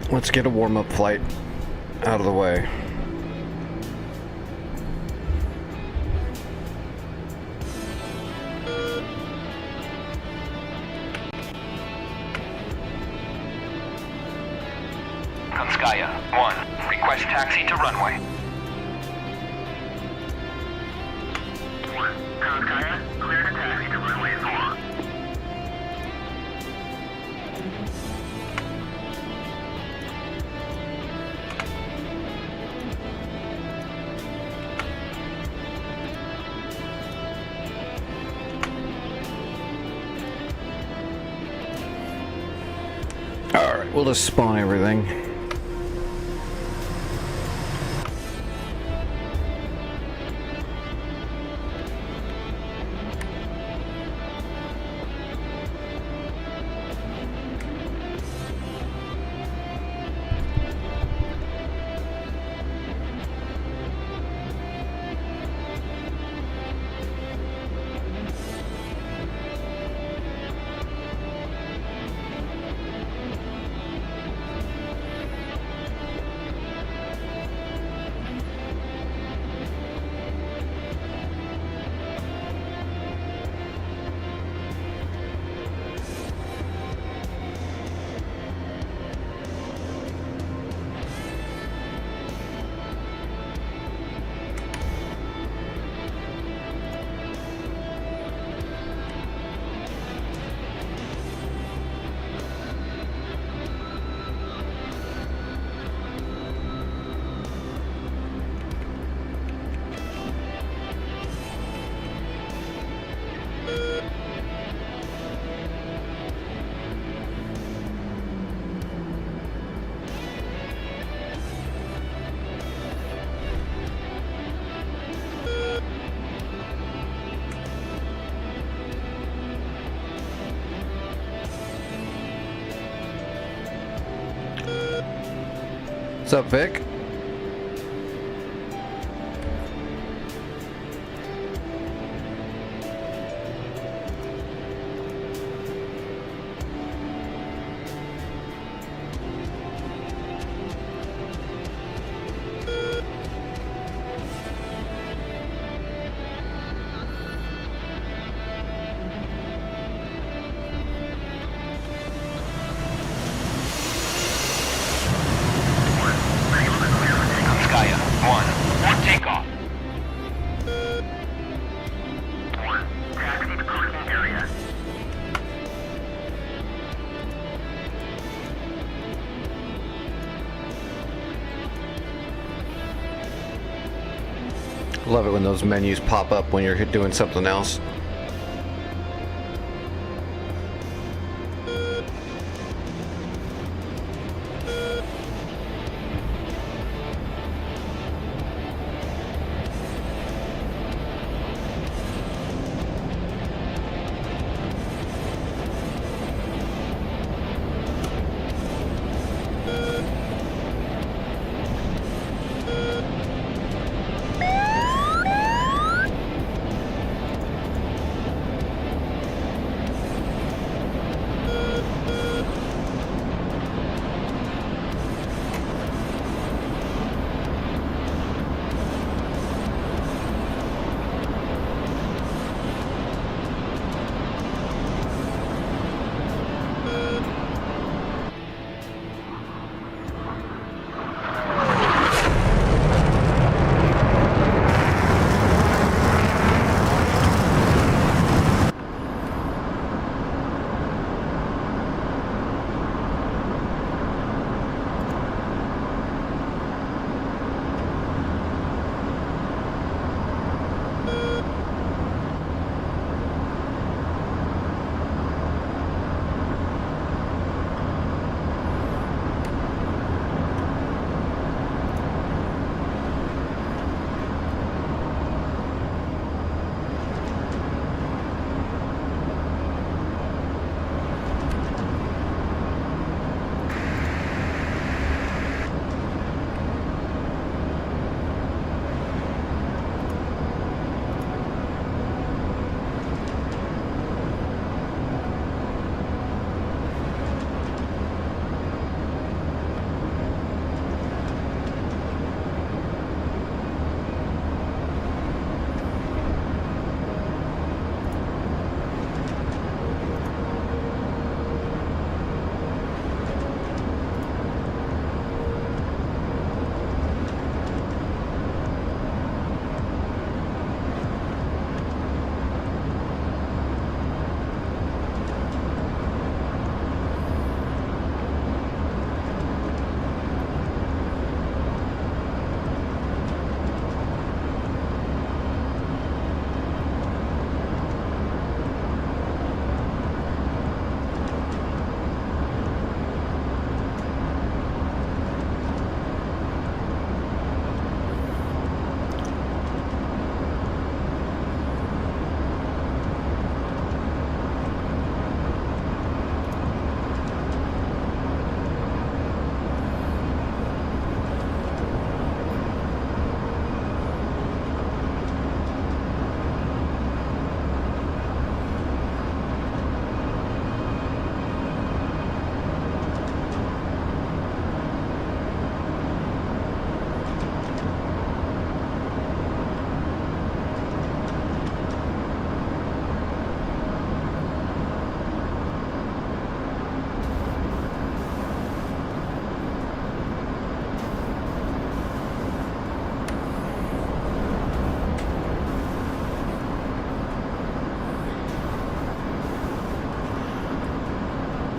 Let's get a warm-up flight out of the way. Konskaya 1, request taxi to runway. Konskaya, clear to taxi to runway 4. Alright, we'll just spawn everything. What's up, Vic? Konskaya 1, for takeoff. Taxi to cruising area. Love it when those menus pop up when you're doing something else.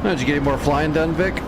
Did you get any more flying done, Vic?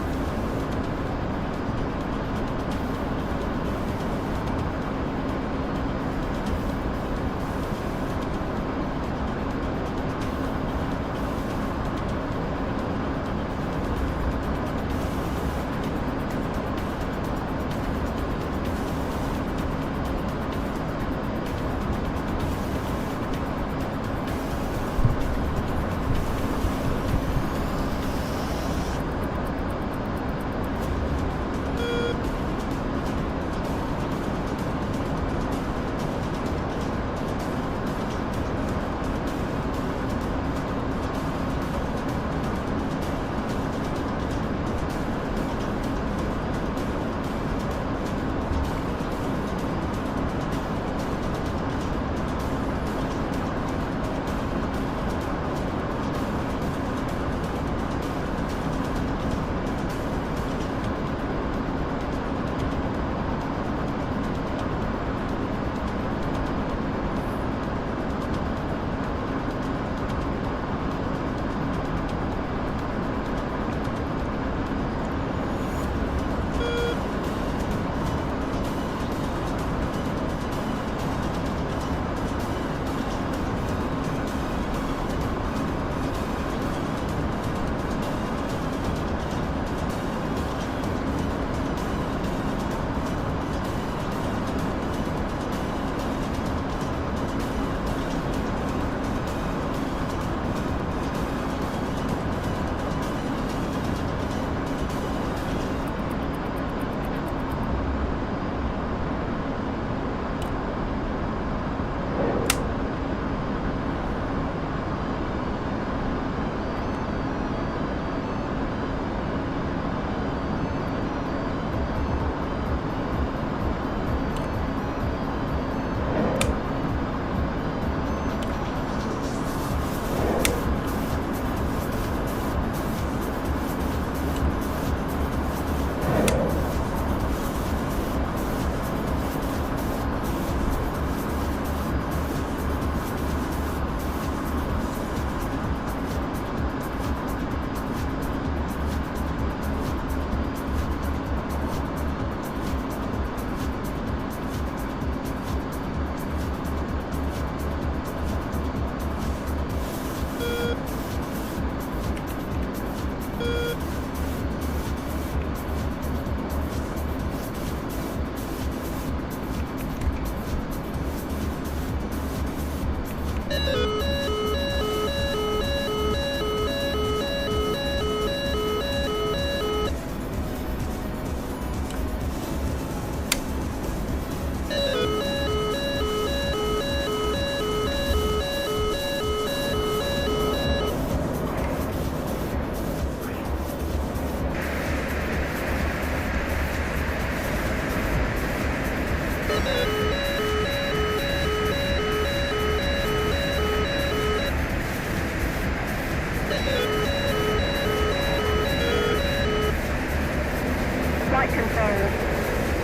Flight control.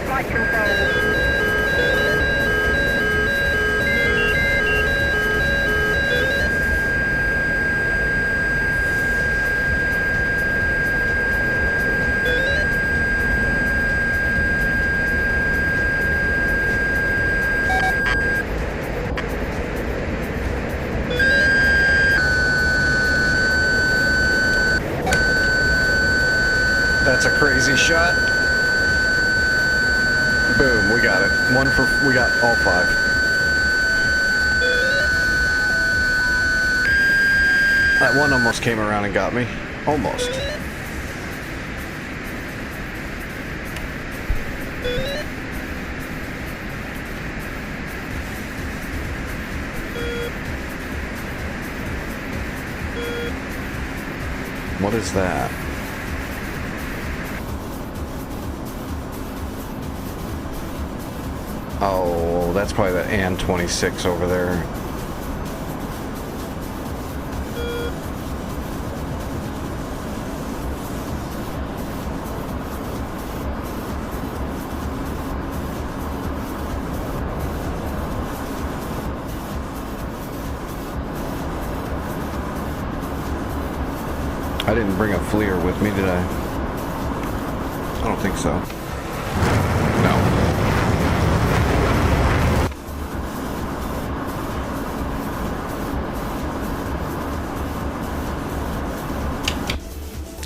Flight control. That's a crazy shot. Boom, we got it. We got all 5. That one almost came around and got me. Almost. What is that? Oh, that's probably the An-26 over there. I didn't bring a FLIR with me, did I? I don't think so. No.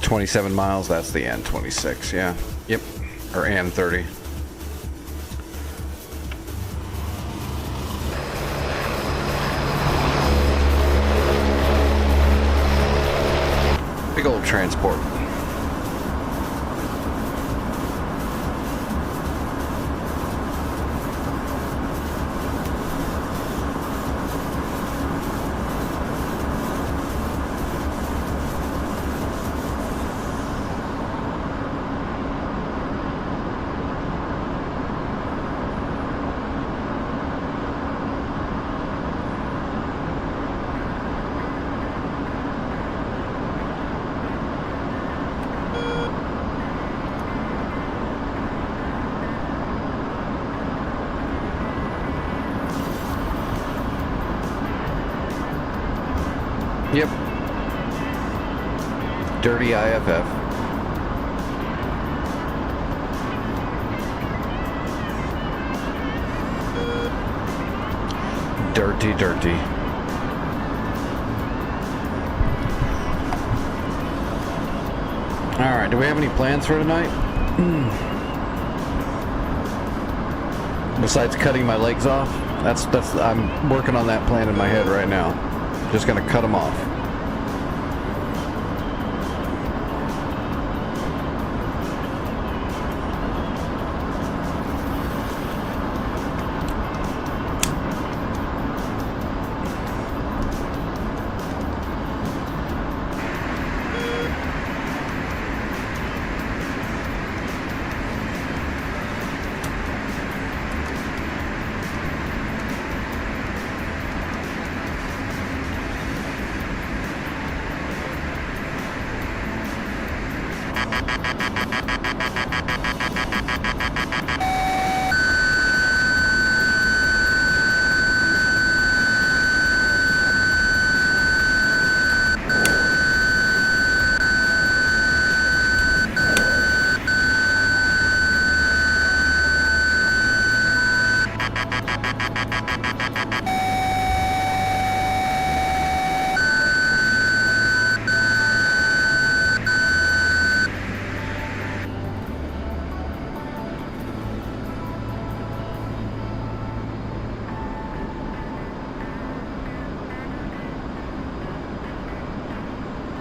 "27 miles, that's the N26, yeah. Yep. Or N30. Big old transport. Yep. Dirty IFF. Dirty, dirty. Alright, do we have any plans for tonight? Besides cutting my legs off? I'm working on that plan in my head right now. Just gonna cut them off.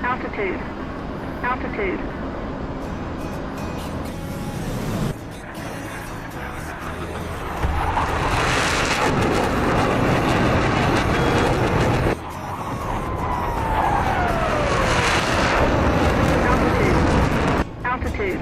Altitude. Altitude. Altitude. Altitude.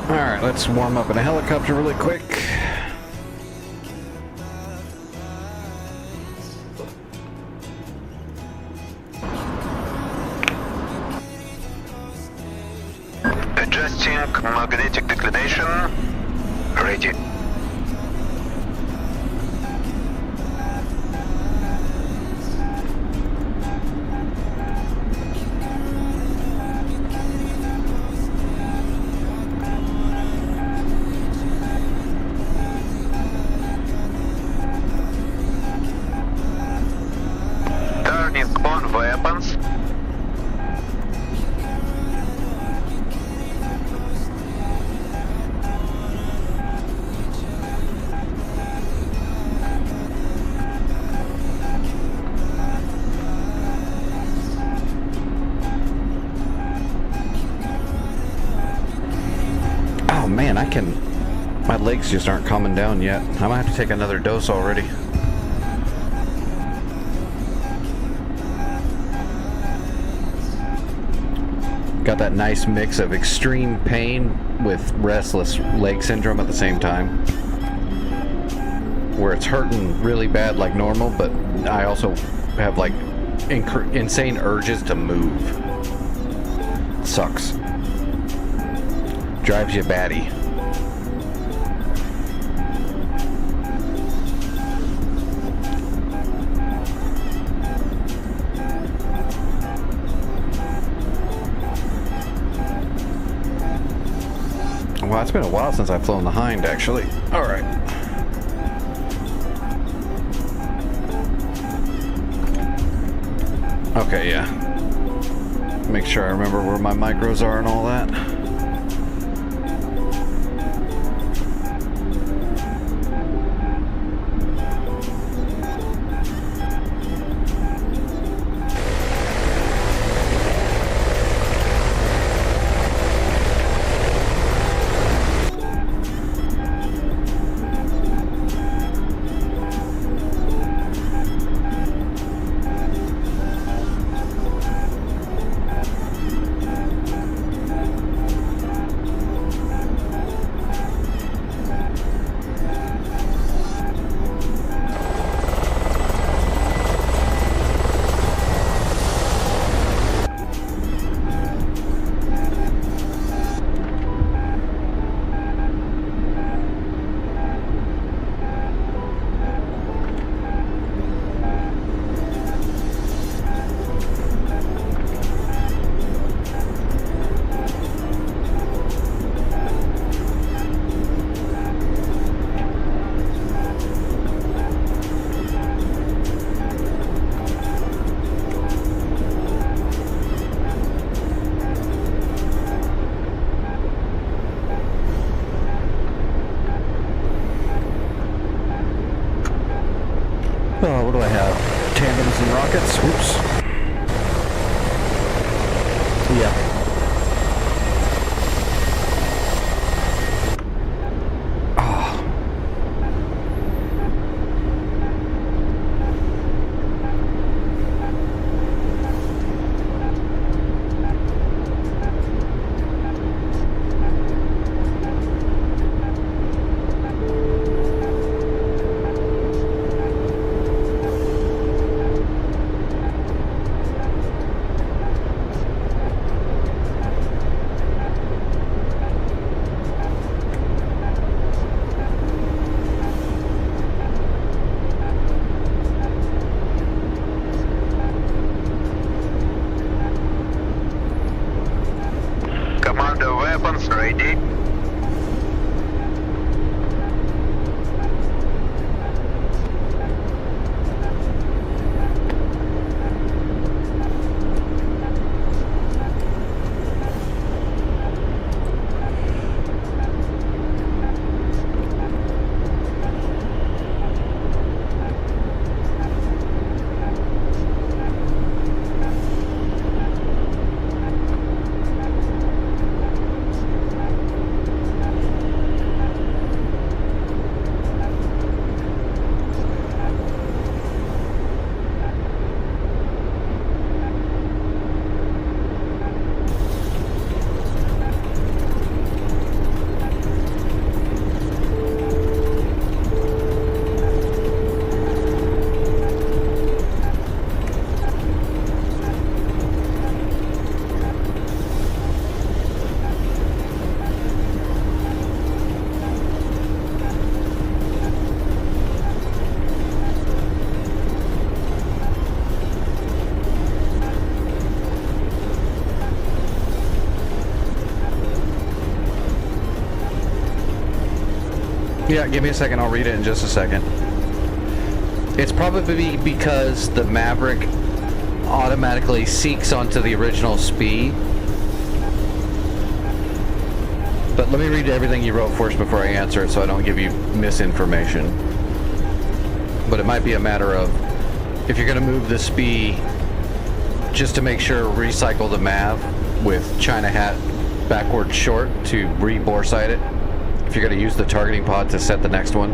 Alright, let's warm up in a helicopter really quick. Adjusting magnetic declination. Ready. Turning on weapons. Oh man, my lakes just aren't coming down yet. I might have to take another dose already. Got that nice mix of extreme pain with restless leg syndrome at the same time. Where it's hurting really bad like normal, but I also have like insane urges to move. Sucks. Drives you batty. Well, it's been a while since I've flown the Hind, actually. All right. Okay, yeah. Make sure I remember where my micros are and all that. Oh, what do I have? Tandems and rockets? Oops. Yeah. Commander, weapons ready. Yeah, give me a second. I'll read it in just a second. It's probably because the Maverick automatically seeks onto the original SPI. But let me read everything you wrote first before I answer it so I don't give you misinformation. But it might be a matter of, if you're going to move the SPI, just to make sure, recycle the MAV with China hat backward short to re-boresight it. If if you're going to use the targeting pod to set the next one.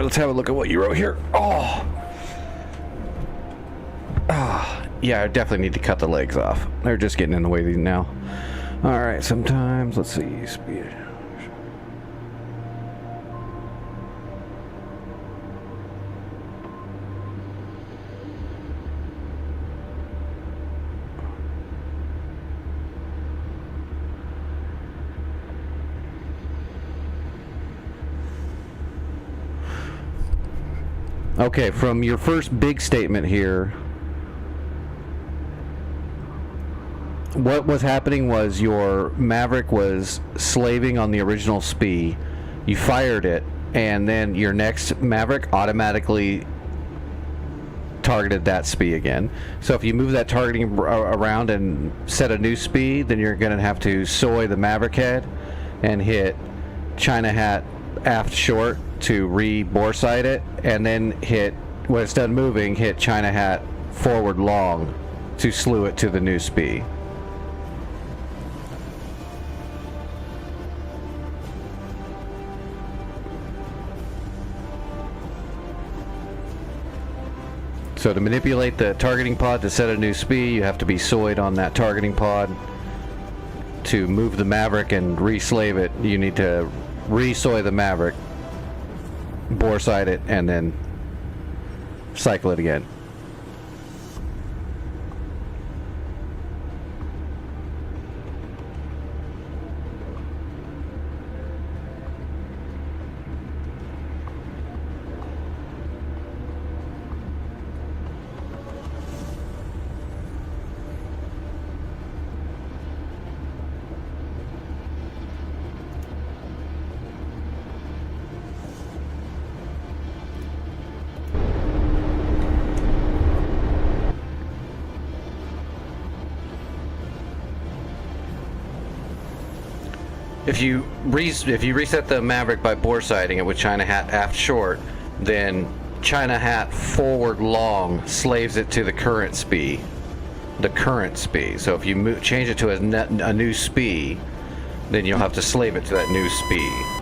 Let's have a look at what you wrote here. Yeah, I definitely need to cut the legs off. They're just getting in the way now. All right, sometimes, let's see, speed. Okay, from your first big statement here, what was happening was your Maverick was slaving on the original SPI. You fired it, and then your next Maverick automatically targeted that SPI again. So if you move that targeting around and set a new SPI, then you're going to have to soy the Maverick head and hit China Hat aft short to re-bore sight it, and then hit, when it's done moving, hit China Hat forward long to slew it to the new SPI. So to manipulate the targeting pod to set a new SPI, you have to be soyed on that targeting pod. To move the Maverick and re-slave it, you need to re-soy the Maverick, bore sight it, and then cycle it again. If you reset the Maverick by bore sighting it with China hat aft short, then China hat forward long slaves it to the current SPI. So if you change it to a new SPI, then you'll have to slave it to that new SPI.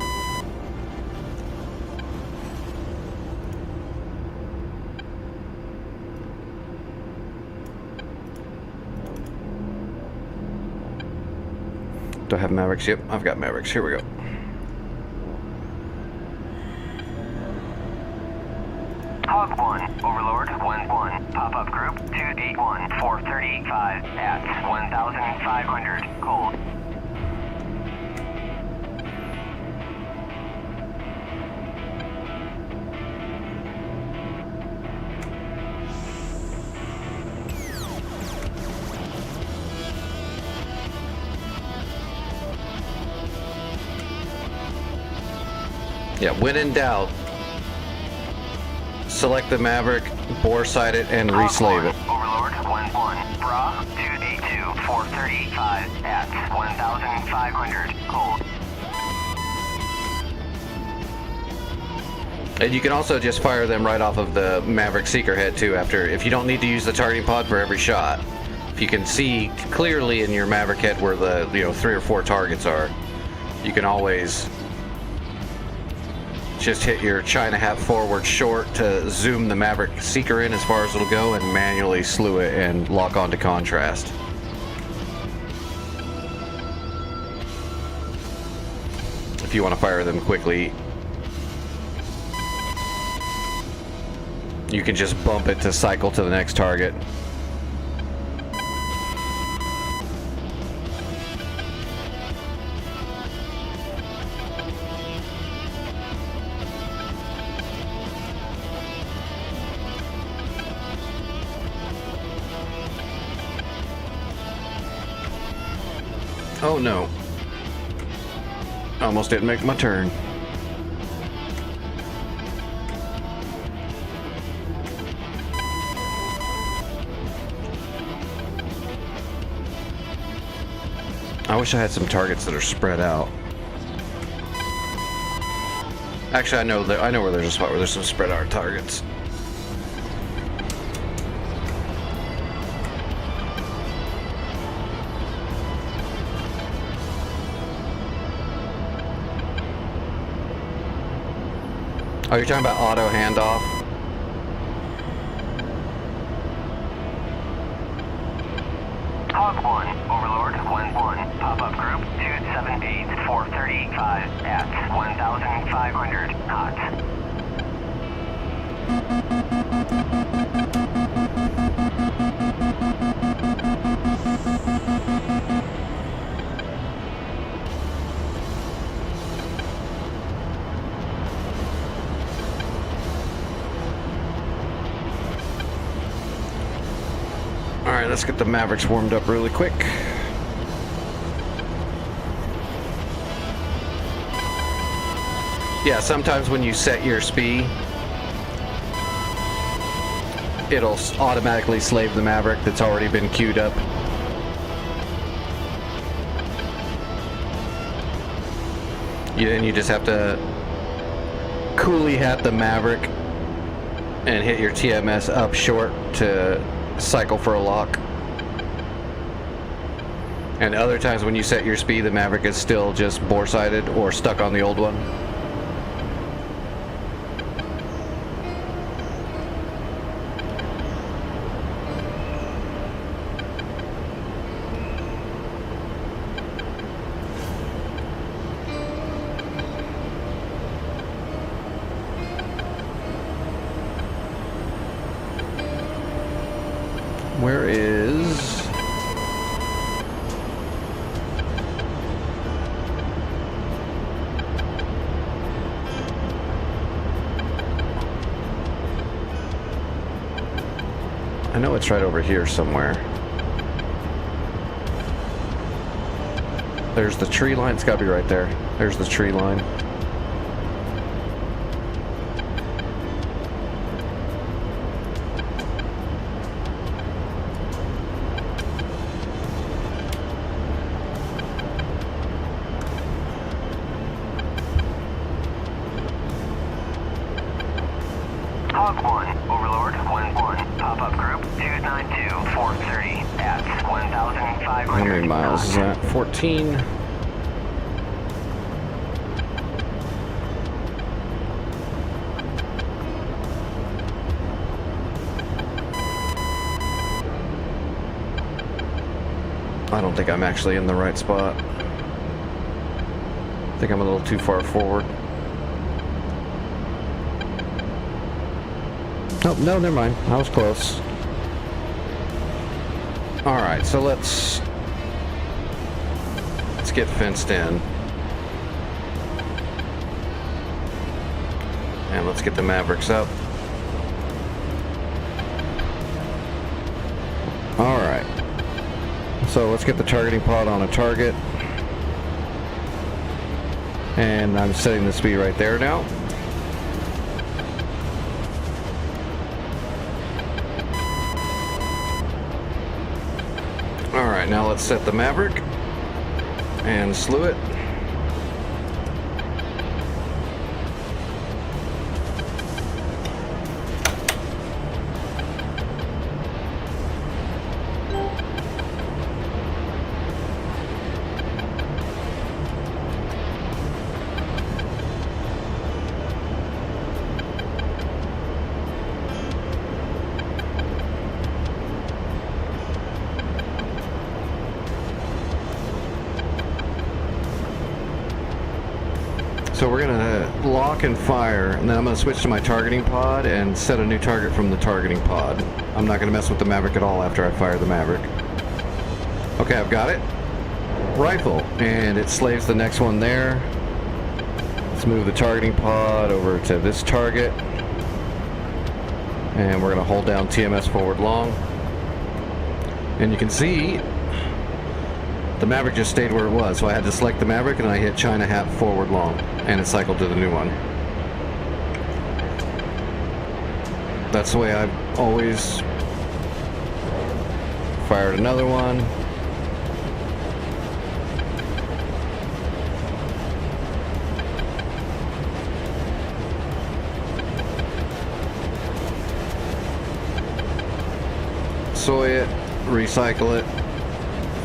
Do I have Mavericks? Yep, I've got Mavericks. Here we go. Hog 1, Overlord 1-1, pop-up group 281, 435 at 1,500, cold. Yeah, when in doubt, select the Maverick, bore sight it, and reslave it. Overlord 1-1, Bra 282, 435 at 1,500, cold. And you can also just fire them right off of the Maverick Seeker head too. If you don't need to use the targeting pod for every shot, if you can see clearly in your Maverick head where the 3 or 4 targets are, you can always just hit your China hat forward short to zoom the Maverick Seeker in as far as it'll go and manually slew it and lock onto contrast. If you want to fire them quickly, you can just bump it to cycle to the next target. Oh no. Almost didn't make my turn. I wish I had some targets that are spread out. Actually, I know where there's a spot where there's some spread out targets. Oh, you're talking about auto handoff? Hog 1, Overlord 1-1, pop-up group 278, 435 at 1,500, hot. Alright, let's get the Mavericks warmed up really quick. Yeah, sometimes when you set your SPI, it'll automatically slave the Maverick that's already been queued up. And you just have to coolie hat the Maverick and hit your TMS up short to cycle for a lock. And other times when you set your SPI, the Maverick is still just bore sighted or stuck on the old one. Where is... I know it's right over here somewhere. There's the tree line. It's got to be right there. There's the tree line. How many miles is that? 14. I don't think I'm actually in the right spot. I think I'm a little too far forward. Oh, no, never mind. I was close. Alright, so let's get fenced in. And let's get the Mavericks up. Alright. So let's get the targeting pod on a target. And I'm setting the speed right there now. Alright, now let's set the Maverick and slew it. So we're gonna lock and fire, and then I'm gonna switch to my targeting pod and set a new target from the targeting pod. I'm not gonna mess with the Maverick at all after I fire the Maverick. Okay, I've got it. Rifle, and it slaves the next one there. Let's move the targeting pod over to this target. And we're gonna hold down TMS forward long. And you can see the Maverick just stayed where it was, so I had to select the Maverick and I hit China Hat forward long, and it cycled to the new one. That's the way I've always fired another one. Soy it, recycle it.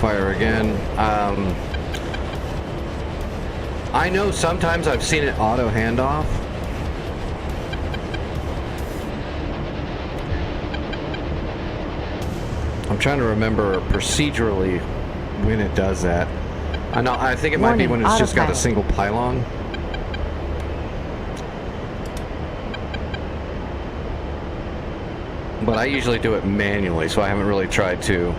Fire again. I know sometimes I've seen it auto handoff. I'm trying to remember procedurally when it does that. I think it might be when it's just got a single pylon. But I usually do it manually, so I haven't really tried to.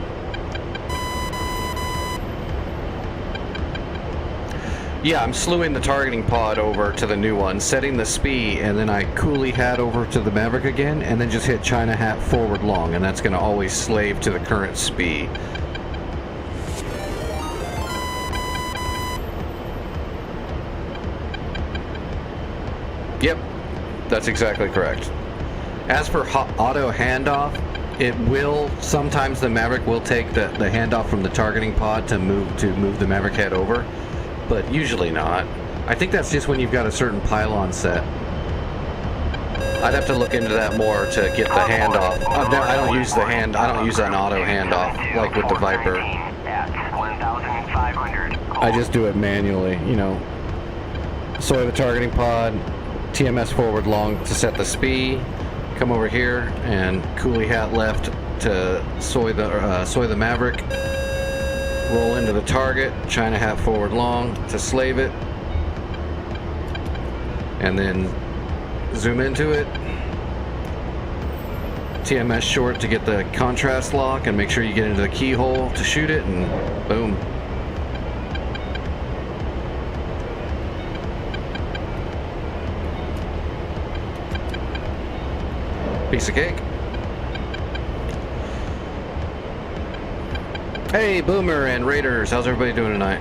Yeah, I'm slewing the targeting pod over to the new one, setting the SPI, and then I coolie hat over to the Maverick again, and then just hit China Hat forward long, and that's going to always slave to the current SPI. Yep, that's exactly correct. As for auto handoff, it will, sometimes the Maverick will take the handoff from the targeting pod to move the Maverick head over. But usually not. I think that's just when you've got a certain pylon set. I'd have to look into that more to get the handoff. I don't use the I don't use an auto handoff like with the Viper. I just do it manually, you know. Soy the targeting pod, TMS forward long to set the SPI. Come over here and coolie hat left to soy the Maverick. Roll into the target, China Hat forward long to slave it, and then zoom into it. TMS short to get the contrast lock, and make sure you get into the keyhole to shoot it, and boom. Piece of cake. Hey, Boomer and Raiders, how's everybody doing tonight?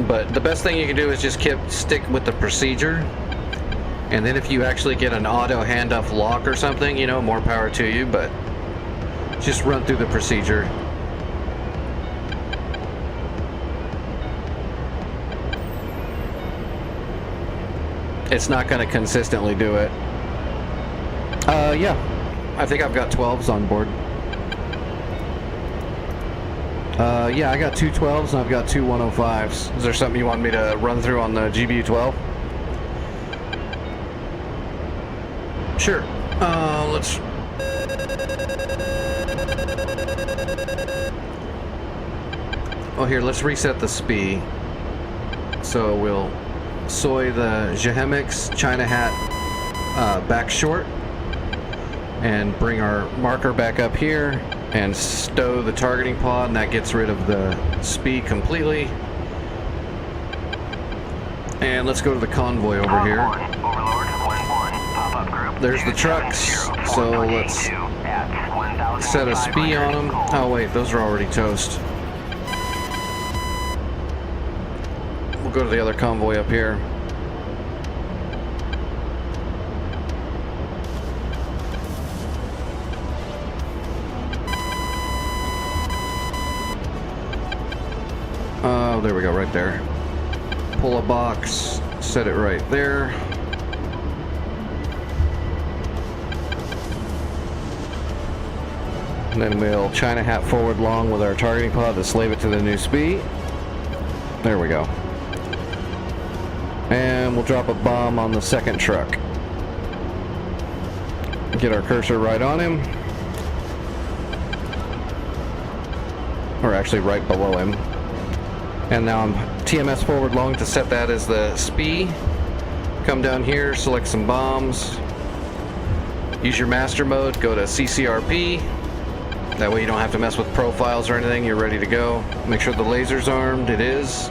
But the best thing you can do is just stick with the procedure. And then if you actually get an auto handoff lock or something, you know, more power to you, but just run through the procedure. It's not going to consistently do it. Yeah. I think I've got 12s on board. Yeah, I got two 12s and I've got two 105s. Is there something you want me to run through on the GBU-12? Sure. Let's... Oh, here, let's reset the SPI. So we'll soy the Jehemix China Hat back short and bring our marker back up here and stow the targeting pod, and that gets rid of the SPI completely. And let's go to the convoy over here. There's the trucks, so let's set a SPI on them. Oh wait, those are already toast. We'll go to the other convoy up here. Oh, there we go, right there. Pull a box, set it right there. And then we'll China Hat forward long with our targeting pod to slave it to the new SPI. There we go. And we'll drop a bomb on the second truck. Get our cursor right on him. Or actually right below him. And now I'm TMS forward long to set that as the SPI. Come down here, select some bombs. Use your master mode, go to CCRP. That way you don't have to mess with profiles or anything, you're ready to go. Make sure the laser's armed, it is.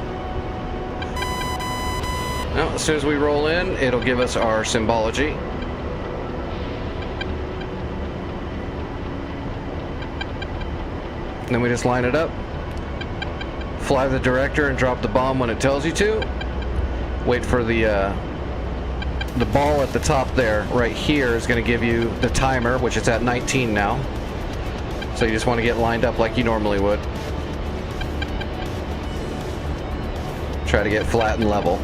Now, as soon as we roll in, it'll give us our symbology. And then we just line it up. Fly the director and drop the bomb when it tells you to. Wait for the ball at the top there, right here, is going to give you the timer, which is at 19 now. So you just want to get lined up like you normally would. Try to get flat and level.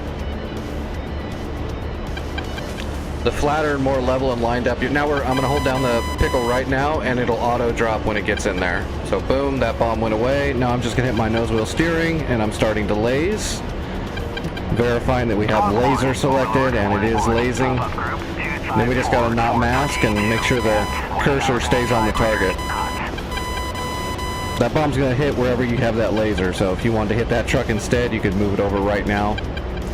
The flatter and more level and lined up. Now I'm going to hold down the pickle right now, and it'll auto drop when it gets in there. So boom, that bomb went away. Now I'm just going to hit my nose wheel steering, and I'm starting to laze. Verifying that we have laser selected, and it is lasing. Then we just got to not mask and make sure the cursor stays on the target. That bomb's going to hit wherever you have that laser, so if you wanted to hit that truck instead, you could move it over right now,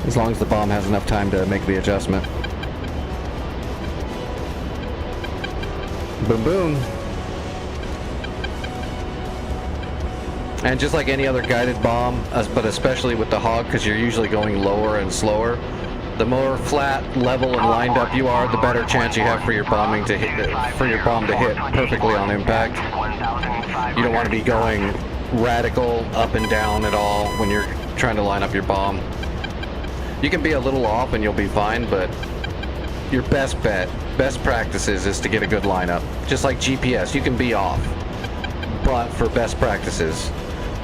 as long as the bomb has enough time to make the adjustment. Boom, boom. And just like any other guided bomb, but especially with the Hog, because you're usually going lower and slower, the more flat, level, and lined up you are, the better chance you have for your bombing to hit, bomb to hit perfectly on impact. You don't want to be going radical up and down at all when you're trying to line up your bomb. You can be a little off and you'll be fine, but your best bet, best practices is to get a good lineup. Just like GPS, you can be off, but for best practices,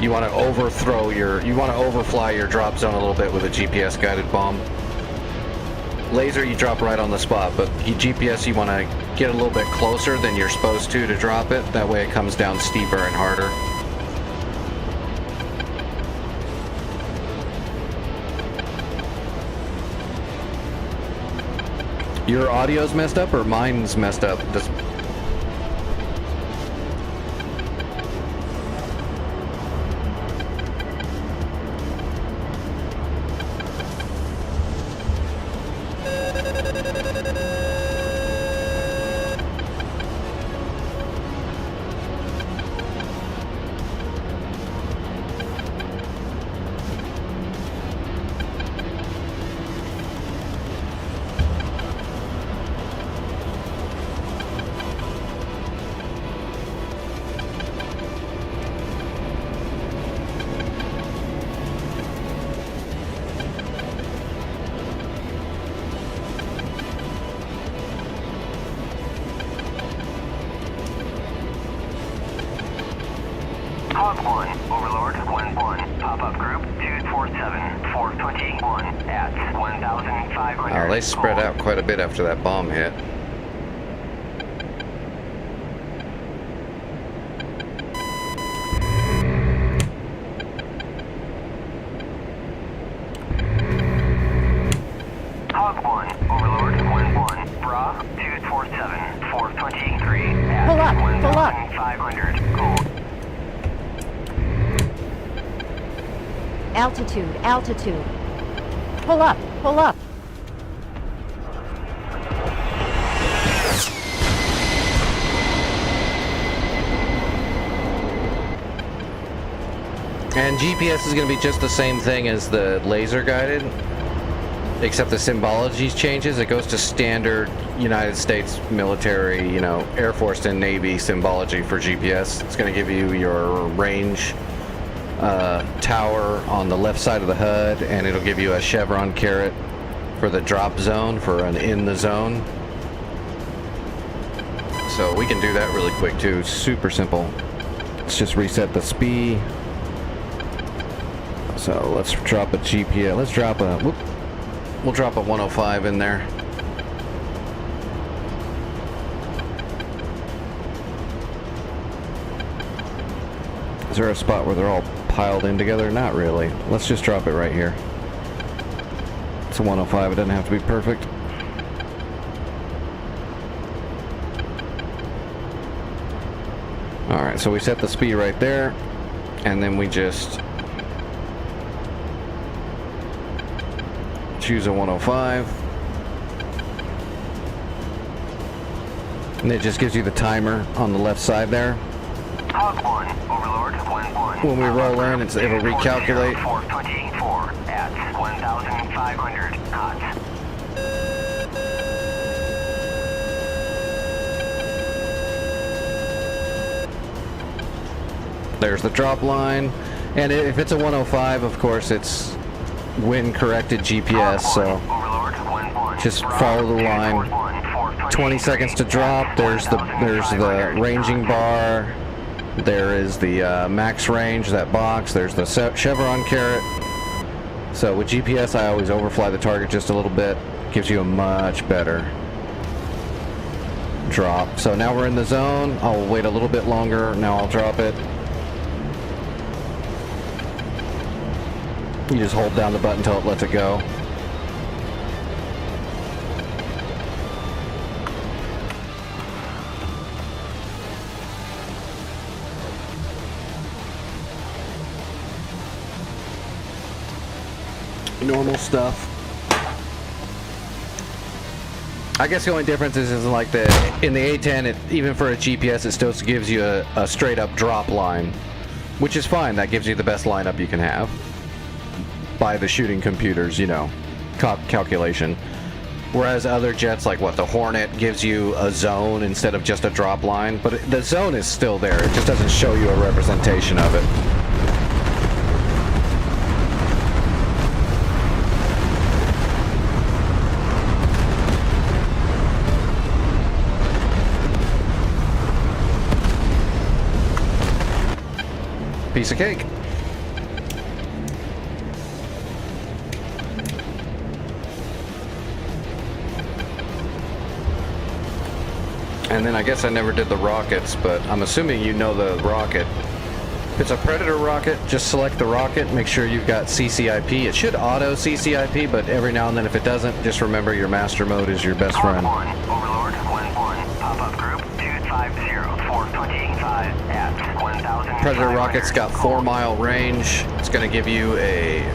you want to overfly your drop zone a little bit with a GPS guided bomb. Laser, you drop right on the spot, but GPS, you want to get a little bit closer than you're supposed to drop it. That way it comes down steeper and harder. Your audio's messed up or mine's messed up? 2,500. They spread Hold. out quite a bit after that bomb hit. Hog 1, Overlord 1-1, Bra 247, 423 at Pull up, pull up. 1,500. Hold. Altitude, altitude. Pull up, pull up. And GPS is going to be just the same thing as the laser guided, except the symbology changes. It goes to standard United States military, Air Force and Navy symbology for GPS. It's going to give you your range tower on the left side of the HUD, and it'll give you a chevron caret for the drop zone, for an in the zone. So we can do that really quick too. Super simple. Let's just reset the SPI. So let's drop a GPS. Let's drop a. Whoop, we'll drop a 105 in there. Is there a spot where they're all piled in together? Not really. Let's just drop it right here. It's a 105. It doesn't have to be perfect. All right. So we set the speed right there, and then we just choose a 105. And it just gives you the timer on the left side there. Hog 1, Overlord 1-1. When we roll in, it'll recalculate. 424 at 1,500 knots. There's the drop line. And if it's a 105, of course, it's wind corrected GPS, so Overlord 1-1. just follow the line. 20 seconds to drop. There's the ranging bar. There is the max range, that box. There's the chevron caret. So with GPS, I always overfly the target just a little bit. Gives you a much better drop. So now we're in the zone. I'll wait a little bit longer. Now I'll drop it. You just hold down the button until it lets it go. Normal stuff. I guess the only difference is like in the A10, even for a GPS, it still gives you a straight up drop line, which is fine. That gives you the best lineup you can have by the shooting computers, calculation. Whereas other jets, like the Hornet, gives you a zone instead of just a drop line, but the zone is still there. It just doesn't show you a representation of it. Piece of cake. And then I guess I never did the rockets, but I'm assuming you know the rocket. If it's a Predator rocket, just select the rocket. Make sure you've got CCIP. It should auto CCIP, but every now and then if it doesn't, just remember your master mode is your best friend. Overlord 1-1. Pop-up group 250 425 at 1,000. Predator rocket's got 4-mile range. It's going to give you a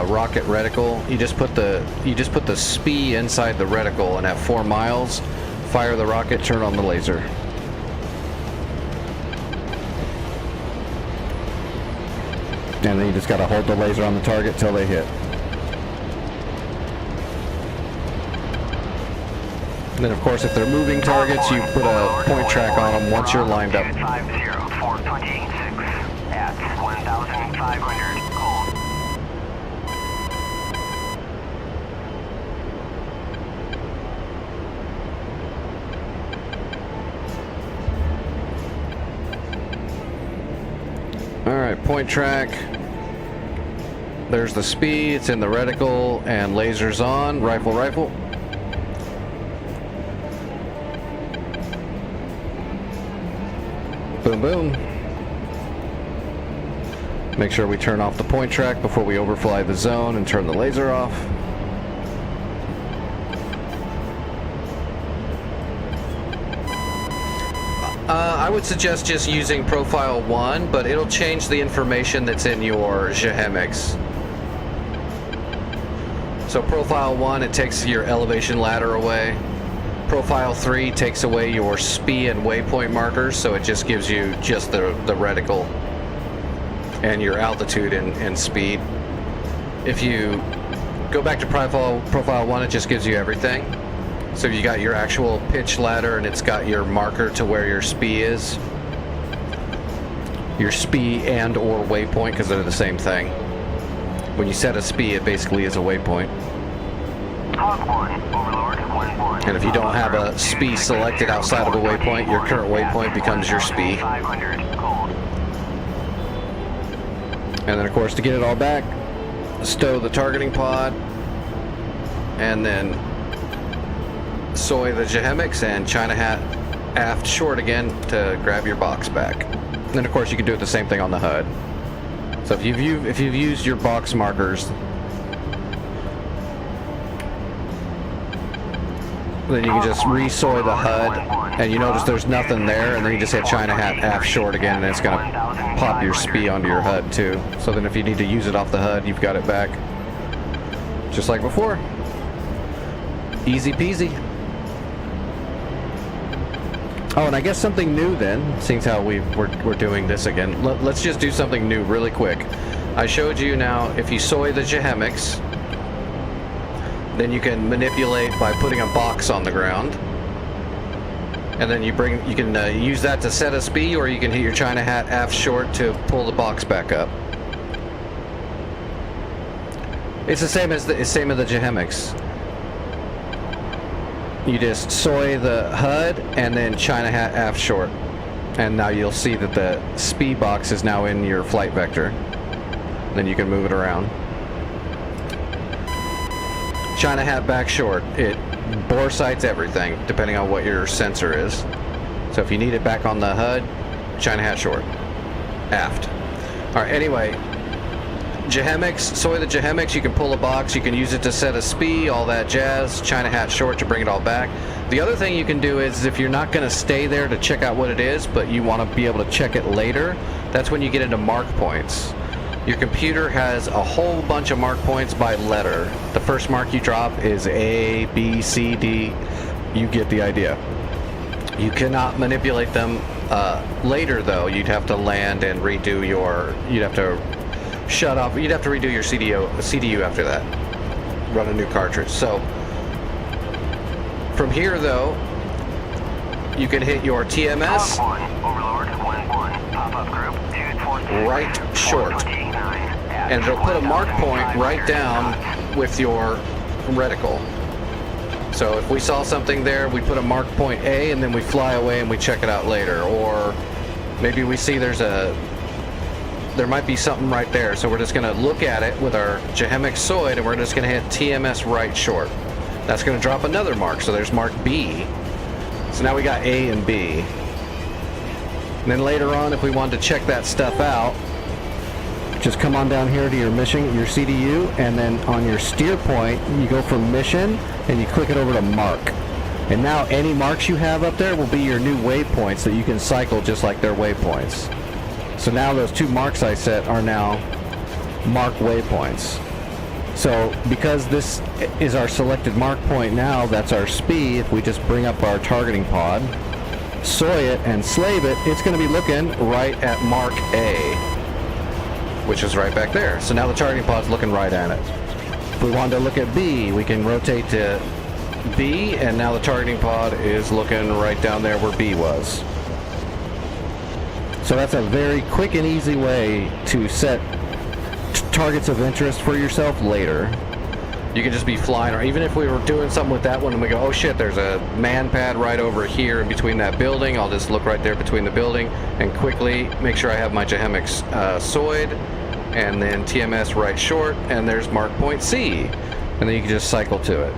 rocket reticle. You just put the SPI inside the reticle, and at 4 miles, fire the rocket, turn on the laser. And then you just got to hold the laser on the target till they hit. And then of course if they're moving targets, you put a point track on them once you're lined up. 250 426 at 1,500. Hold. Alright, point track. There's the SPI, it's in the reticle, and lasers on, rifle, rifle. Boom, boom. Make sure we turn off the point track before we overfly the zone and turn the laser off. I would suggest just using Profile 1, but it'll change the information that's in your JHEMIX. So Profile 1, it takes your elevation ladder away. Profile 3 takes away your SPI and waypoint markers, so it just gives you just the reticle and your altitude and speed. If you go back to Profile 1, it just gives you everything. So you got your actual pitch ladder and it's got your marker to where your SPI is. Your SPI and or waypoint, because they're the same thing. When you set a SPI, it basically is a waypoint. And if you don't have a SPI selected outside of a waypoint, your current waypoint becomes your SPI. And then of course, to get it all back, stow the targeting pod, and then soy the JHEMIX and China hat aft short again to grab your box back. And then of course you can do it the same thing on the HUD. So if you've used your box markers, then you can just re-soy the HUD, and you notice there's nothing there, and then you just hit China hat aft short again, and it's gonna pop your SPI onto your HUD too. So then if you need to use it off the HUD, you've got it back. Just like before. Easy peasy. Oh, and I guess something new then, seeing how we're doing this again. Let's just do something new really quick. I showed you now, if you soy the JHEMIX, then you can manipulate by putting a box on the ground. And then you can use that to set a SPI, or you can hit your China hat aft short to pull the box back up. It's the same as the JHEMIX. You just soy the HUD and then China hat aft short. And now you'll see that the SPI box is now in your flight vector. Then you can move it around. China hat back short. It bore sights everything, depending on what your sensor is. So if you need it back on the HUD, China hat short. Aft. Alright, anyway. JHEMIX, soy the JHEMIX, you can pull a box, you can use it to set a SPI, all that jazz, China hat short to bring it all back. The other thing you can do is, if you're not going to stay there to check out what it is, but you want to be able to check it later, that's when you get into mark points. Your computer has a whole bunch of mark points by letter. The first mark you drop is A, B, C, D. You get the idea. You cannot manipulate them later though. You'd have to land and redo your, you'd have to shut off, you'd have to redo your CDU after that. Run a new cartridge. So from here though, you can hit your TMS right short, and it'll put a mark point right down with your reticle. So if we saw something there, we put a mark point A and then we fly away and we check it out later. Or maybe we see there might be something right there, so we're just going to look at it with our JHEMIX soid, and we're just going to hit TMS right short. That's going to drop another mark, so there's mark B. So now we got A and B. And then later on, if we wanted to check that stuff out, just come on down here to your mission, your CDU, and then on your steer point, you go from mission, and you click it over to mark. And now any marks you have up there will be your new waypoints that you can cycle just like their waypoints. So now those two marks I set are now mark waypoints. So because this is our selected mark point now, that's our SPI, if we just bring up our targeting pod, soy it and slave it, it's going to be looking right at mark A, which is right back there. So now the targeting pod's looking right at it. If we wanted to look at B, we can rotate to B, and now the targeting pod is looking right down there where B was. So that's a very quick and easy way to set targets of interest for yourself later. You can just be flying, or even if we were doing something with that one and we go, oh shit, there's a man pad right over here in between that building, I'll just look right there between the building and quickly make sure I have my JHEMIX soid and then TMS right short, and there's mark point C. And then you can just cycle to it.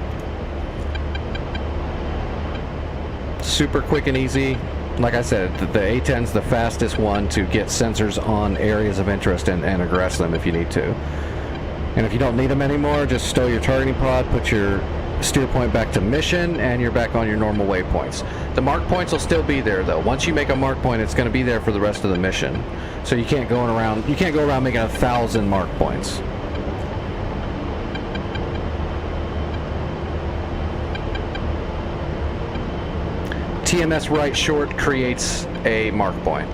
Super quick and easy. Like I said, the A10's the fastest one to get sensors on areas of interest and aggress them if you need to. And if you don't need them anymore, just stow your targeting pod, put your steer point back to mission, and you're back on your normal waypoints. The mark points will still be there though. Once you make a mark point, it's going to be there for the rest of the mission. So you can't go around making 1,000 mark points. TMS right short creates a mark point.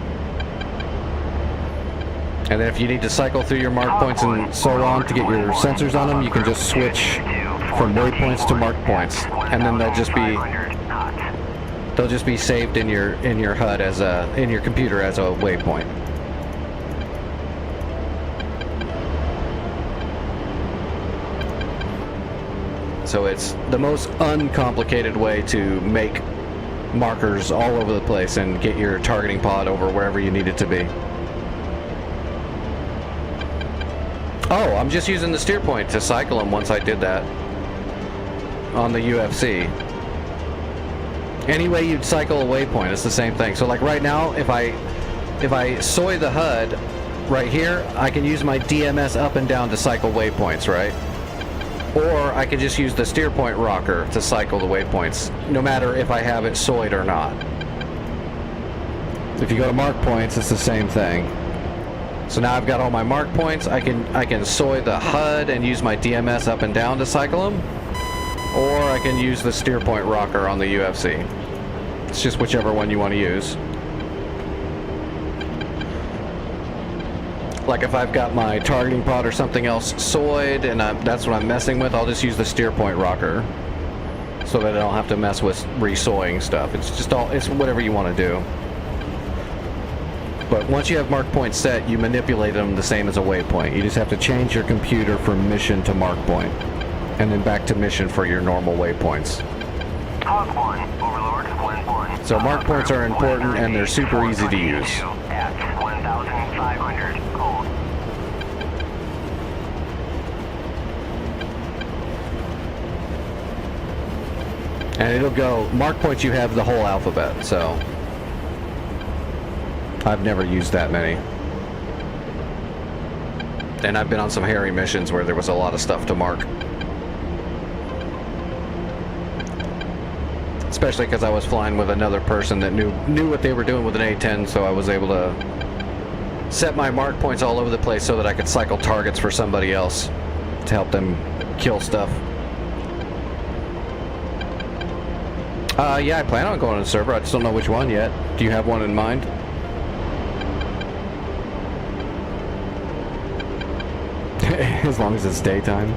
And then if you need to cycle through your mark points and so on to get your sensors on them, you can just switch from waypoints to mark points, and then they'll just be saved in your HUD in your computer as a waypoint. So it's the most uncomplicated way to make markers all over the place and get your targeting pod over wherever you need it to be. Oh, I'm just using the steer point to cycle them once I did that on the UFC. Any way you'd cycle a waypoint, it's the same thing. So like right now, if I soy the HUD right here, I can use my DMS up and down to cycle waypoints, right? Or I could just use the steer point rocker to cycle the waypoints, no matter if I have it soyed or not. If you go to mark points, it's the same thing. So now I've got all my mark points. I can soy the HUD and use my DMS up and down to cycle them, or I can use the steer point rocker on the UFC. It's just whichever one you want to use. Like if I've got my targeting pod or something else soyed and that's what I'm messing with, I'll just use the steer point rocker so that I don't have to mess with re-soying stuff. It's whatever you want to do. But once you have mark points set, you manipulate them the same as a waypoint. You just have to change your computer from mission to mark point, and then back to mission for your normal waypoints. Hog 1, Overlord 1-1. So mark points are important and they're super easy to use. At 1,500. Hold. And it'll go, mark points you have the whole alphabet, so I've never used that many. And I've been on some hairy missions where there was a lot of stuff to mark. Especially because I was flying with another person that knew what they were doing with an A10, so I was able to set my mark points all over the place so that I could cycle targets for somebody else to help them kill stuff. Yeah, I plan on going on a server. I just don't know which one yet. Do you have one in mind? As long as it's daytime.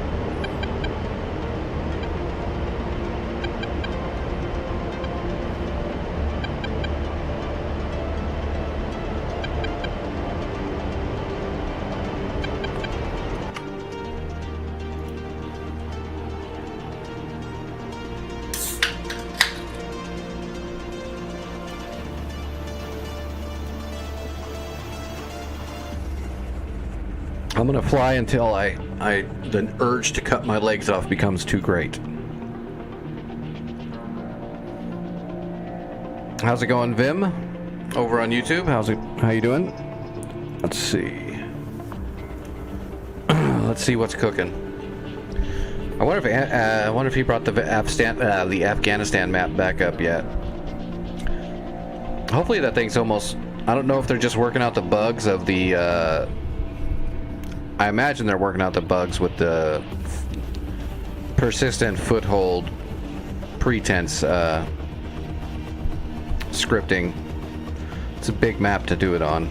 I'm gonna fly until the urge to cut my legs off becomes too great. How's it going, Vim? Over on YouTube, how you doing? Let's see. Let's see what's cooking. I wonder if he brought the Afghanistan map back up yet. Hopefully that thing's almost. I don't know if they're just working out the bugs of the. I imagine they're working out the bugs with the persistent foothold pretense scripting. It's a big map to do it on.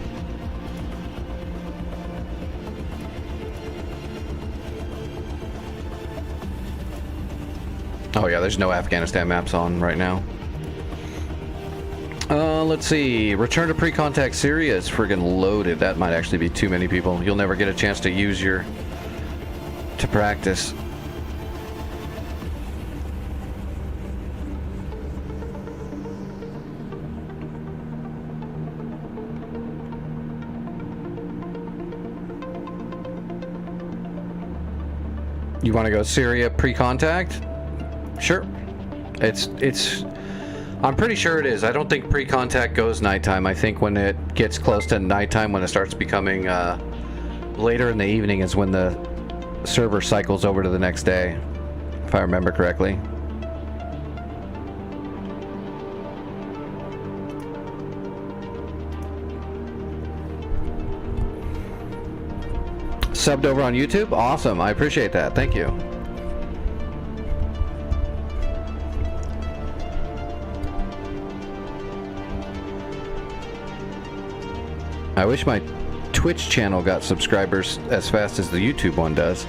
Oh yeah, there's no Afghanistan maps on right now. Let's see. Return to pre-contact Syria is friggin' loaded. That might actually be too many people. You'll never get a chance to use to practice. You want to go Syria pre-contact? Sure. It's. I'm pretty sure it is. I don't think pre-contact goes nighttime. I think when it gets close to nighttime, when it starts becoming later in the evening, is when the server cycles over to the next day, if I remember correctly. Subbed over on YouTube? Awesome. I appreciate that. Thank you. I wish my Twitch channel got subscribers as fast as the YouTube one does.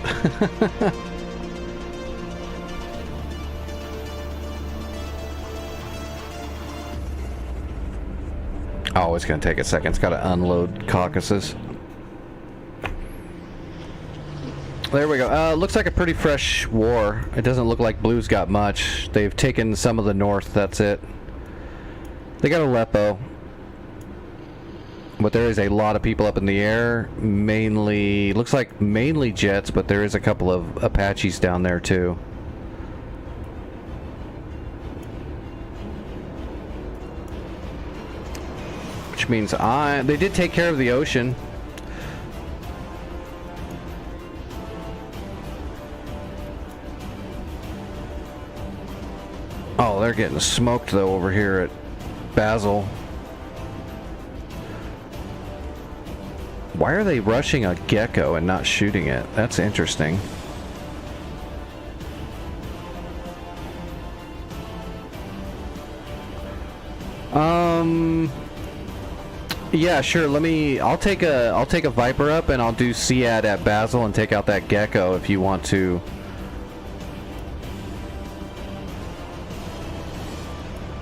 Oh, it's going to take a second. It's got to unload Caucasus. There we go. Looks like a pretty fresh war. It doesn't look like Blue's got much. They've taken some of the north, that's it. They got Aleppo. But there is a lot of people up in the air. Mainly, looks like mainly jets, but there is a couple of Apaches down there too. Which means they did take care of the ocean. Oh, they're getting smoked though over here at Basel. Why are they rushing a Gecko and not shooting it? That's interesting. Yeah, sure. I'll take a Viper up and I'll do SEAD at Basel and take out that Gecko if you want to.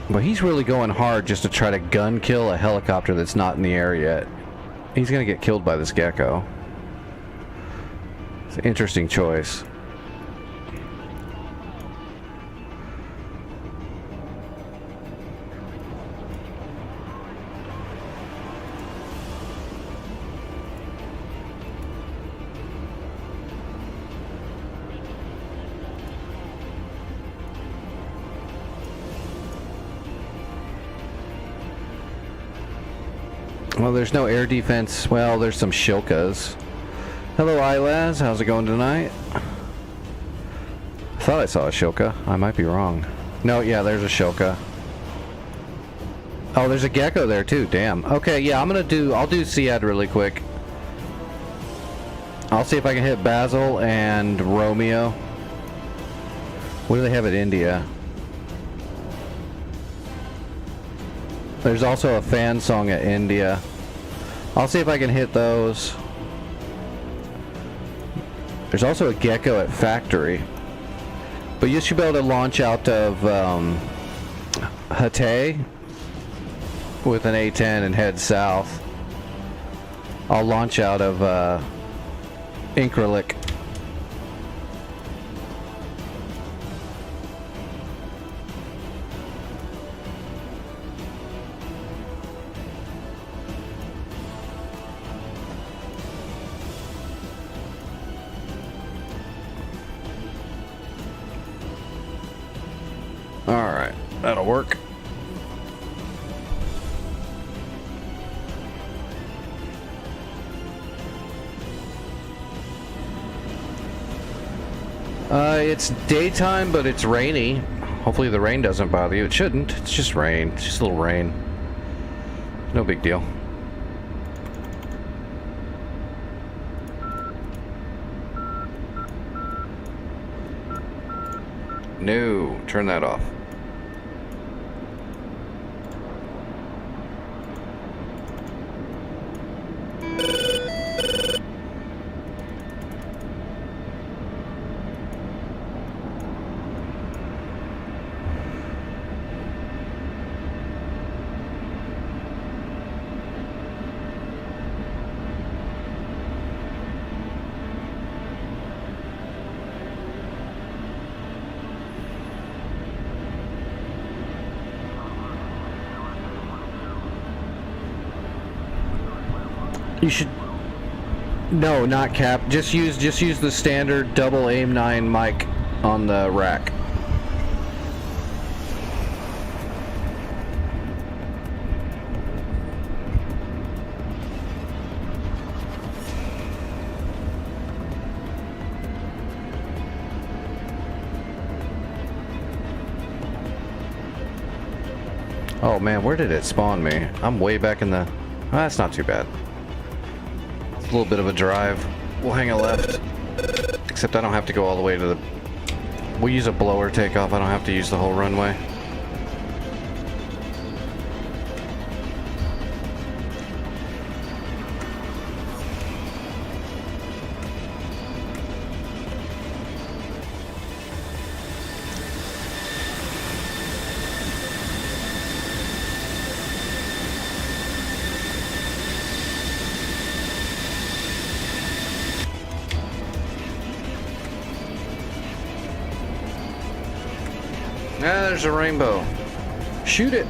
But he's really going hard just to try to gun kill a helicopter that's not in the air yet. He's gonna get killed by this Gecko. It's an interesting choice. Well, there's no air defense. Well, there's some Shilkas. Hello, Ilaz. How's it going tonight? I thought I saw a Shilka. I might be wrong. No, yeah, there's a Shilka. Oh, there's a Gecko there too. Damn. Okay, yeah, I'll do SEAD really quick. I'll see if I can hit Basel and Romeo. What do they have at India? There's also a fan song at India. I'll see if I can hit those. There's also a Gecko at Factory. But you should be able to launch out of Hatay with an A-10 and head south. I'll launch out of Incirlik. Alright, that'll work. It's daytime, but it's rainy. Hopefully the rain doesn't bother you. It shouldn't. It's just rain. It's just a little rain. No big deal. No, turn that off. No, not cap. Just use the standard double aim 9 mic on the rack. Oh man, where did it spawn me? I'm way back in the... Oh, that's not too bad. It's a little bit of a drive. We'll hang a left. Except I don't have to go all the way to the... We'll use a blower takeoff. I don't have to use the whole runway. Ah, there's a rainbow. Shoot it.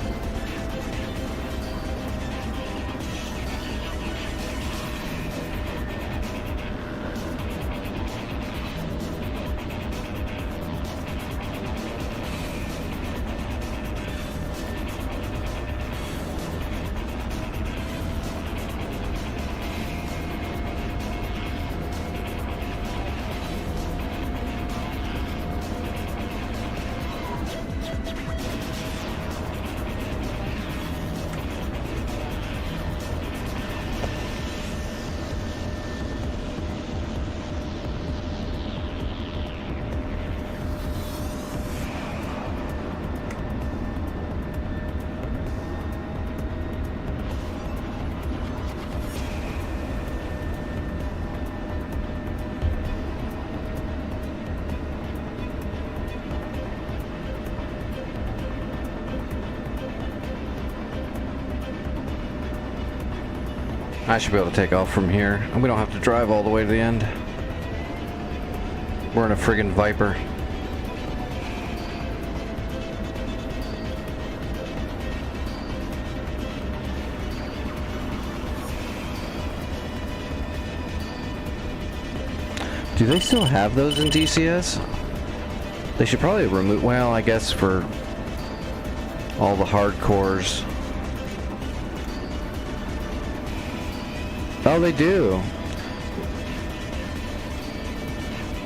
I should be able to take off from here, and we don't have to drive all the way to the end. We're in a friggin' Viper. Do they still have those in DCS? They should probably remove, well, I guess for all the hardcores. Oh, they do.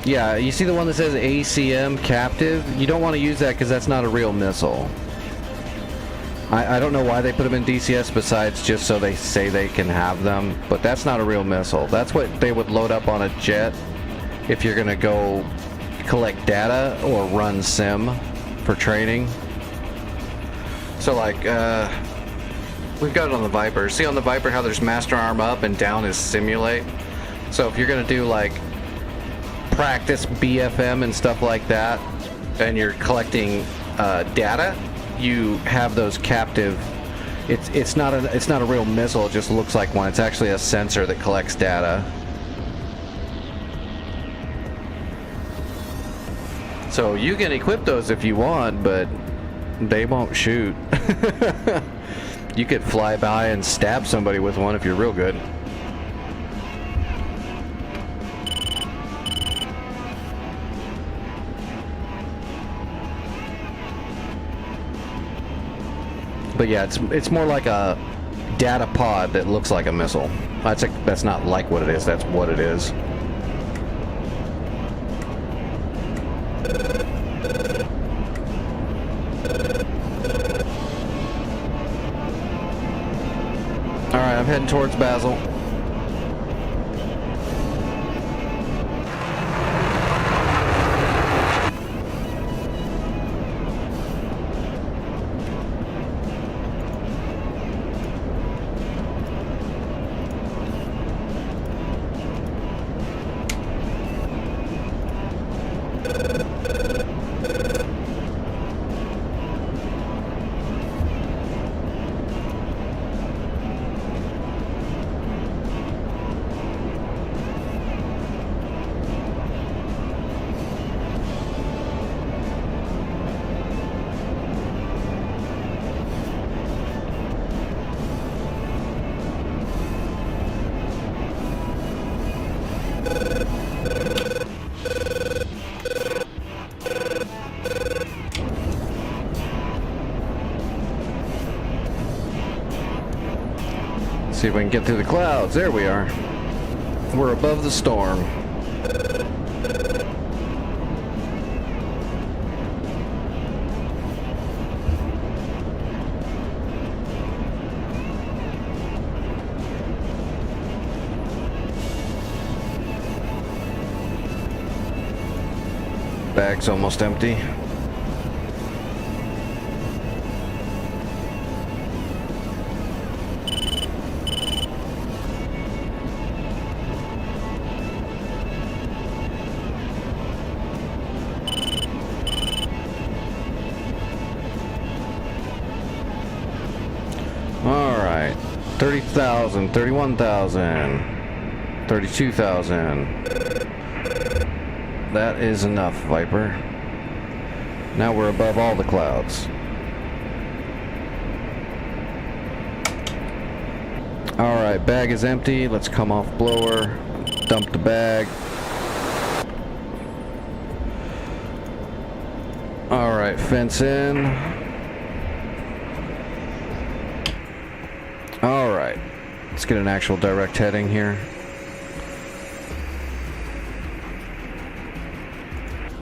Yeah, you see the one that says ACM captive? You don't want to use that because that's not a real missile. I don't know why they put them in DCS besides just so they say they can have them, but that's not a real missile. That's what they would load up on a jet if you're going to go collect data or run sim for training. So like, we've got it on the Viper. See on the Viper how there's master arm up and down is simulate? So if you're gonna do like practice BFM and stuff like that, and you're collecting data, you have those captive. It's not a real missile. It just looks like one. It's actually a sensor that collects data. So you can equip those if you want, but they won't shoot. You could fly by and stab somebody with one if you're real good. But yeah, it's more like a data pod that looks like a missile. That's not like what it is, that's what it is. Alright, I'm heading towards Basel. See if we can get through the clouds. There we are. We're above the storm. Bag's almost empty. All right, 30,000, 31,000, 32,000. That is enough, Viper. Now we're above all the clouds. Alright, bag is empty. Let's come off blower. Dump the bag. Alright, fence in. Alright. Let's get an actual direct heading here.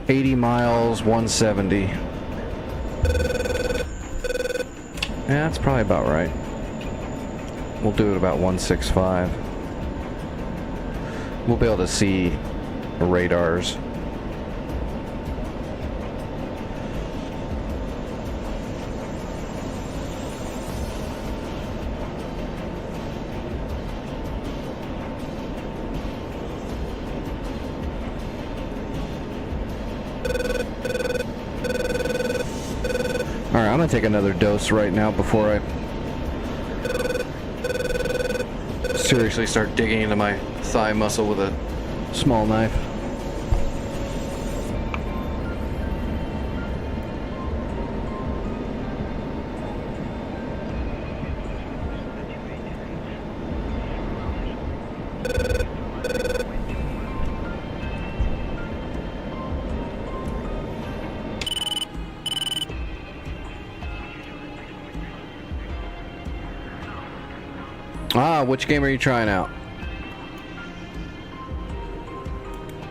80 miles, 170. Yeah, that's probably about right. We'll do it about 165. We'll be able to see radars. Alright, I'm gonna take another dose right now before I seriously start digging into my thigh muscle with a small knife. Ah, which game are you trying out?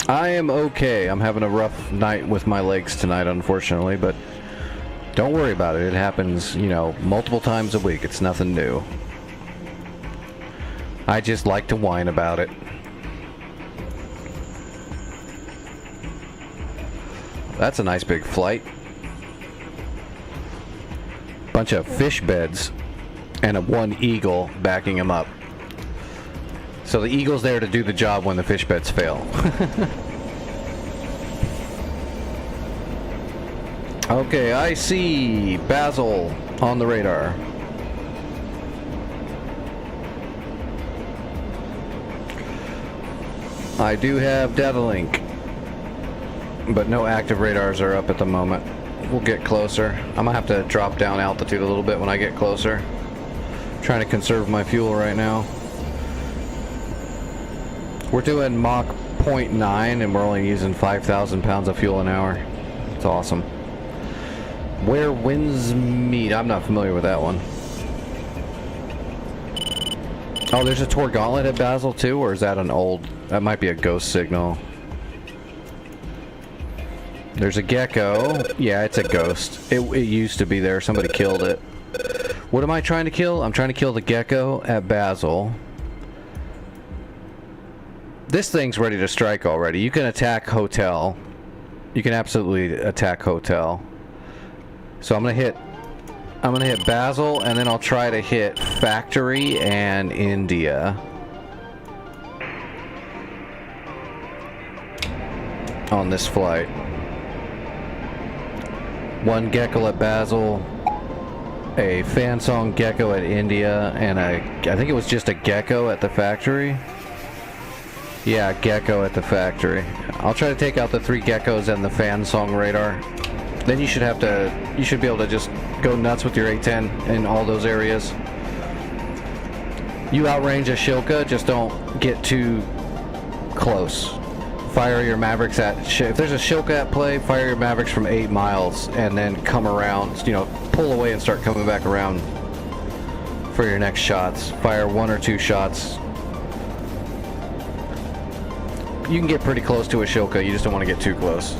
I am okay. I'm having a rough night with my legs tonight, unfortunately, but don't worry about it. It happens, you know, multiple times a week. It's nothing new. I just like to whine about it. That's a nice big flight. Bunch of fish beds. And one eagle backing him up. So the eagle's there to do the job when the fish beds fail. Okay, I see Basel on the radar. I do have data link, but no active radars are up at the moment. We'll get closer. I'm gonna have to drop down altitude a little bit when I get closer. Trying to conserve my fuel right now. We're doing Mach 0.9 and we're only using 5,000 pounds of fuel an hour. It's awesome. Where winds meet. I'm not familiar with that one. Oh, there's a Tor Gauntlet at Basel too, or is that an old... That might be a ghost signal. There's a gecko. Yeah, it's a ghost. It used to be there. Somebody killed it. What am I trying to kill? I'm trying to kill the gecko at Basel. This thing's ready to strike already. You can attack hotel. You can absolutely attack hotel. So I'm gonna hit Basel, and then I'll try to hit factory and India. On this flight. One gecko at Basel. A Fansong gecko at India, and I think it was just a gecko at the factory. Yeah, gecko at the factory. I'll try to take out the 3 geckos and the Fansong radar. Then you should be able to just go nuts with your A-10 in all those areas. You outrange a Shilka, just don't get too close. Fire your Mavericks at... If there's a Shilka at play, fire your Mavericks from 8 miles and then come around, you know, pull away and start coming back around for your next shots. Fire 1 or 2 shots. You can get pretty close to Ashoka, you just don't want to get too close.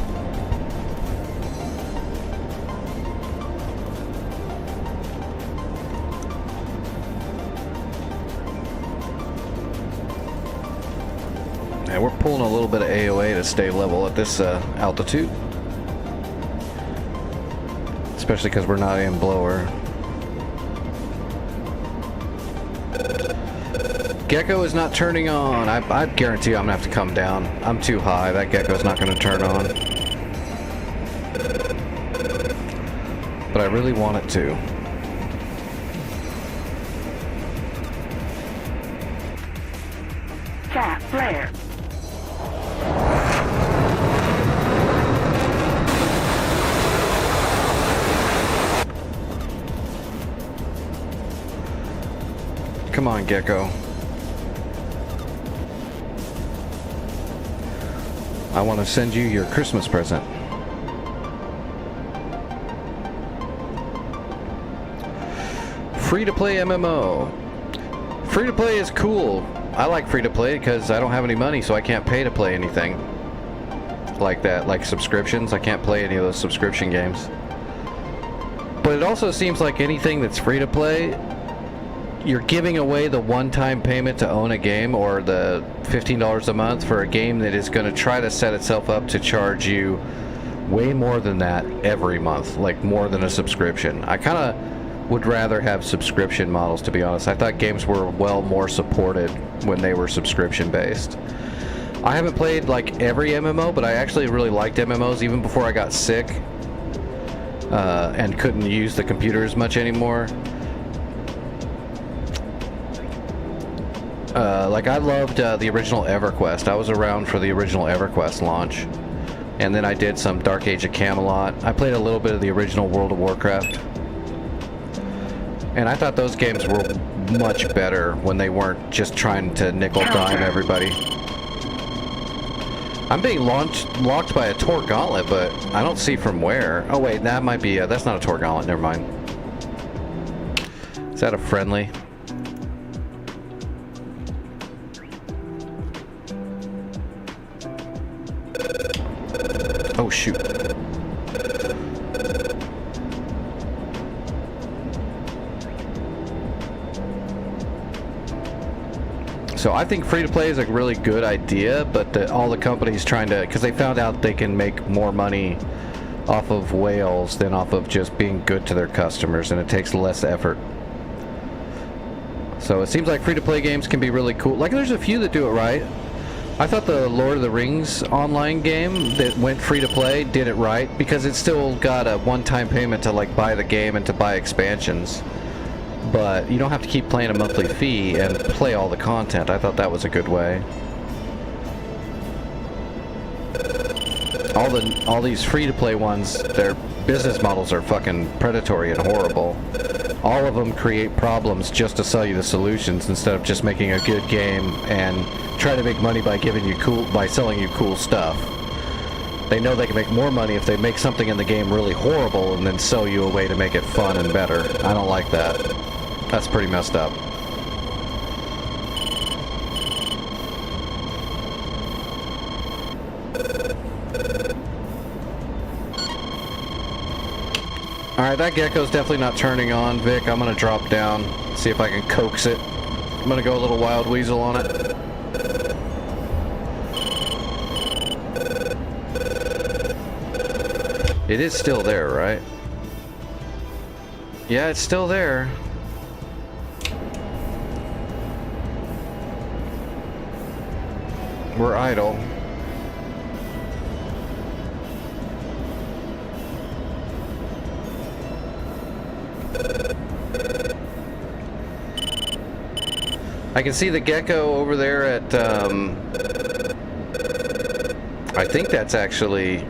And we're pulling a little bit of AOA to stay level at this altitude. Especially because we're not in blower. Gecko is not turning on. I guarantee you I'm gonna have to come down. I'm too high. That gecko's not gonna turn on. But I really want it to. Cat flare. Come on, Gecko. I want to send you your Christmas present. Free-to-play MMO. Free-to-play is cool. I like free-to-play because I don't have any money, so I can't pay to play anything like that, like subscriptions. I can't play any of those subscription games. But it also seems like anything that's free-to-play, you're giving away the one-time payment to own a game, or the $15 a month for a game that is going to try to set itself up to charge you way more than that every month, like more than a subscription. I kind of would rather have subscription models, to be honest. I thought games were well more supported when they were subscription based. I haven't played like every MMO, but I actually really liked MMOs even before I got sick and couldn't use the computer as much anymore. Like I loved the original EverQuest. I was around for the original EverQuest launch. And then I did some Dark Age of Camelot. I played a little bit of the original World of Warcraft. And I thought those games were much better when they weren't just trying to nickel-dime everybody. I'm being locked by a Tor Gauntlet, but I don't see from where. Oh wait, that might be, that's not a Tor Gauntlet, never mind. Is that a friendly? Oh shoot. So I think free-to-play is a really good idea, but all the companies trying to, because they found out they can make more money off of whales than off of just being good to their customers, and it takes less effort. So it seems like free-to-play games can be really cool. Like there's a few that do it right. I thought the Lord of the Rings online game that went free-to-play did it right, because it still got a one-time payment to like buy the game and to buy expansions. But you don't have to keep paying a monthly fee and play all the content. I thought that was a good way. All these free-to-play ones, their business models are fucking predatory and horrible. All of them create problems just to sell you the solutions instead of just making a good game and try to make money by selling you cool stuff. They know they can make more money if they make something in the game really horrible and then sell you a way to make it fun and better. I don't like that. That's pretty messed up. Alright, that gecko's definitely not turning on, Vic. I'm gonna drop down, see if I can coax it. I'm gonna go a little wild weasel on it. It is still there, right? Yeah, it's still there. We're idle. I can see the gecko over there at, I think that's actually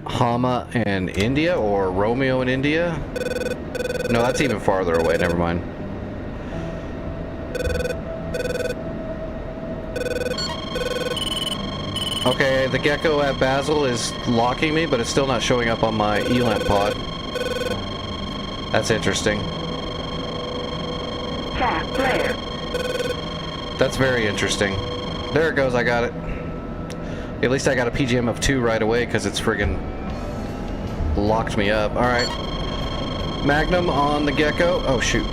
Hama and India, or Romeo and India. No, that's even farther away, never mind. Okay, the gecko at Basil is locking me, but it's still not showing up on my ELAMP pod. That's interesting. Cat flare. That's very interesting. There it goes, I got it. At least I got a PGM of 2 right away because it's friggin' locked me up. Alright. Magnum on the Gecko. Oh, shoot.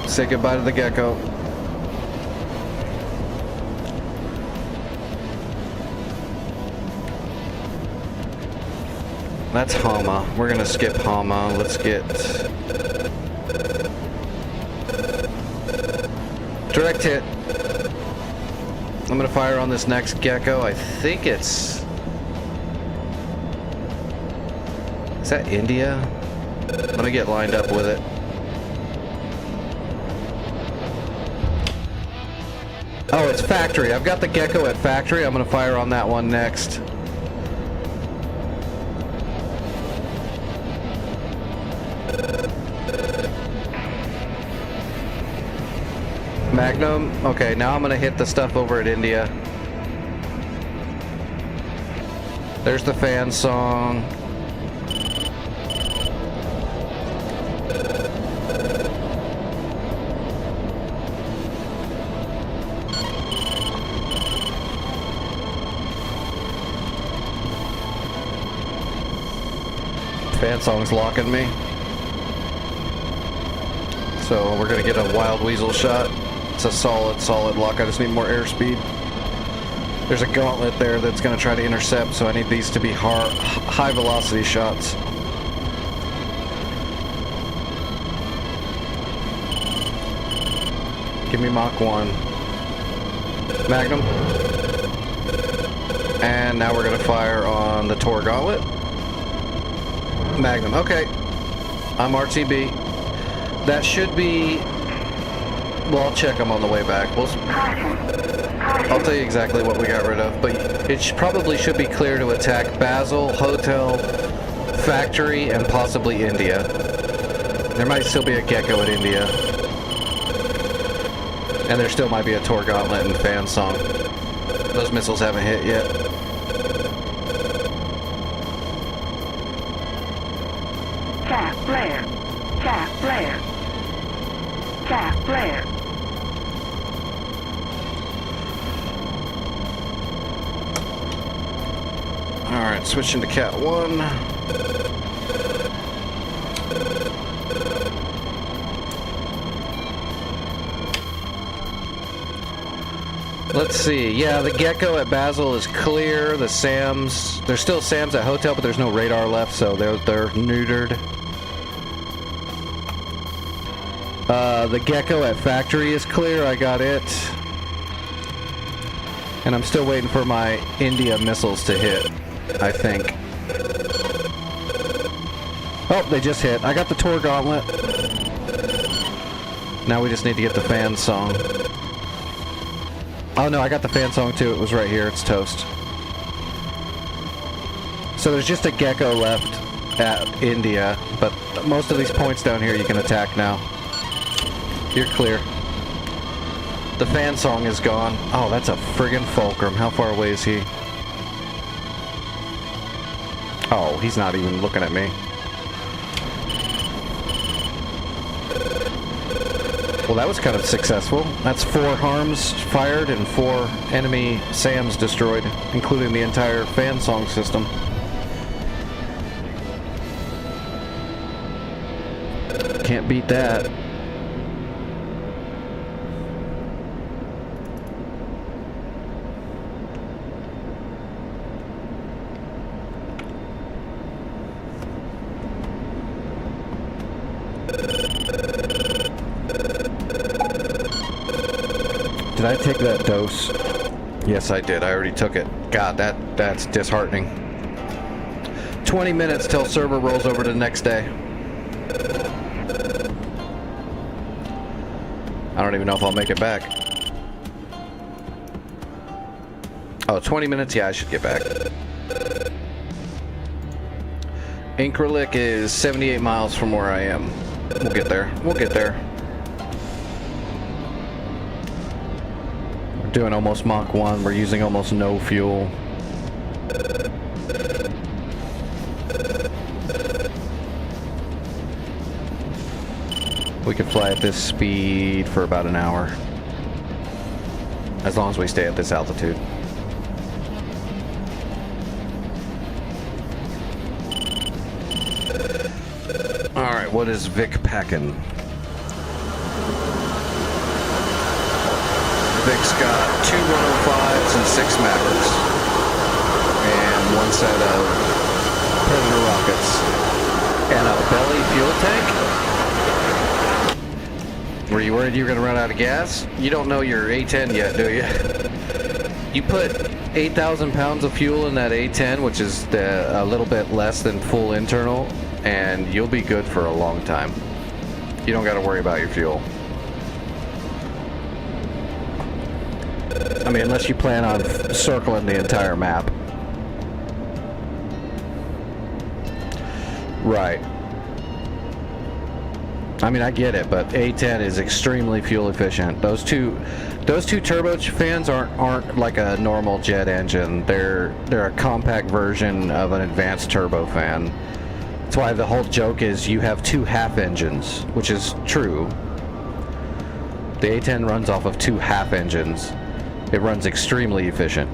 Say goodbye to the Gecko. That's Hama. We're gonna skip Hama. Let's get direct hit. I'm gonna fire on this next Gecko. I think it's... Is that India? Let me get lined up with it. Oh, it's Factory. I've got the Gecko at Factory. I'm gonna fire on that one next. Magnum. Okay, now I'm gonna hit the stuff over at India. There's the fan song. Fan song's locking me. So we're gonna get a Wild Weasel shot. It's a solid lock. I just need more airspeed. There's a gauntlet there that's gonna try to intercept, so I need these to be high velocity shots. Give me Mach 1. Magnum. And now we're gonna fire on the Tor gauntlet. Magnum. Okay. I'm RTB. That should be... Well, I'll check them on the way back. I'll tell you exactly what we got rid of, but it probably should be clear to attack Basel, Hotel, Factory, and possibly India. There might still be a Gecko at India. And there still might be a Tor Gauntlet and Fan Song. Those missiles haven't hit yet. Cat flare. Cat flare. Cat flare. Alright, switching to Cat 1. Let's see. Yeah, the Gecko at Basel is clear. The SAMs... There's still SAMs at Hotel, but there's no radar left, so they're neutered. The Gecko at Factory is clear. I got it. And I'm still waiting for my India missiles to hit, I think. Oh, they just hit. I got the Tor Gauntlet. Now we just need to get the Fan Song. Oh no, I got the Fan Song too. It was right here. It's toast. So there's just a Gecko left at India, but most of these points down here you can attack now. You're clear. The Fan Song is gone. Oh, that's a friggin' Fulcrum. How far away is he? Oh, he's not even looking at me. Well, that was kind of successful. That's 4 harms fired and 4 enemy SAMs destroyed, including the entire Fan Song system. Can't beat that. Did I take that dose? Yes, I did. I already took it. God, that's disheartening. 20 minutes till server rolls over to the next day. I don't even know if I'll make it back. Oh, 20 minutes? Yeah, I should get back. Incralik is 78 miles from where I am. We'll get there. We'll get there. doing almost Mach 1. We're using almost no fuel. We could fly at this speed for about an hour. As long as we stay at this altitude. Alright, what is Vic packing? Vic's got 2 105s and 6 Mavericks. And 1 set of Predator rockets. And a belly fuel tank? Were you worried you were going to run out of gas? You don't know your A10 yet, do you? You put 8,000 pounds of fuel in that A10, which is a little bit less than full internal, and you'll be good for a long time. You don't got to worry about your fuel. I mean, unless you plan on circling the entire map. Right. I mean, I get it, but A10 is extremely fuel efficient. Those two turbofans aren't like a normal jet engine. They're a compact version of an advanced turbofan. That's why the whole joke is you have 2 half engines, which is true. The A10 runs off of 2 half engines. It runs extremely efficient.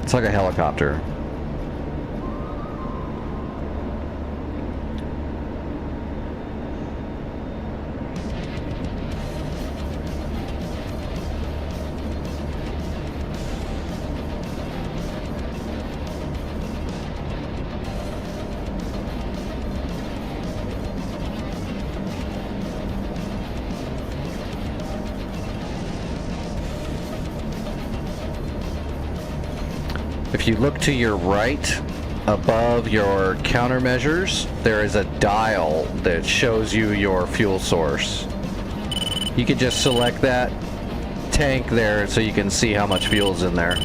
It's like a helicopter. If you look to your right, above your countermeasures, there is a dial that shows you your fuel source. You can just select that tank there so you can see how much fuel's in there.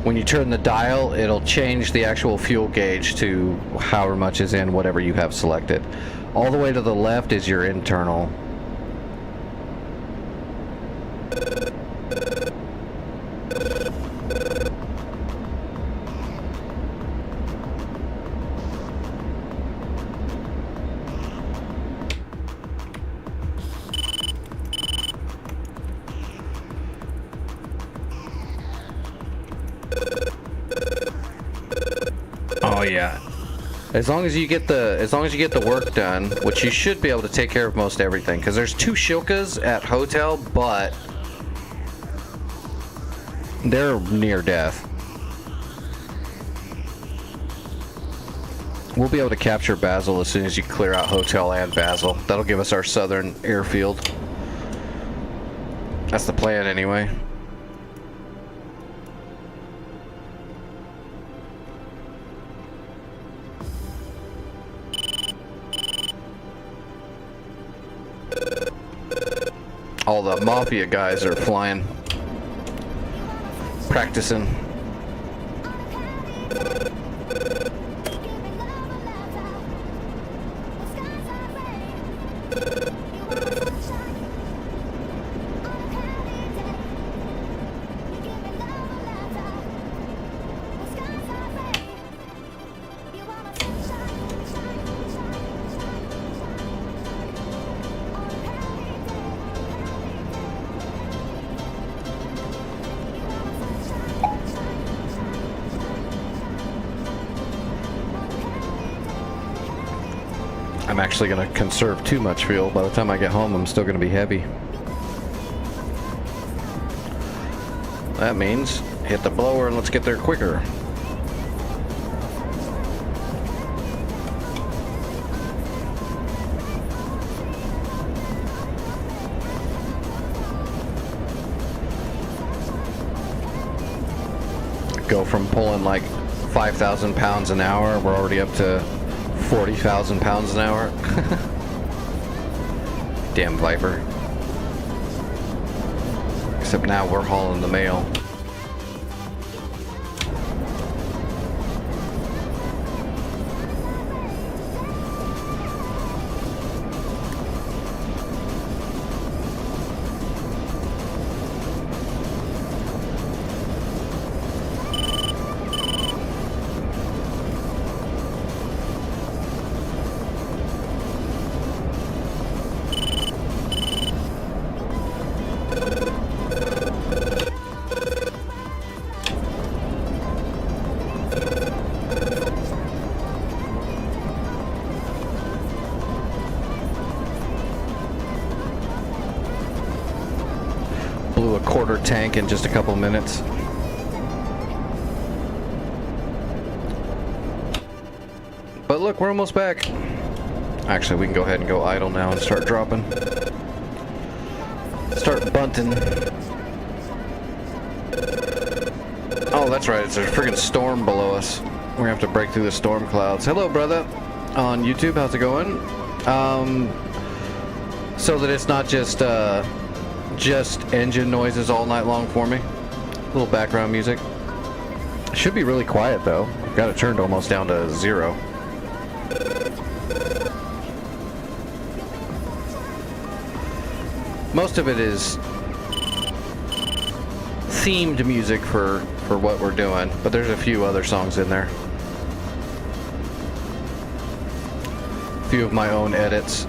When you turn the dial, it'll change the actual fuel gauge to however much is in whatever you have selected. All the way to the left is your internal. Oh yeah. As long as you get the work done, which you should be able to take care of most everything, because there's 2 Shilkas at hotel, but they're near death. We'll be able to capture Basel as soon as you clear out hotel and Basel. That'll give us our southern airfield. That's the plan anyway. All the Mafia guys are flying, practicing. I'm actually going to conserve too much fuel. By the time I get home, I'm still going to be heavy. That means hit the blower and let's get there quicker. Go from pulling like 5,000 pounds an hour, we're already up to 40,000 pounds an hour. Damn Viper. Except now we're hauling the mail. to a quarter tank in just a couple minutes. But look, we're almost back. Actually, we can go ahead and go idle now and start dropping. Start bunting. Oh, that's right. It's a friggin' storm below us. We're gonna have to break through the storm clouds. Hello, brother. On YouTube, how's it going? So that it's not just engine noises all night long for me. A little background music. It should be really quiet though. I've got it turned almost down to 0. Most of it is themed music for what we're doing, but there's a few other songs in there. A few of my own edits.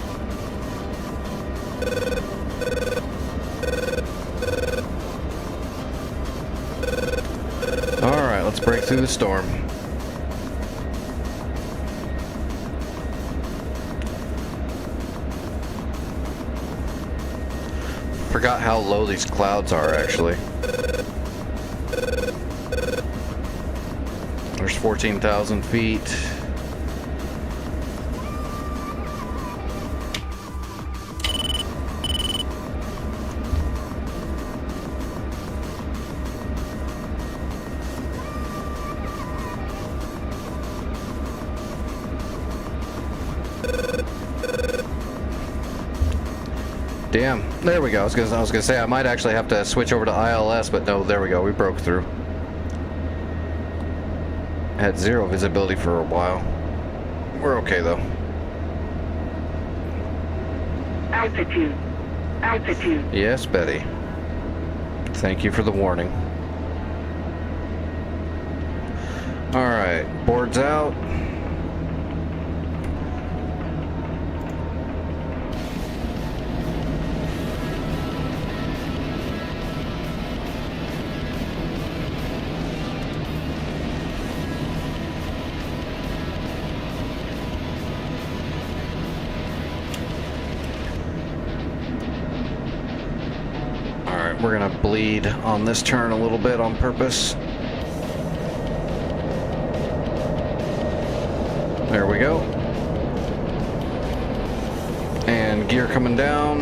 Alright, let's break through the storm. Forgot how low these clouds are, actually. There's 14,000 feet. Damn, there we go. I was gonna say I might actually have to switch over to ILS, but no, there we go. We broke through. Had 0 visibility for a while. We're okay though. Altitude. Altitude. Yes, Betty. Thank you for the warning. All right, boards out. We're gonna bleed on this turn a little bit on purpose. There we go. And gear coming down.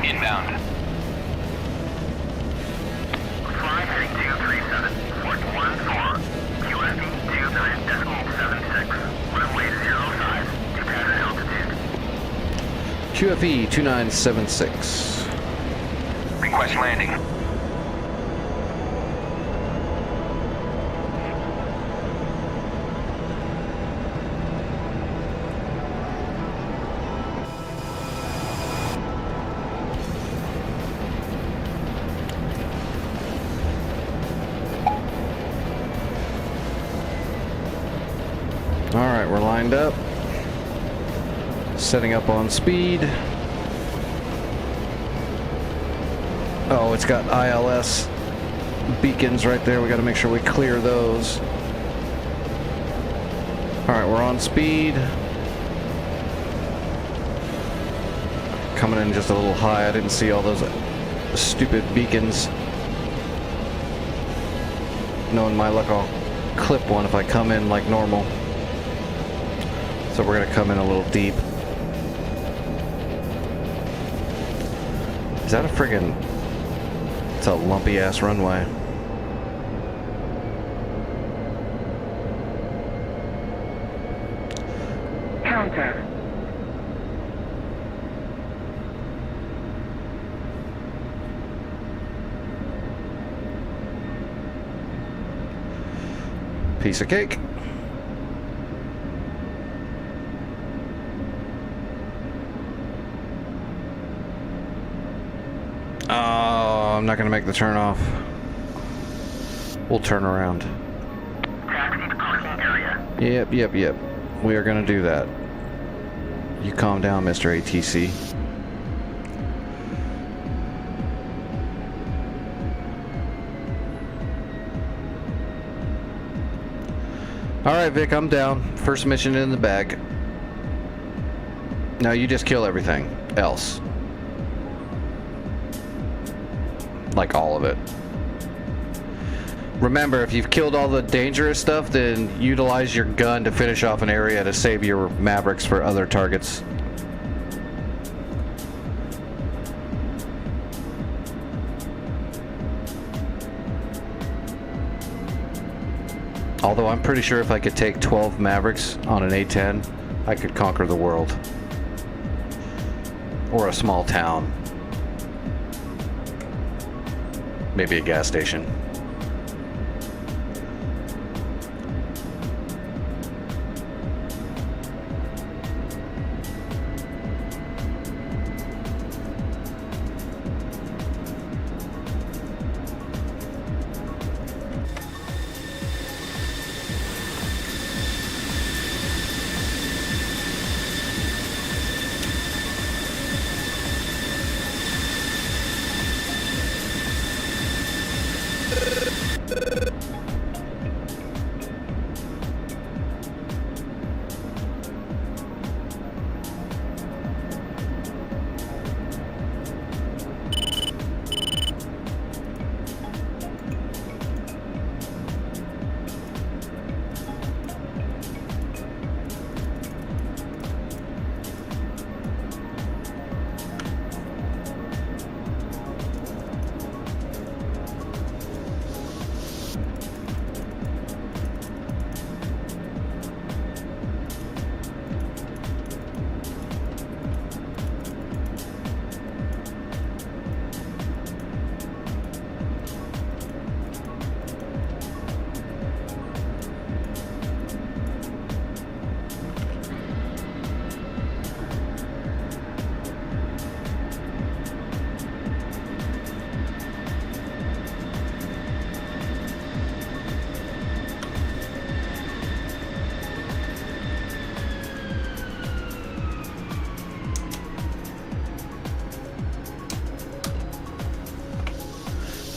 Inbound. QFE 2976. Request landing. All right, we're lined up. Setting up on speed. Oh, it's got ILS beacons right there. We got to make sure we clear those. All right, we're on speed. Coming in just a little high. I didn't see all those stupid beacons. Knowing my luck, I'll clip one if I come in like normal. So we're gonna come in a little deep. Is that a friggin'... It's a lumpy ass runway. Counter. Piece of cake. Oh, I'm not gonna make the turn off. We'll turn around. Taxi to parking area. Yep. We are gonna do that. You calm down, Mr. ATC. All right, Vic, I'm down. First mission in the bag. Now you just kill everything else. Like all of it. Remember, if you've killed all the dangerous stuff, then utilize your gun to finish off an area to save your Mavericks for other targets. Although I'm pretty sure if I could take 12 Mavericks on an A10, I could conquer the world. Or a small town. Maybe a gas station.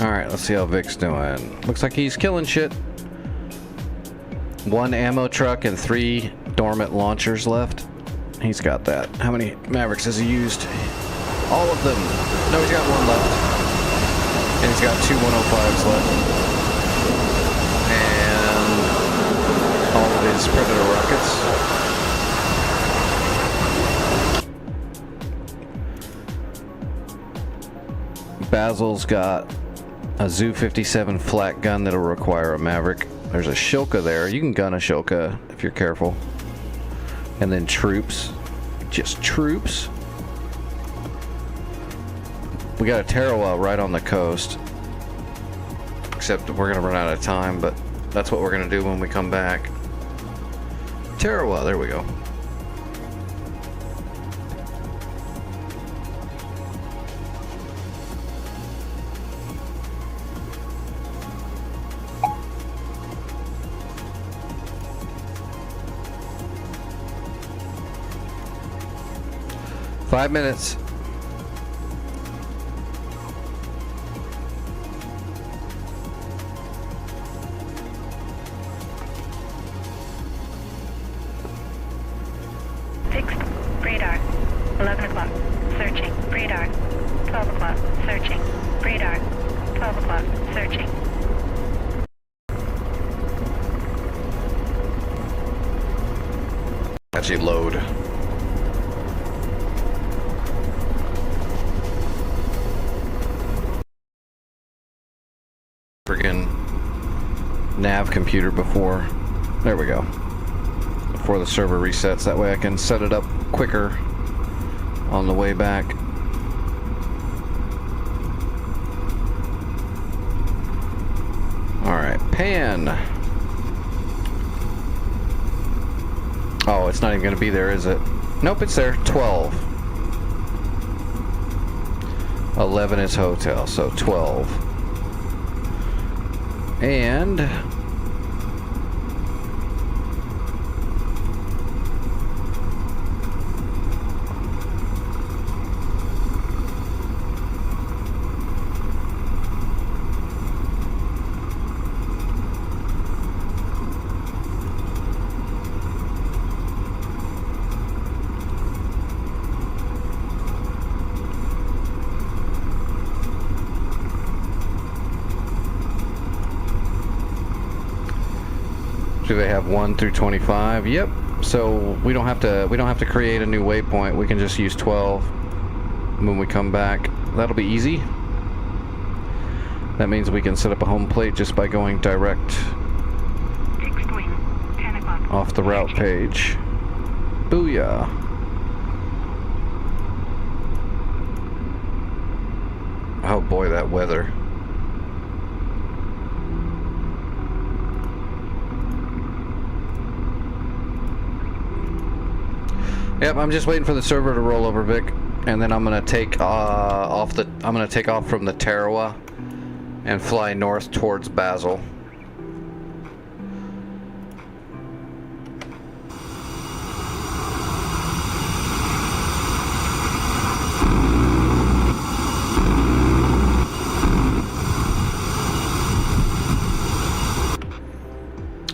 Alright, let's see how Vic's doing. Looks like he's killing shit. 1 ammo truck and 3 dormant launchers left. He's got that. How many Mavericks has he used? All of them. No, he's got 1 left. And he's got 2 105s left. And all of his Predator rockets. Basil's got a Zu-57 flat gun that'll require a Maverick. There's a Shilka there. You can gun a Shilka if you're careful. And then troops. Just troops. We got a Tarawa right on the coast. Except we're going to run out of time, but that's what we're going to do when we come back. Tarawa, there we go. Five minutes. Fixed. Radar. 11 o'clock. Searching. Radar. 12 o'clock. Searching. Radar. 12 o'clock. Searching. Actually load. Friggin' nav computer before. There we go. Before the server resets. That way I can set it up quicker on the way back. Alright, pan. Oh, it's not even gonna be there, is it? Nope, it's there. 12. 11 is hotel, so 12. And Do they have 1 through 25? Yep. So we don't have to create a new waypoint. We can just use 12 when we come back. That'll be easy. That means we can set up a home plate just by going direct Fixed wing, 10 o'clock. off the route page. Booyah. Oh boy, that weather. Yep, I'm just waiting for the server to roll over, Vic, and then I'm gonna take off from the Tarawa and fly north towards Basel.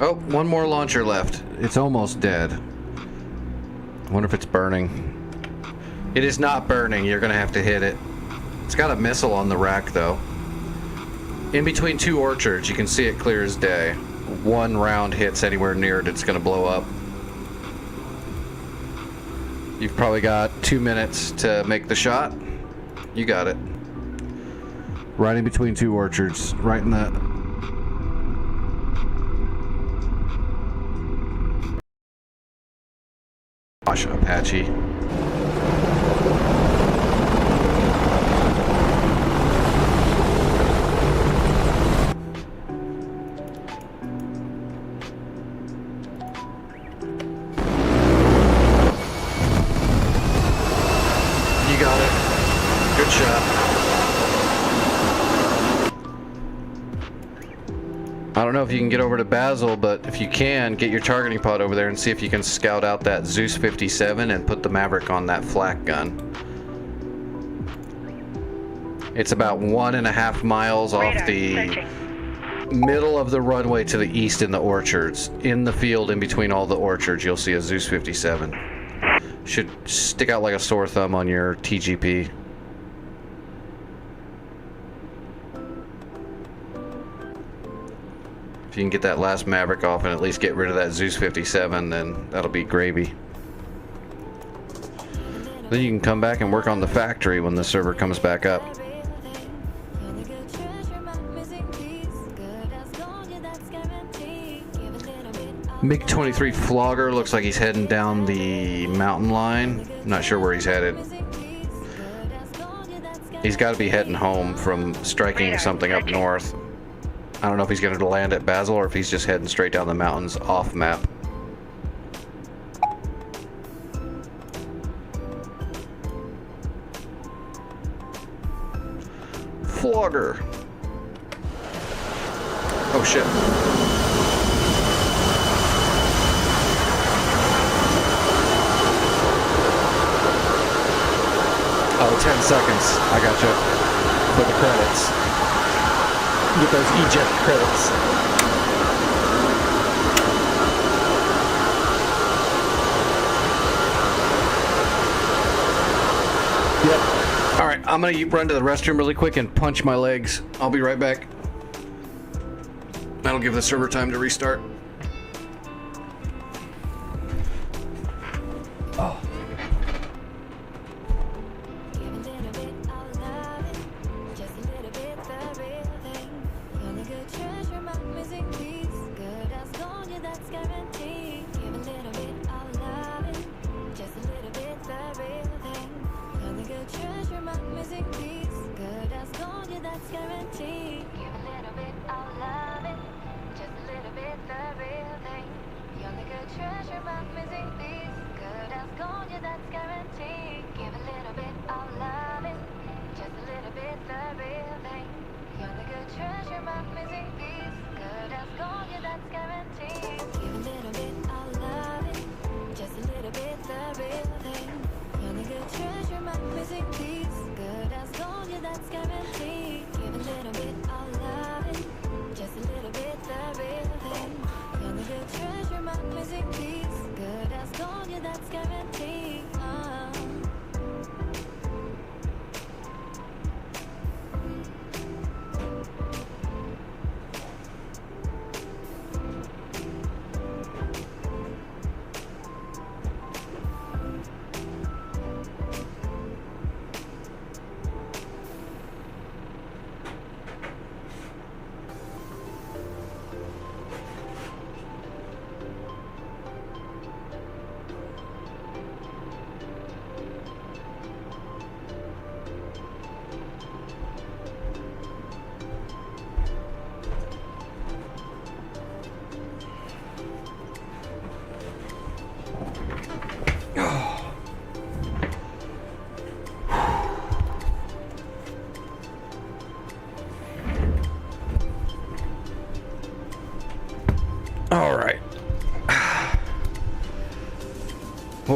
Oh, one more launcher left. It's almost dead. I wonder if it's burning. It is not burning. You're gonna have to hit it. It's got a missile on the rack, though. In between two orchards, you can see it clear as day. One round hits anywhere near it, it's gonna blow up. You've probably got 2 minutes to make the shot. You got it. Right in between two orchards. Right in the... Gosh, Apache. You got it. Good shot. I don't know if you can get over to Basel, but if you can, get your targeting pod over there and see if you can scout out that Zeus 57 and put the Maverick on that flak gun. It's about 1.5 miles off Radar, the searching. middle of the runway to the east in the orchards. In the field in between all the orchards, you'll see a Zeus 57. Should stick out like a sore thumb on your TGP. If you can get that last Maverick off and at least get rid of that Zeus 57, then that'll be gravy. Then you can come back and work on the factory when the server comes back up. MiG-23 Flogger looks like he's heading down the mountain line. I'm not sure where he's headed. He's got to be heading home from striking something up north. I don't know if he's going to land at Basel or if he's just heading straight down the mountains off map. Flogger. Oh shit. Oh, 10 seconds. I got you. For the credits. Get those eject credits. Yep. Alright, I'm gonna run to the restroom really quick and punch my legs. I'll be right back. That'll give the server time to restart. Oh.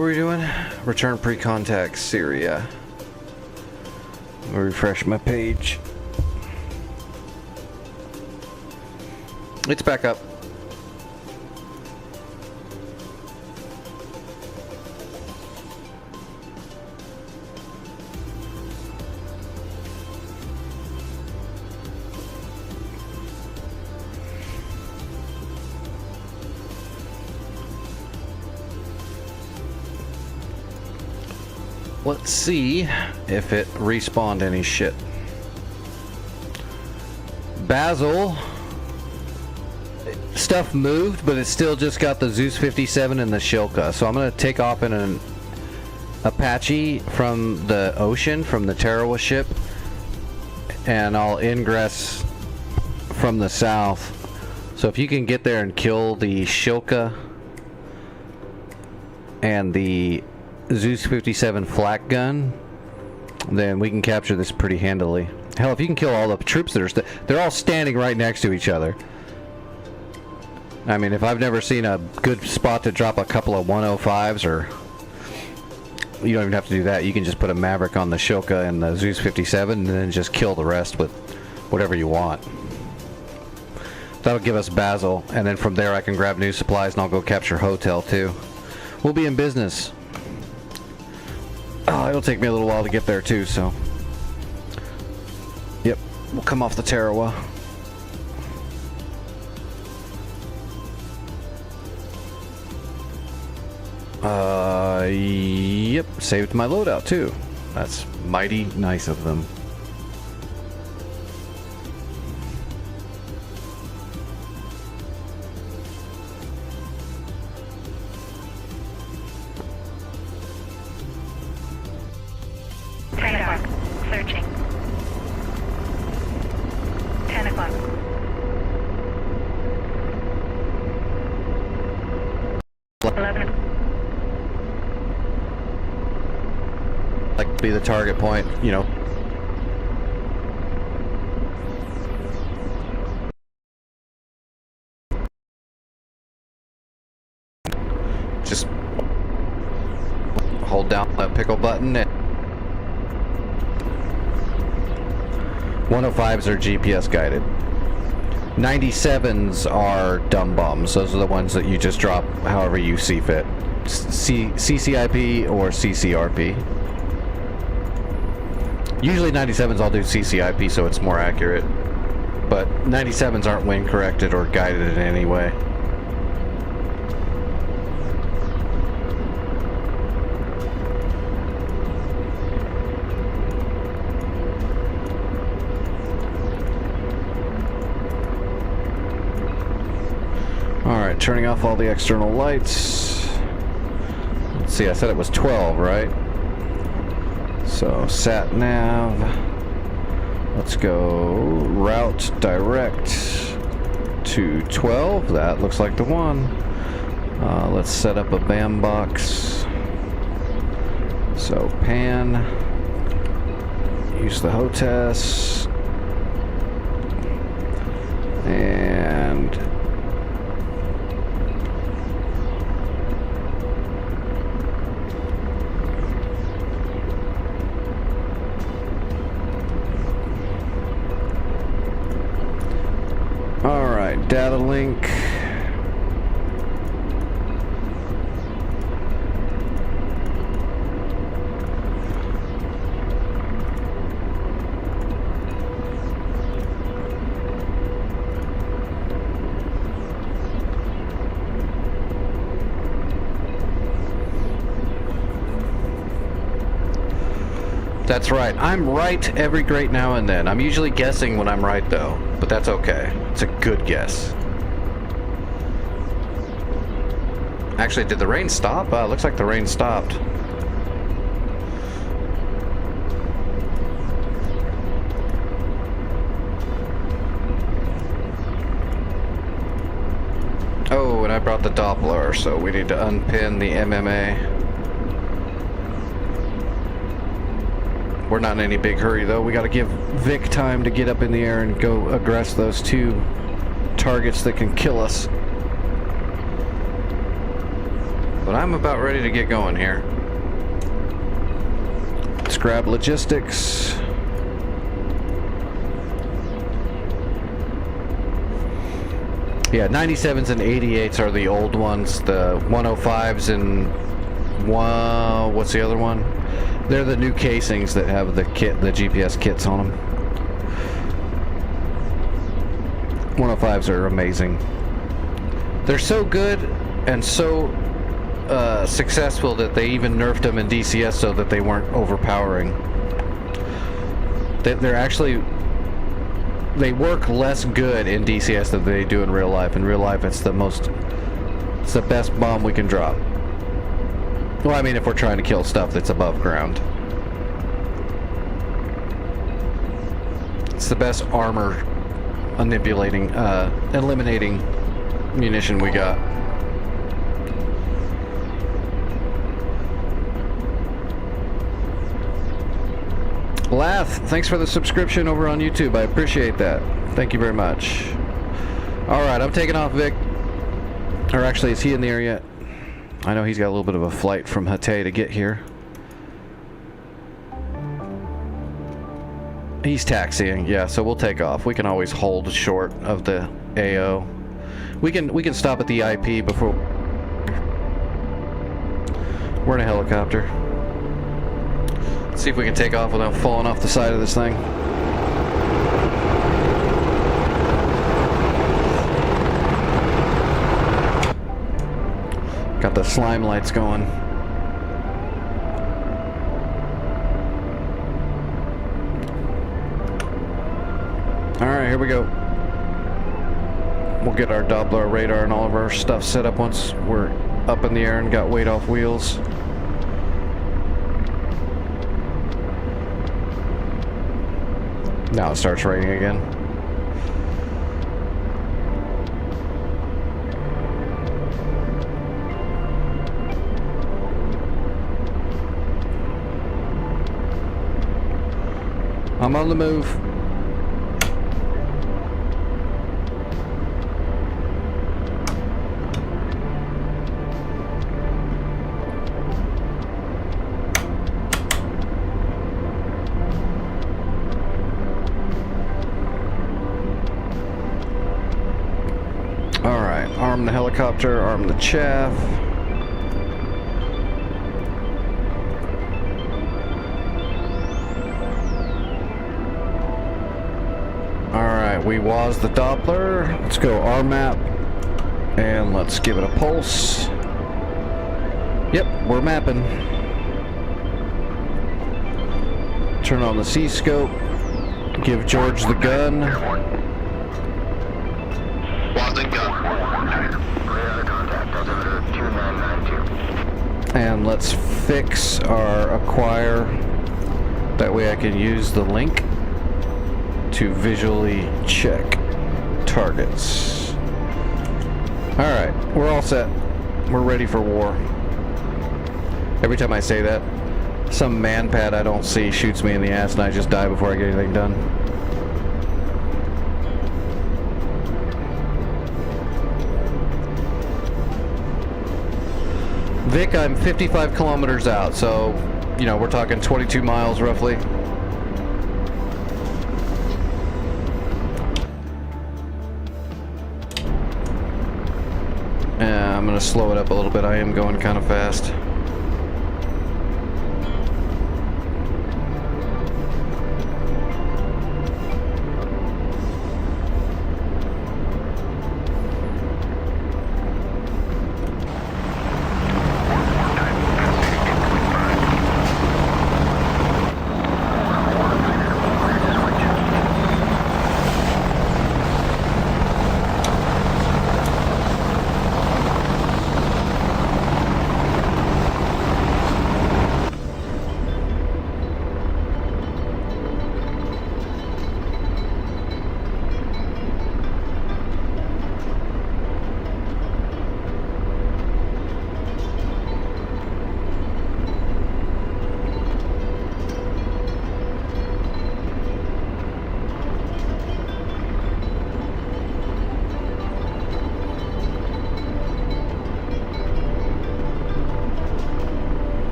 were we doing? Return pre-contact Syria. Let me refresh my page. It's back up. Let's see if it respawned any shit. Basel. Stuff moved, but it's still just got the Zeus 57 and the Shilka. So I'm going to take off in an Apache from the ocean, from the Tarawa ship. And I'll ingress from the south. So if you can get there and kill the Shilka and the Zeus 57 flak gun, then we can capture this pretty handily. Hell, if you can kill all the troops that are they're all standing right next to each other. I mean, if I've never seen a good spot to drop a couple of 105s, or you don't even have to do that. You can just put a Maverick on the Shilka and the Zeus 57 and then just kill the rest with whatever you want. That'll give us Basel, and then from there I can grab new supplies and I'll go capture Hotel too. We'll be in business. Oh, it'll take me a little while to get there too, so. Yep, we'll come off the Tarawa. Yep, saved my loadout too. That's mighty nice of them. Radar. Searching. 10 o'clock. Like to be the target point, you know. Just hold down that pickle button and 105s are GPS guided. 97s are dumb bombs. Those are the ones that you just drop however you see fit. CCIP or CCRP. Usually 97s I'll do CCIP so it's more accurate. But 97s aren't wind corrected or guided in any way. Alright, turning off all the external lights. Let's see, I said it was 12, right? So, sat nav. Let's go route direct to 12. That looks like the one. Let's set up a BAM box. So, pan. Use the HOTAS. And alright, data link. That's right. I'm right every great now and then. I'm usually guessing when I'm right, though. But that's okay. It's a good guess. Actually, did the rain stop? Looks like the rain stopped. Oh, and I brought the Doppler, so we need to unpin the MMA. We're not in any big hurry though. We got to give Vic time to get up in the air and go aggress those two targets that can kill us. but I'm about ready to get going here. Let's grab logistics. Yeah, 97s and 88s are the old ones. The 105s and what's the other one? They're the new casings that have the GPS kits on them. 105s are amazing. They're so good and so successful that they even nerfed them in DCS so that they weren't overpowering. They're actually, they work less good in DCS than they do in real life. In real life, it's the best bomb we can drop. Well, I mean, if we're trying to kill stuff that's above ground. It's the best armor eliminating munition we got. Lath, thanks for the subscription over on YouTube. I appreciate that. Thank you very much. Alright, I'm taking off, Vic. Or actually, is he in the air yet? I know he's got a little bit of a flight from Hatay to get here. He's taxiing, yeah, so we'll take off. We can always hold short of the AO. We can stop at the IP before... We're in a helicopter. See if we can take off without falling off the side of this thing. Got the slime lights going. Alright, here we go. We'll get our Doppler radar and all of our stuff set up once we're up in the air and got weight off wheels. Now it starts raining again. I'm on the move. Arm the helicopter, arm the chaff. Alright, we was the Doppler. Let's go RMAP and let's give it a pulse. Yep, we're mapping. Turn on the C-scope. Give George the gun. And let's fix our acquire. That way I can use the link to visually check targets. Alright, we're all set. We're ready for war. Every time I say that, some manpad I don't see shoots me in the ass and I just die before I get anything done. Vic, I'm 55 kilometers out, so, you know, we're talking 22 miles roughly. I'm gonna slow it up a little bit. I am going kind of fast.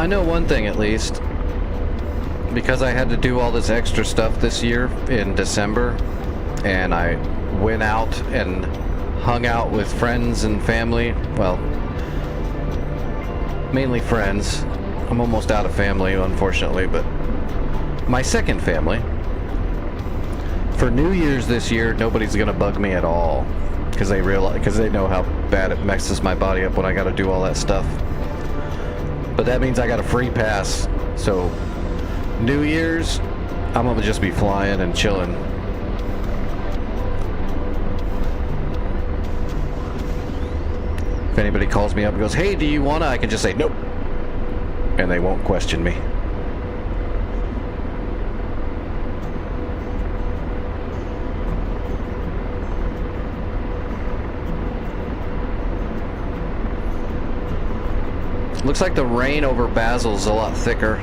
I know one thing at least. Because I had to do all this extra stuff this year in December, and I went out and hung out with friends and family. Well, mainly friends. I'm almost out of family, unfortunately, but my second family. For New Year's this year, nobody's gonna bug me at all, because they know how bad it messes my body up when I got to do all that stuff. But that means I got a free pass, so New Year's, I'm gonna just be flying and chilling. If anybody calls me up and goes, "Hey, do you wanna?" I can just say nope, and they won't question me. Looks like the rain over Basil's a lot thicker.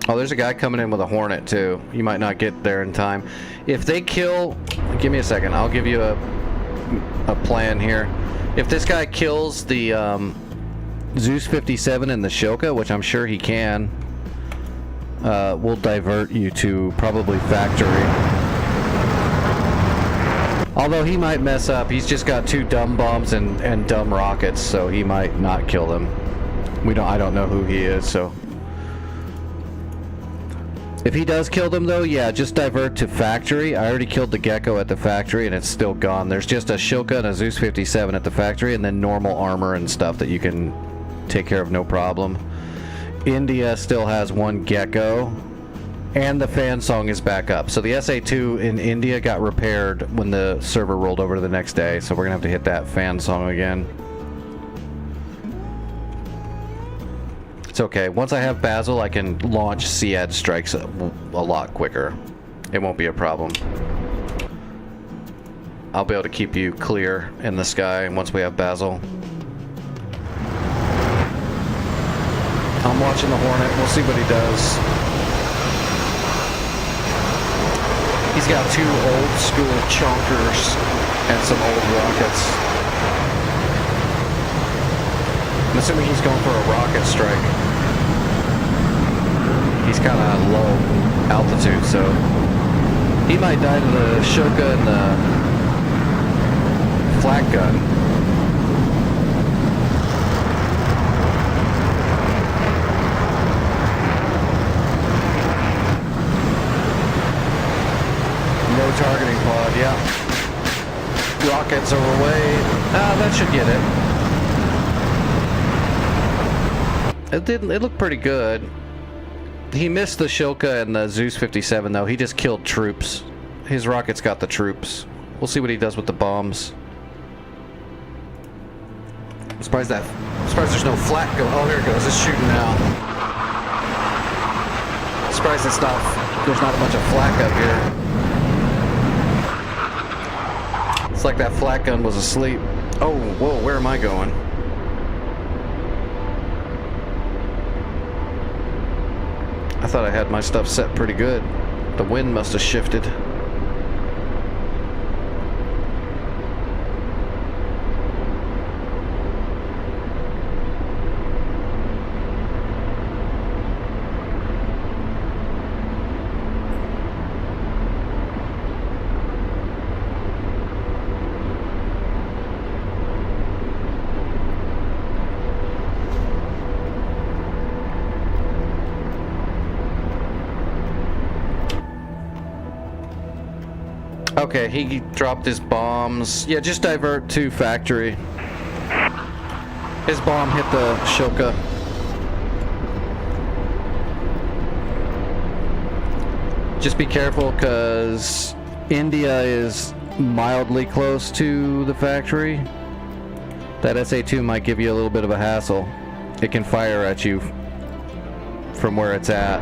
Oh, there's a guy coming in with a Hornet too. You might not get there in time. If they kill, give me a second. I'll give you a plan here. If this guy kills the Zeus 57 and the Shoka, which I'm sure he can, we'll divert you to probably factory. Although he might mess up. He's just got 2 dumb bombs and dumb rockets, so he might not kill them. I don't know who he is, so. If he does kill them though, yeah, just divert to factory. I already killed the Gecko at the factory and it's still gone. There's just a Shoka and a Zeus 57 at the factory, and then normal armor and stuff that you can take care of no problem. India still has 1 Gecko, and the fan song is back up. So the SA2 in India got repaired when the server rolled over to the next day, so we're gonna have to hit that fan song again. It's okay. Once I have Basil, I can launch Sead strikes a lot quicker. It won't be a problem. I'll be able to keep you clear in the sky once we have Basil. I'm watching the Hornet. We'll see what he does. He's got 2 old school chonkers and some old rockets. I'm assuming he's going for a rocket strike. He's kind of low altitude, so he might die to the Shoka and the flak gun. No targeting pod, yeah. Rockets are away. That should get it. It looked pretty good. He missed the Shoka and the Zeus 57 though. He just killed troops. His rockets got the troops. We'll see what he does with the bombs. I'm surprised there's no flak go. Oh, there it goes. It's shooting now. I'm surprised there's not a bunch of flak up here. It's like that flak gun was asleep. Oh, whoa, where am I going? I thought I had my stuff set pretty good. The wind must have shifted. Okay, he dropped his bombs. Yeah, just divert to factory. His bomb hit the Shoka. Just be careful, because India is mildly close to the factory. That SA2 might give you a little bit of a hassle. It can fire at you from where it's at.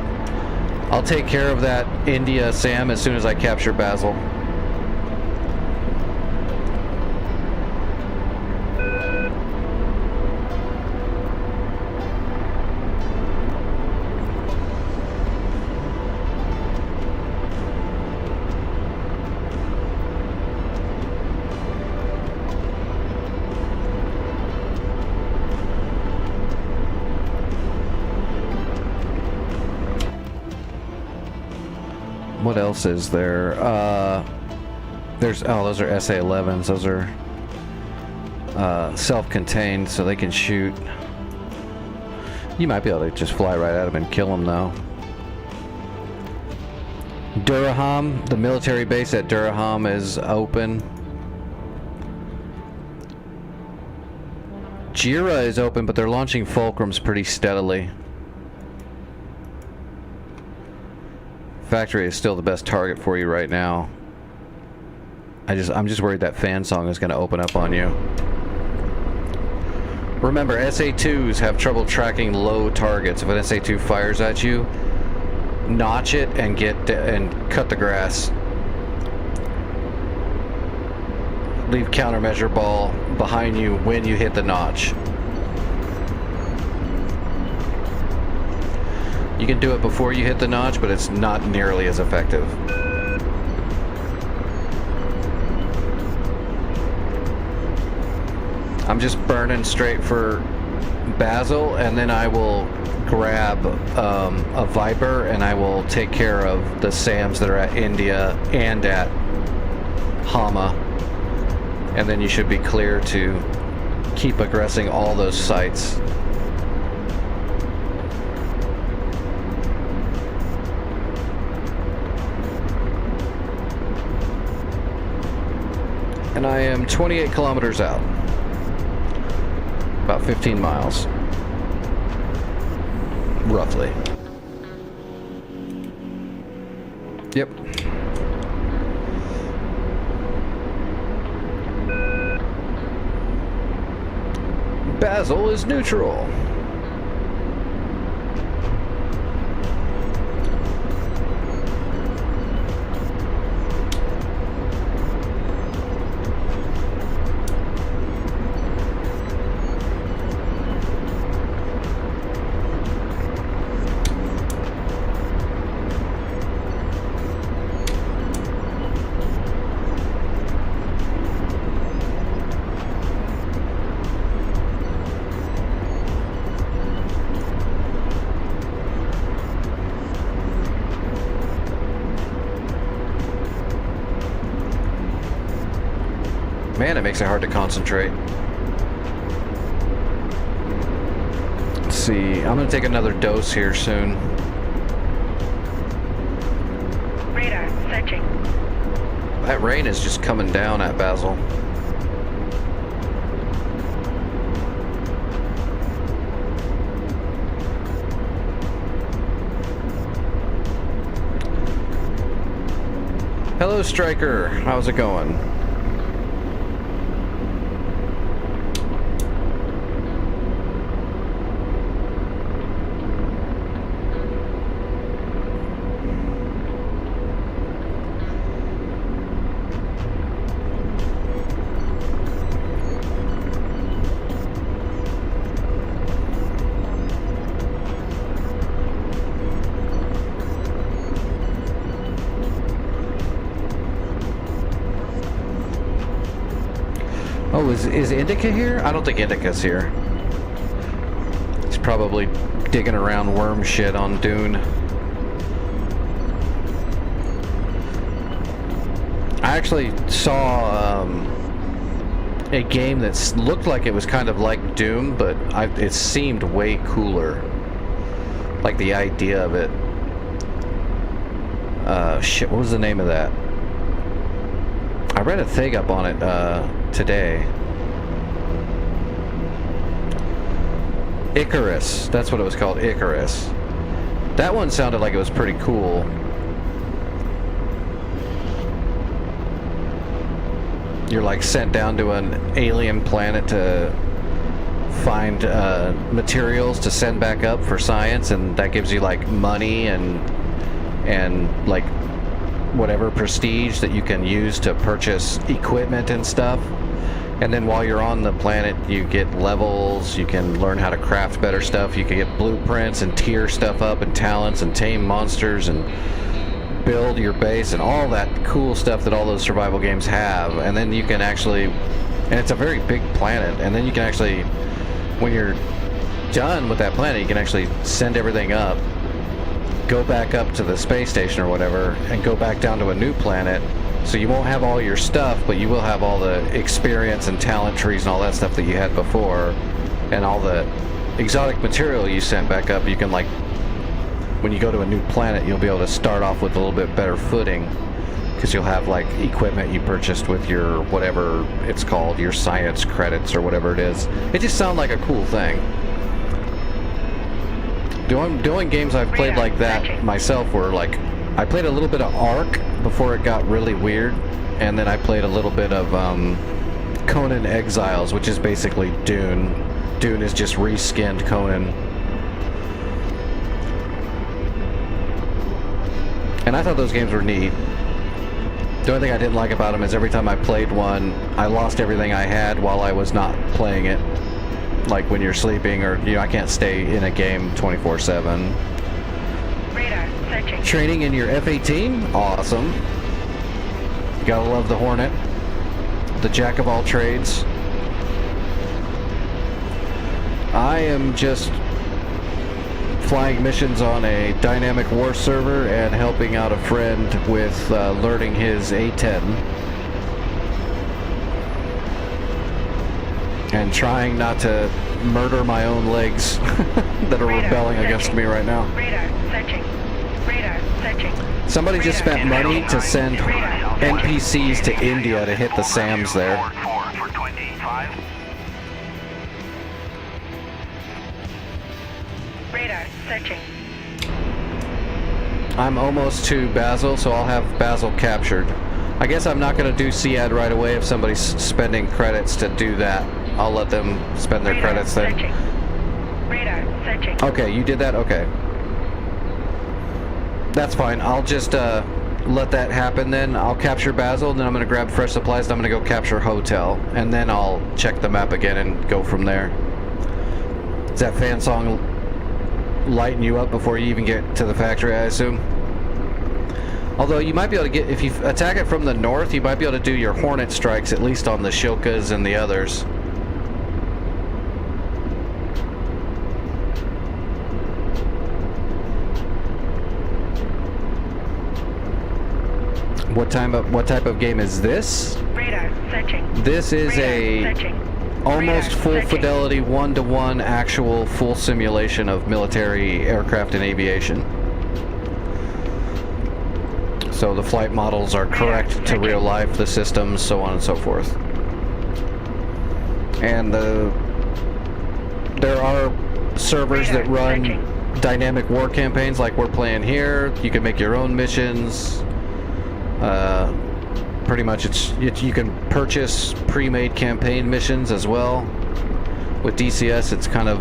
I'll take care of that India SAM as soon as I capture Basil. What else is there? Those are SA-11s. Those are self-contained, so they can shoot. You might be able to just fly right at them and kill them, though. Durham, the military base at Durham is open. Jira is open, but they're launching Fulcrums pretty steadily. Factory is still the best target for you right now. I'm just worried that fan song is going to open up on you. Remember, SA-2s have trouble tracking low targets. If an SA-2 fires at you, notch it and cut the grass. Leave countermeasure ball behind you when you hit the notch. You can do it before you hit the notch, but it's not nearly as effective. I'm just burning straight for Basel, and then I will grab a Viper, and I will take care of the SAMs that are at India and at Hama. And then you should be clear to keep aggressing all those sites. And I am 28 kilometers out. About 15 miles. Roughly. Yep. Basel is neutral. Man, it makes it hard to concentrate. Let's see. I'm gonna take another dose here soon. Radar, searching. That rain is just coming down at Basel. Hello, Striker. How's it going? Oh, is Indica here? I don't think Indica's here. He's probably digging around worm shit on Dune. I actually saw a game that looked like it was kind of like Doom, but it seemed way cooler. Like the idea of it. Shit, what was the name of that? I read a thing up on it today. Icarus. That's what it was called, Icarus. That one sounded like it was pretty cool. You're like sent down to an alien planet to find materials to send back up for science, and that gives you like money and like whatever prestige that you can use to purchase equipment and stuff. And then while you're on the planet, you get levels, you can learn how to craft better stuff, you can get blueprints and tier stuff up and talents and tame monsters and build your base and all that cool stuff that all those survival games have. And then you can actually, and it's a very big planet, and then you can actually, when you're done with that planet, you can actually send everything up go back up to the space station or whatever and go back down to a new planet. So you won't have all your stuff, but you will have all the experience and talent trees and all that stuff that you had before, and all the exotic material you sent back up. You can, like, when you go to a new planet, you'll be able to start off with a little bit better footing, because you'll have, like, equipment you purchased with your whatever it's called, your science credits or whatever it is. It just sounds like a cool thing. Doing games I've played like that myself were, like, I played a little bit of Ark before it got really weird, and then I played a little bit of Conan Exiles, which is basically Dune. Dune is just reskinned Conan. And I thought those games were neat. The only thing I didn't like about them is every time I played one, I lost everything I had while I was not playing it. Like when you're sleeping, or, you know, I can't stay in a game 24/7. Radar, searching. Training in your F-18? Awesome. You gotta love the Hornet. The jack of all trades. I am just flying missions on a dynamic war server and helping out a friend with learning his A-10. And trying not to murder my own legs that are rebelling against me right now. Radar, searching. Radar, searching. Somebody just spent money to send NPCs to India to hit the SAMs there. For 25. Radar, searching. I'm almost to Basil, so I'll have Basil captured. I guess I'm not going to do SEAD right away if somebody's spending credits to do that. I'll let them spend their Radar, credits then. searching. Radar, searching. Okay, you did that? Okay. That's fine. I'll just let that happen then. I'll capture Basil, then I'm going to grab fresh supplies, then I'm going to go capture Hotel, and then I'll check the map again and go from there. Is that fan song lighten you up before you even get to the factory, I assume? Although you might be able to get, if you attack it from the north, you might be able to do your Hornet strikes, at least on the Shilkas and the others. What type of game is this? Radar, searching. This is Radar, a searching. almost Radar, full searching. fidelity, one-to-one actual full simulation of military aircraft and aviation. So the flight models are correct to real life, the systems, so on and so forth. And there are servers that run dynamic war campaigns like we're playing here. You can make your own missions. Pretty much you can purchase pre-made campaign missions as well. With DCS, it's kind of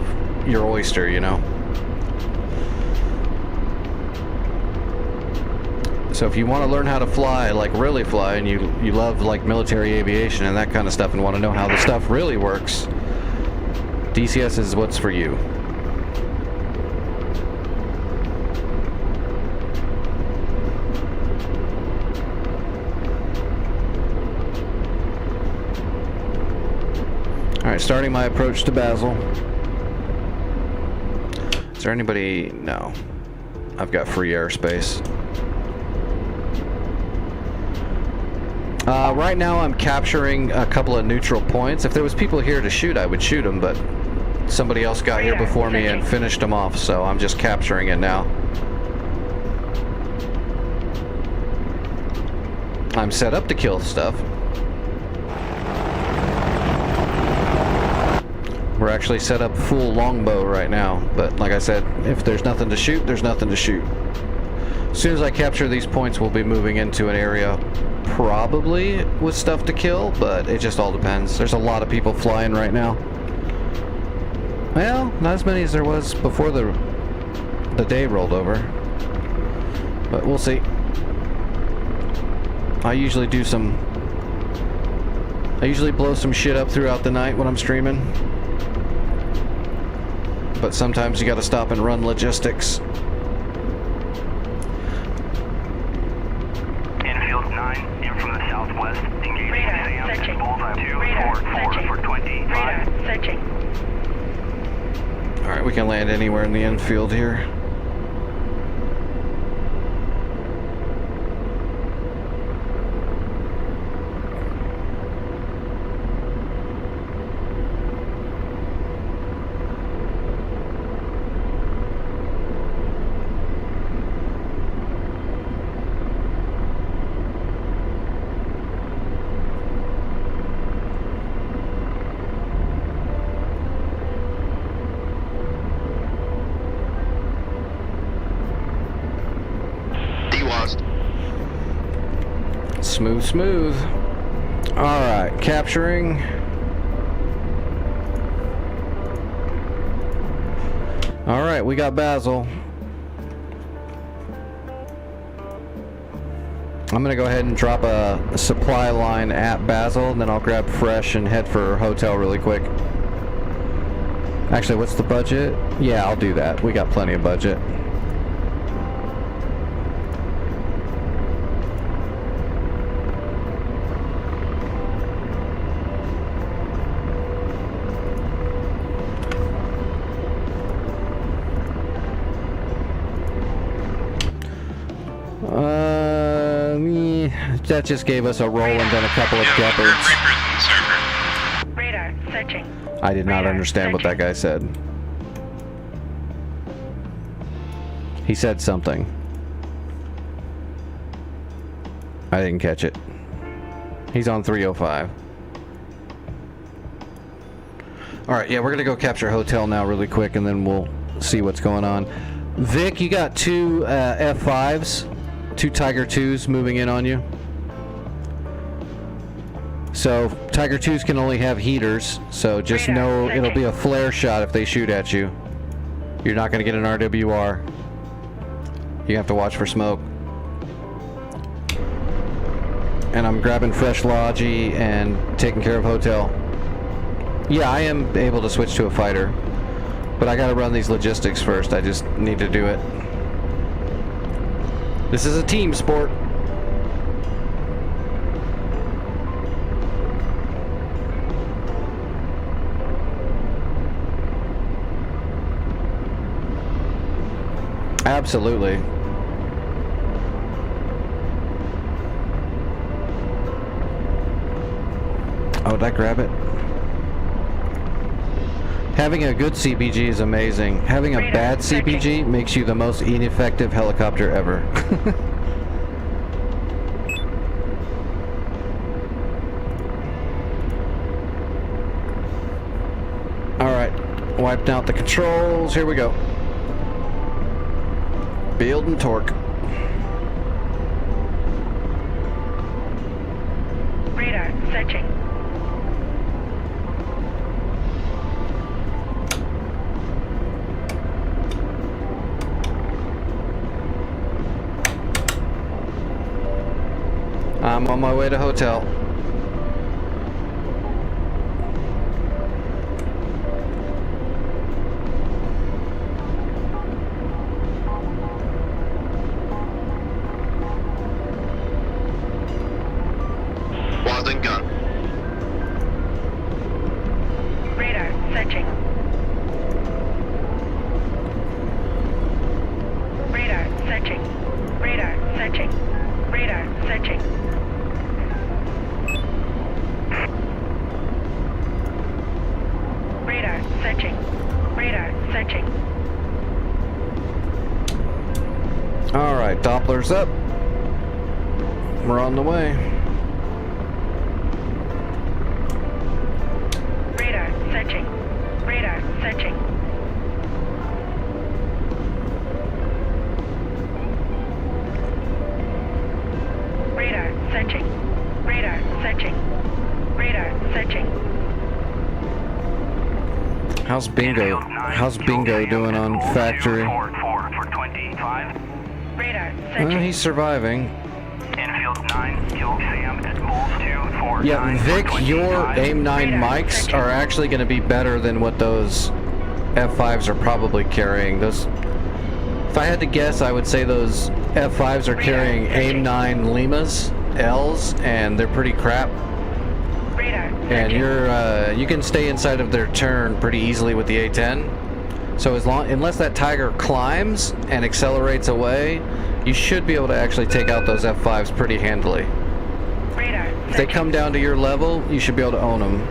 your oyster, you know. So if you want to learn how to fly, like really fly, and you love like military aviation and that kind of stuff and want to know how the stuff really works, DCS is what's for you. Alright, starting my approach to Basil. Is there anybody? No. I've got free airspace. Right now I'm capturing a couple of neutral points. If there was people here to shoot, I would shoot them, but somebody else got here before me and finished them off, so I'm just capturing it now. I'm set up to kill stuff. We're actually set up full longbow right now, but like I said, if there's nothing to shoot, there's nothing to shoot. As soon as I capture these points, we'll be moving into an area probably with stuff to kill, but it just all depends. There's a lot of people flying right now. Well, not as many as there was before the day rolled over, but we'll see. I usually blow some shit up throughout the night when I'm streaming, but sometimes you gotta stop and run logistics. Infield 9, in from the southwest. Engaging Radar, SAM searching. and Bullseye Radar, 244 searching. for 25. Radar, searching. Alright, we can land anywhere in the infield here. Smooth, smooth. Alright, capturing. Alright, we got Basil. I'm gonna go ahead and drop a supply line at Basil, and then I'll grab Fresh and head for hotel really quick. Actually, what's the budget? Yeah, I'll do that. We got plenty of budget. That just gave us a roll and then a couple of shepherds. Radar, searching. I did not Radar, understand what that guy said. He said something. I didn't catch it. He's on 305. Alright, yeah, we're gonna go capture a hotel now really quick and then we'll see what's going on. Vic, you got two F5s, two Tiger 2s moving in on you. So, Tiger 2s can only have heaters, so just know it'll be a flare shot if they shoot at you. You're not going to get an RWR. You have to watch for smoke. And I'm grabbing Fresh Logi and taking care of hotel. Yeah, I am able to switch to a fighter. But I got to run these logistics first. I just need to do it. This is a team sport. Absolutely. Oh, did I grab it? Having a good CPG is amazing. Having a bad CPG makes you the most ineffective helicopter ever. Alright, wiped out the controls. Here we go. Build and torque. Radar, searching. I'm on my way to hotel. Wasn't gun. Radar, searching. Radar, searching. Radar, searching. Radar, searching. Radar, searching. Radar, searching. Alright, Doppler's up. We're on the way. Radar, searching. Radar, searching. Radar, searching. Radar, searching. Radar, searching. How's Bingo doing on factory? For 25. Radar, Well, searching. he's surviving. Infield 9, kill Sam at Bulls 2, 4, Yeah, 9 Vic, for your 25. AIM-9 mics are actually going to be better than what those F5s are probably carrying. Those, if I had to guess, I would say those F5s are carrying AIM-9 Limas, Ls, and they're pretty crap. Radar, And searching. you can stay inside of their turn pretty easily with the A10. So unless that Tiger climbs and accelerates away, you should be able to actually take out those F5s pretty handily. Radar, If they come down to your level, you should be able to own them.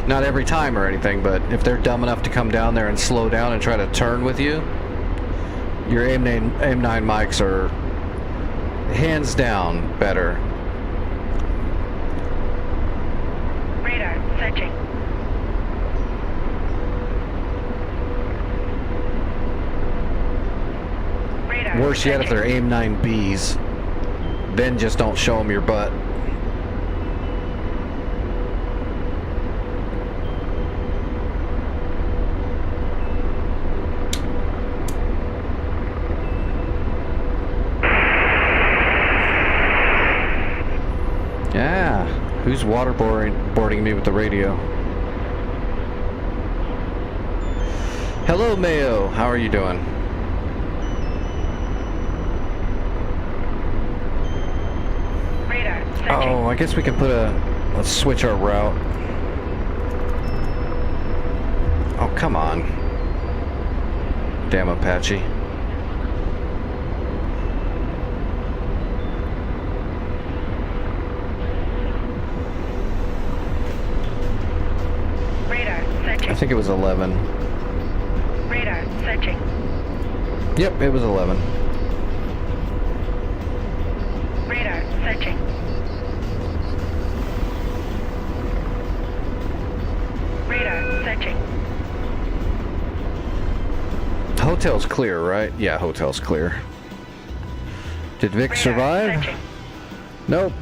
Not every time or anything, but if they're dumb enough to come down there and slow down and try to turn with you, your AIM-9 mics are hands down better. Radar, searching. Radar, Worse yet if searching. they're AIM-9Bs. then just don't show them your butt. Yeah, who's waterboarding me with the radio? Hello, Mayo. How are you doing? Radar, searching. Oh, I guess we can put let's switch our route. Oh, come on. Damn Apache. Radar, searching. I think it was 11. Radar, searching. Yep, it was 11. Radar, searching. Radar, searching. Hotel's clear, right? Yeah, hotel's clear. Did Vic Radar, survive? searching. Nope.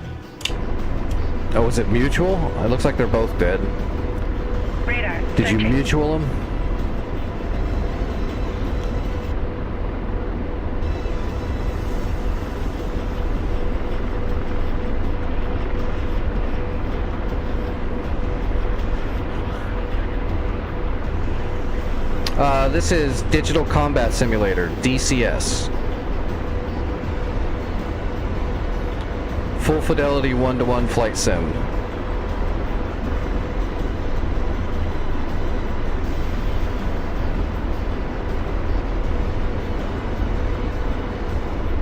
Oh, was it mutual? It looks like they're both dead. Radar, Did you searching. mutual them? This is Digital Combat Simulator, DCS. Full fidelity 1-to-1 flight sim.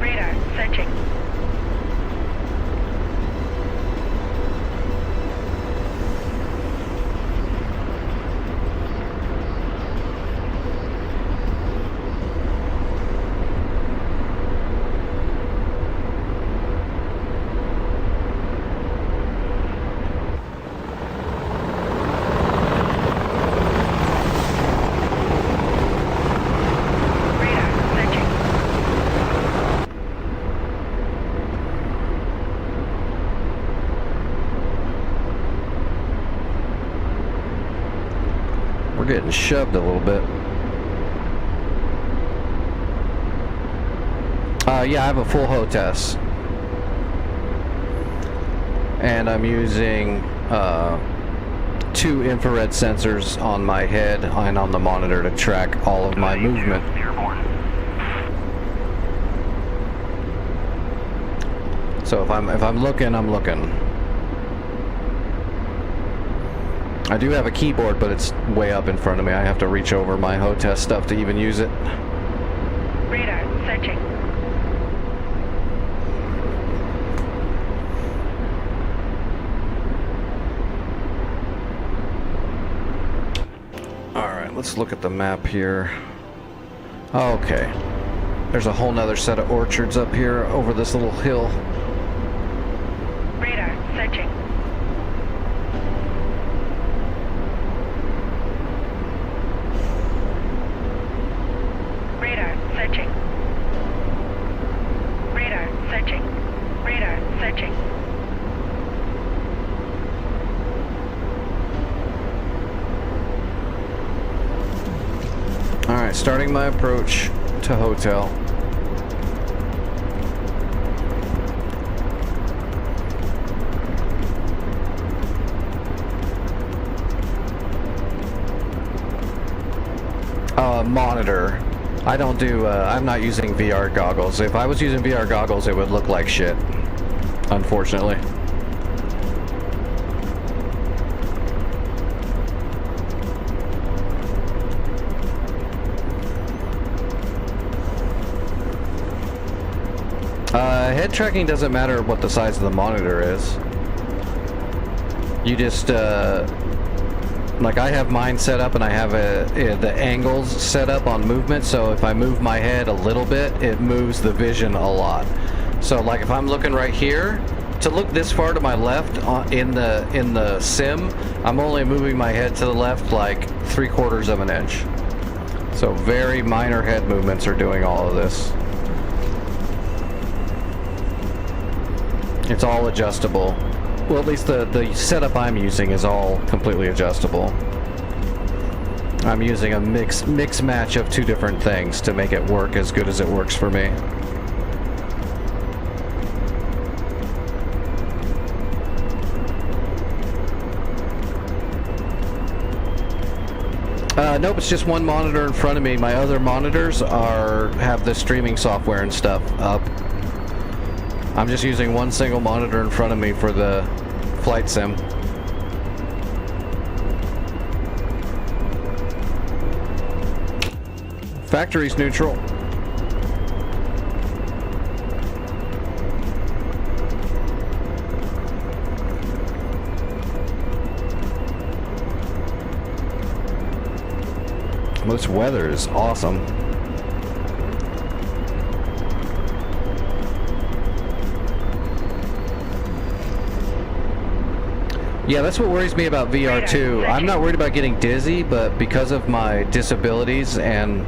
Radar, searching. Radar, searching. We're getting shoved a little bit. Yeah, I have a full HOTAS. And I'm using 2 infrared sensors on my head and on the monitor to track all of my movement. So if I'm looking, I'm looking. I do have a keyboard, but it's way up in front of me. I have to reach over my HOTAS stuff to even use it. Radar, searching. Alright, let's look at the map here. Okay. There's a whole nother set of orchards up here over this little hill. Radar, searching. Radar, searching. Radar, searching. Radar, searching. Alright, starting my approach to hotel. Monitor. I don't do, I'm not using VR goggles. If I was using VR goggles, it would look like shit. Unfortunately. Head tracking doesn't matter what the size of the monitor is. You just, like I have mine set up and I have the angles set up on movement, so if I move my head a little bit, it moves the vision a lot. So like if I'm looking right here, to look this far to my left in the sim, I'm only moving my head to the left like 3/4 of an inch. So very minor head movements are doing all of this. It's all adjustable. Well, at least the setup I'm using is all completely adjustable. I'm using a mix match of two different things to make it work as good as it works for me. Nope, it's just one monitor in front of me. My other monitors have the streaming software and stuff up. I'm just using one single monitor in front of me for the flight sim. Factory's neutral. This weather is awesome. Yeah, that's what worries me about VR too. I'm not worried about getting dizzy, but because of my disabilities and...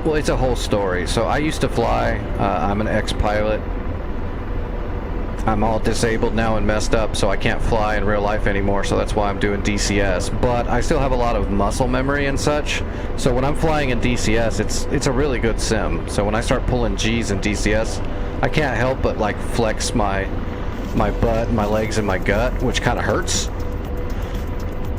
well, it's a whole story. So I used to fly. I'm an ex-pilot. I'm all disabled now and messed up, so I can't fly in real life anymore, so that's why I'm doing DCS. But I still have a lot of muscle memory and such, so when I'm flying in DCS, it's a really good sim. So when I start pulling G's in DCS, I can't help but like flex my butt, my legs, and my gut, which kind of hurts.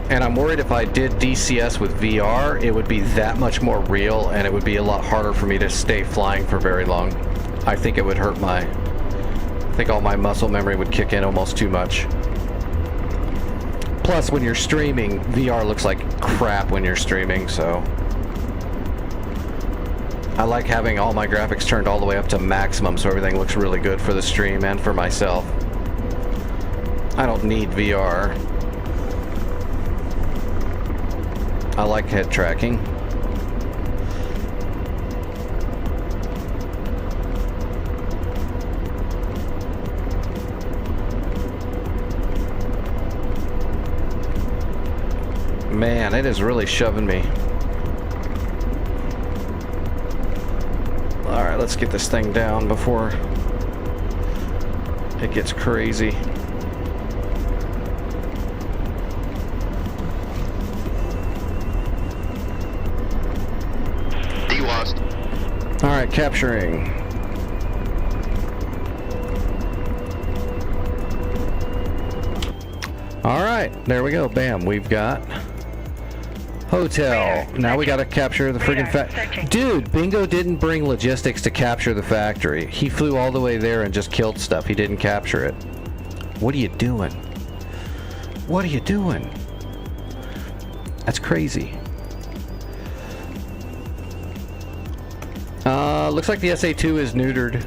And I'm worried if I did DCS with VR, it would be that much more real, and it would be a lot harder for me to stay flying for very long. I think it would hurt I think all my muscle memory would kick in almost too much. Plus, when you're streaming, VR looks like crap when you're streaming, so... I like having all my graphics turned all the way up to maximum so everything looks really good for the stream and for myself. I don't need VR. I like head tracking. Man, it is really shoving me. Alright, let's get this thing down before it gets crazy. DWASD. Alright, capturing. Alright, there we go. Bam, we've got hotel. Now we gotta capture the friggin' factory. Dude, Bingo didn't bring logistics to capture the factory. He flew all the way there and just killed stuff. He didn't capture it. What are you doing? What are you doing? That's crazy. Looks like the SA-2 is neutered.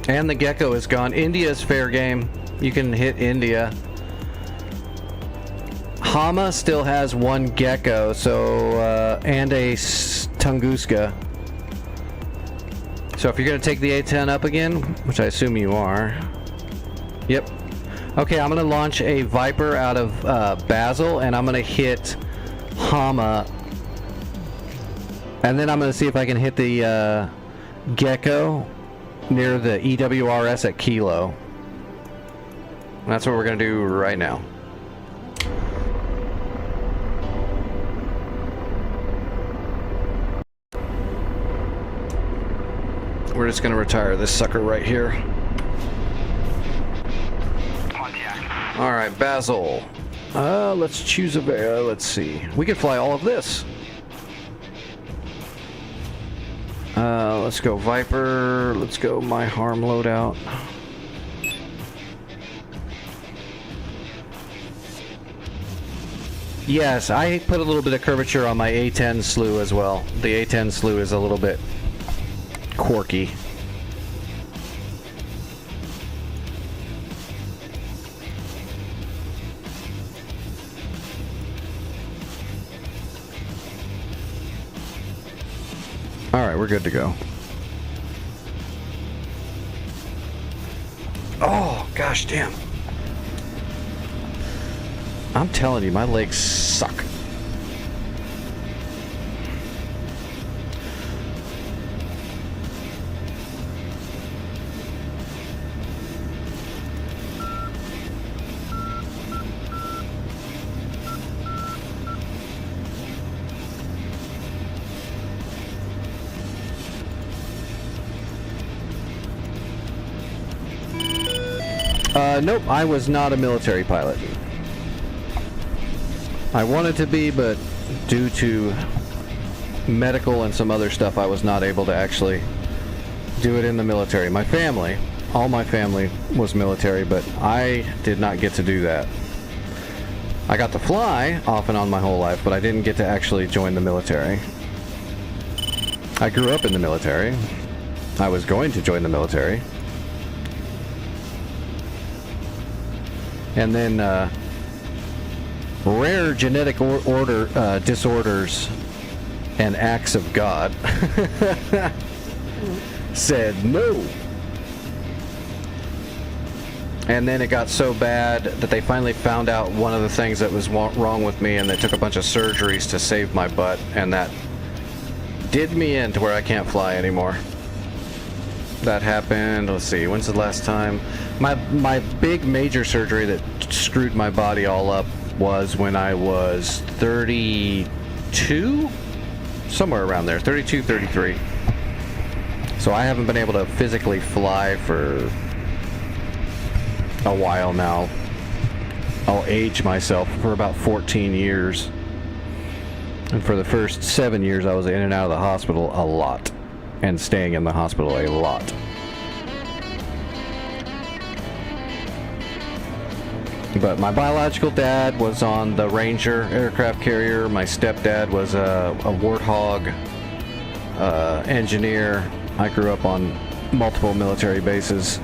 And the Gecko is gone. India is fair game. You can hit India. Hama still has one Gecko, so and a Tunguska. So if you're gonna take the A-10 up again, which I assume you are. Yep. Okay, I'm gonna launch a Viper out of Basel, and I'm gonna hit Hama, and then I'm gonna see if I can hit the Gecko near the EWRS at Kilo. And that's what we're gonna do right now. We're just gonna retire this sucker right here. Alright, Basel. Let's choose a... let's see. We can fly all of this. Let's go Viper. Let's go my harm loadout. Yes, I put a little bit of curvature on my A-10 slew as well. The A-10 slew is a little bit quirky. Alright, we're good to go. Oh, gosh damn. I'm telling you, my legs suck. Nope, I was not a military pilot. I wanted to be, but due to medical and some other stuff, I was not able to actually do it in the military. My family, all my family was military, but I did not get to do that. I got to fly off and on my whole life, but I didn't get to actually join the military. I grew up in the military. I was going to join the military. And then rare genetic disorders and acts of God said no. And then it got so bad that they finally found out one of the things that was wrong with me, and they took a bunch of surgeries to save my butt, and that did me in to where I can't fly anymore. That happened, let's see, when's the last time? My big major surgery that screwed my body all up was when I was 32? Somewhere around there, 32, 33. So I haven't been able to physically fly for a while now. I'll age myself for about 14 years. And for the first 7 years, I was in and out of the hospital a lot. And staying in the hospital a lot. But my biological dad was on the Ranger aircraft carrier. My stepdad was a Warthog engineer. I grew up on multiple military bases.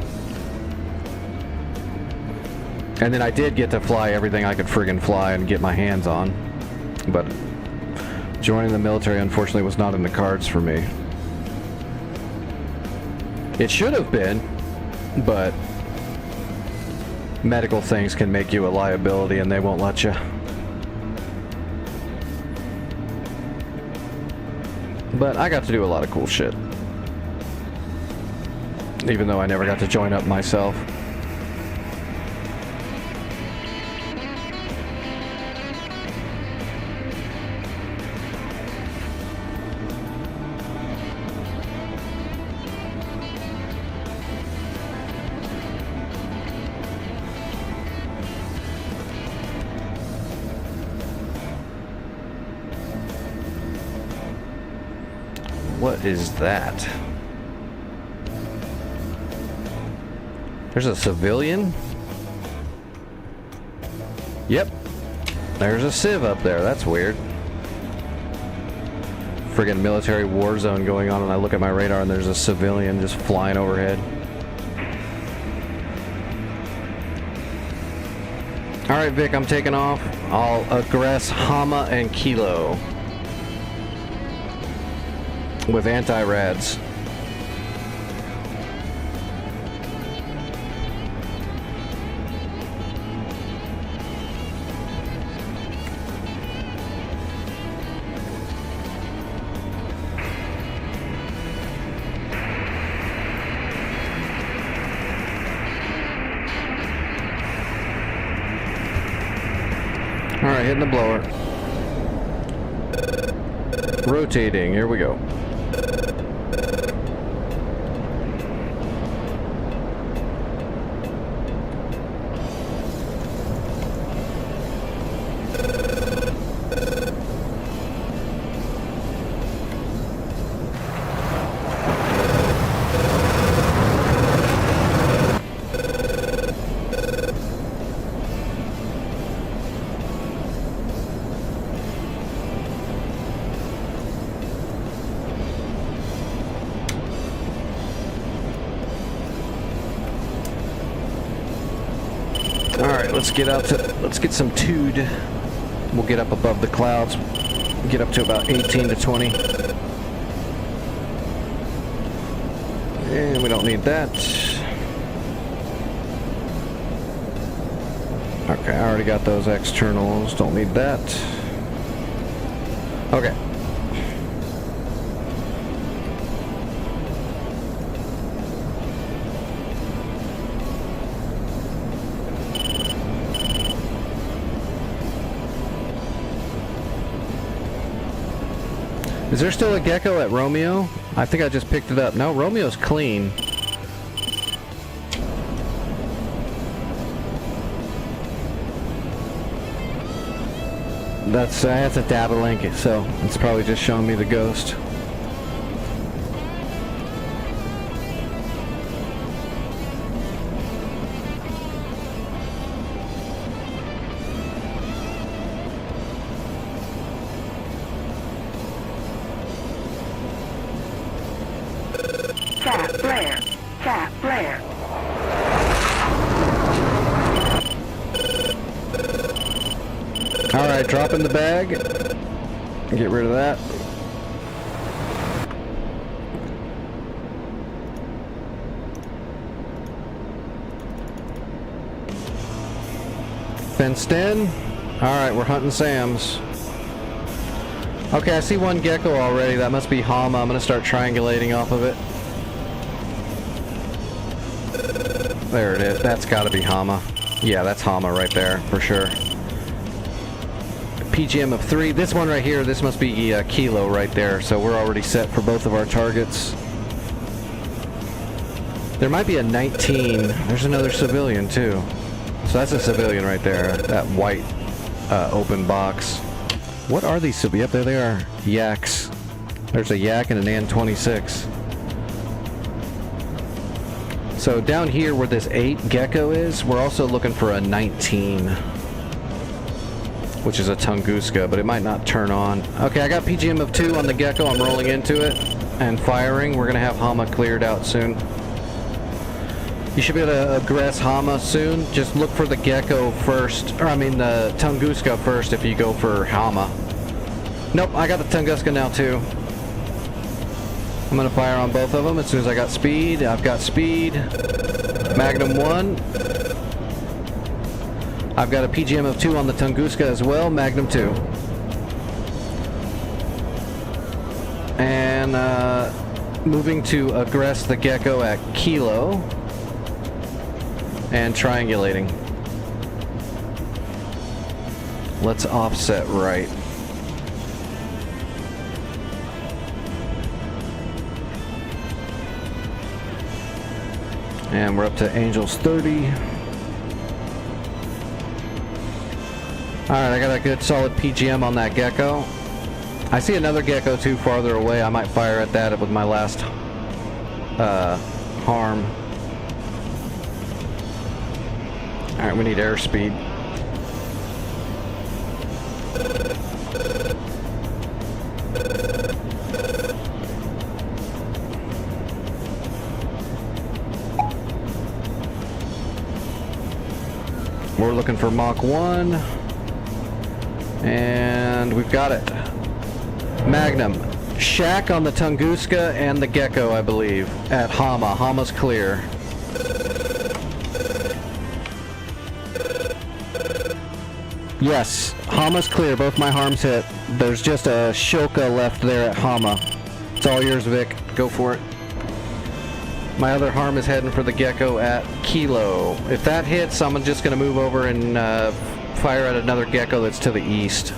And then I did get to fly everything I could friggin' fly and get my hands on. But joining the military, unfortunately, was not in the cards for me. It should have been, but medical things can make you a liability and they won't let you. But I got to do a lot of cool shit. Even though I never got to join up myself. What is that? There's a civilian? Yep. There's a civ up there. That's weird. Friggin' military war zone going on, and I look at my radar and there's a civilian just flying overhead. Alright, Vic, I'm taking off. I'll aggress Hama and Kilo with anti-rads. Alright, hitting the blower. Rotating, here we go. Alright, let's get some tude. We'll get up above the clouds, get up to about 18 to 20. And we don't need that. Okay, I already got those externals, don't need that. Okay. Is there still a gecko at Romeo? I think I just picked it up. No, Romeo's clean. that's a data link, so it's probably just showing me the ghost. Sat flare. Sat flare. Alright, drop in the bag. Get rid of that. Fenced in. Alright, we're hunting Sam's. Okay, I see one gecko already. That must be Hama. I'm gonna start triangulating off of it. There it is. That's gotta be Hama. Yeah, that's Hama right there, for sure. PGM of 3. This one right here, this must be Kilo right there, so we're already set for both of our targets. There might be a 19. There's another civilian too. So that's a civilian right there, that white open box. What are these? Yep, there they are. Yaks. There's a yak and an AN-26. So down here where this 8 gecko is, we're also looking for a 19. Which is a Tunguska, but it might not turn on. Okay, I got PGM of 2 on the gecko. I'm rolling into it and firing. We're gonna have Hama cleared out soon. You should be able to aggress Hama soon. Just look for the gecko first, or I mean the Tunguska first if you go for Hama. Nope, I got the Tunguska now too. I'm gonna fire on both of them as soon as I got speed. I've got speed. Magnum 1. I've got a PGM of 2 on the Tunguska as well, Magnum 2. And moving to aggress the gecko at Kilo. And triangulating. Let's offset right. And we're up to Angels 30. Alright, I got a good solid PGM on that gecko. I see another gecko too farther away. I might fire at that with my last harm. Alright, we need airspeed. We're looking for Mach 1. And we've got it. Magnum. Shack on the Tunguska and the gecko, I believe. At Hama. Hama's clear. Yes, Hama's clear. Both my harms hit. There's just a Shoka left there at Hama. It's all yours, Vic. Go for it. My other harm is heading for the gecko at Kilo. If that hits, I'm just going to move over and fire at another gecko that's to the east.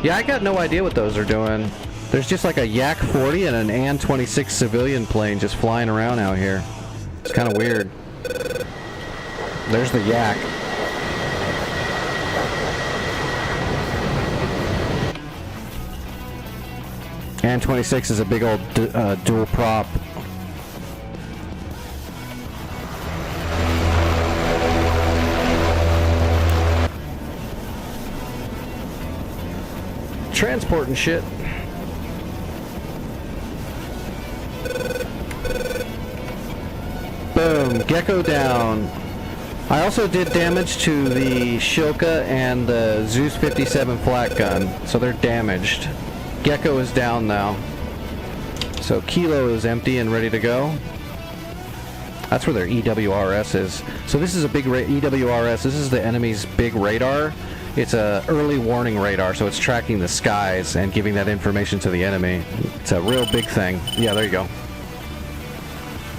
Yeah, I got no idea what those are doing. There's just like a Yak 40 and an AN-26 civilian plane just flying around out here. It's kind of weird. There's the Yak. AN-26 is a big old dual prop. Transport and shit. Boom, gecko down. I also did damage to the Shoka and the Zeus 57 flat gun, so they're damaged. Gecko is down now. So Kilo is empty and ready to go. That's where their EWRS is. So this is a big EWRS. This is the enemy's big radar. It's a early warning radar, so it's tracking the skies and giving that information to the enemy. It's a real big thing. Yeah, there you go.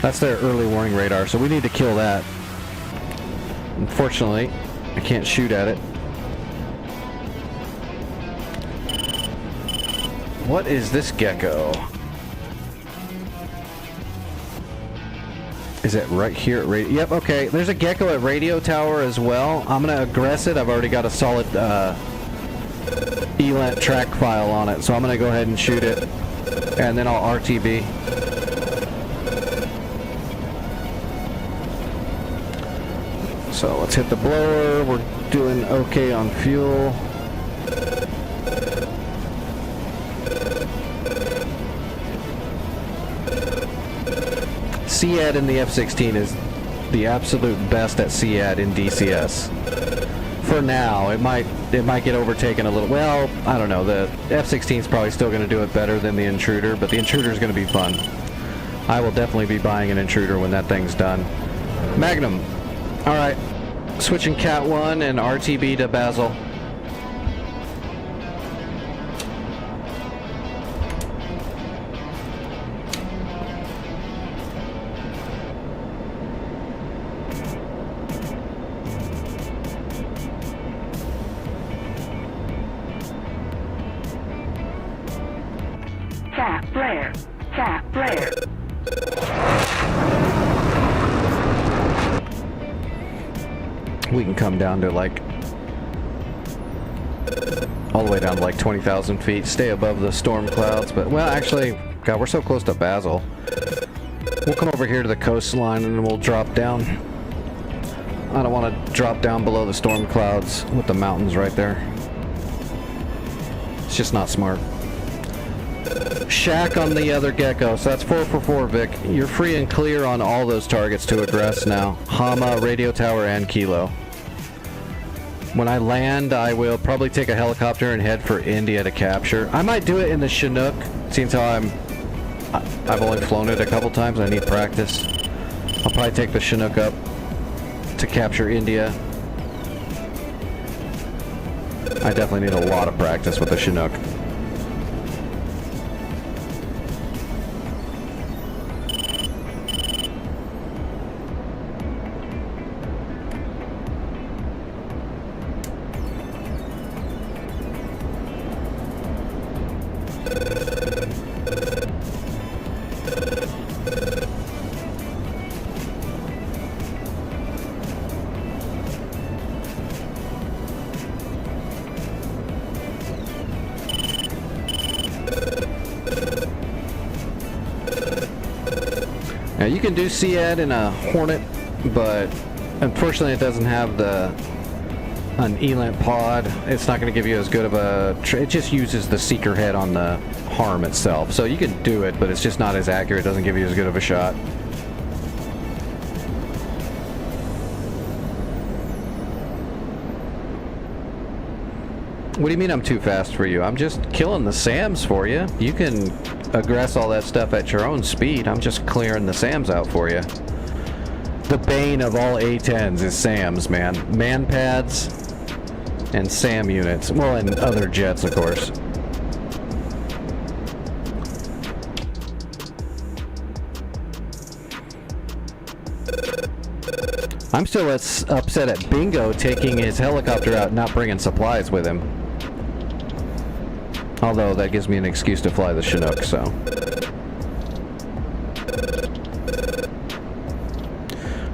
That's their early warning radar, so we need to kill that. Unfortunately, I can't shoot at it. What is this gecko? Is it right here at radio? Yep, okay. There's a gecko at radio tower as well. I'm gonna aggress it. I've already got a solid ELANT track file on it, so I'm gonna go ahead and shoot it, and then I'll RTB. So let's hit the blower. We're doing okay on fuel. SEAD in the F-16 is the absolute best at SEAD in DCS. For now, it might get overtaken a little. Well, I don't know. The F-16 is probably still going to do it better than the Intruder, but the Intruder is going to be fun. I will definitely be buying an Intruder when that thing's done. Magnum. All right. Switching Cat 1 and RTB to Basil. Cap flare. Cap flare. We can come down to like all the way down to like 20,000 feet, stay above the storm clouds, but well, actually, God, we're so close to Basil. We'll come over here to the coastline and then we'll drop down. I don't want to drop down below the storm clouds with the mountains right there. It's just not smart. Shack on the other Gecko, so that's 4 for 4, Vic. You're free and clear on all those targets to aggress now. Hama, Radio Tower, and Kilo. When I land, I will probably take a helicopter and head for India to capture. I might do it in the Chinook, seeing how I've only flown it a couple times. I need practice. I'll probably take the Chinook up to capture India. I definitely need a lot of practice with the Chinook. Now you can do SEAD in a Hornet, but unfortunately it doesn't have an ELANT pod. It's not going to give you as good of a... it just uses the seeker head on the harm itself. So you can do it, but it's just not as accurate. It doesn't give you as good of a shot. What do you mean I'm too fast for you? I'm just killing the SAMs for you. You can aggress all that stuff at your own speed. I'm just clearing the SAMs out for you. The bane of all A-10s is SAMs, man. Man pads and SAM units. Well, and other jets, of course. I'm still as upset at Bingo taking his helicopter out and not bringing supplies with him. Although that gives me an excuse to fly the Chinook, so.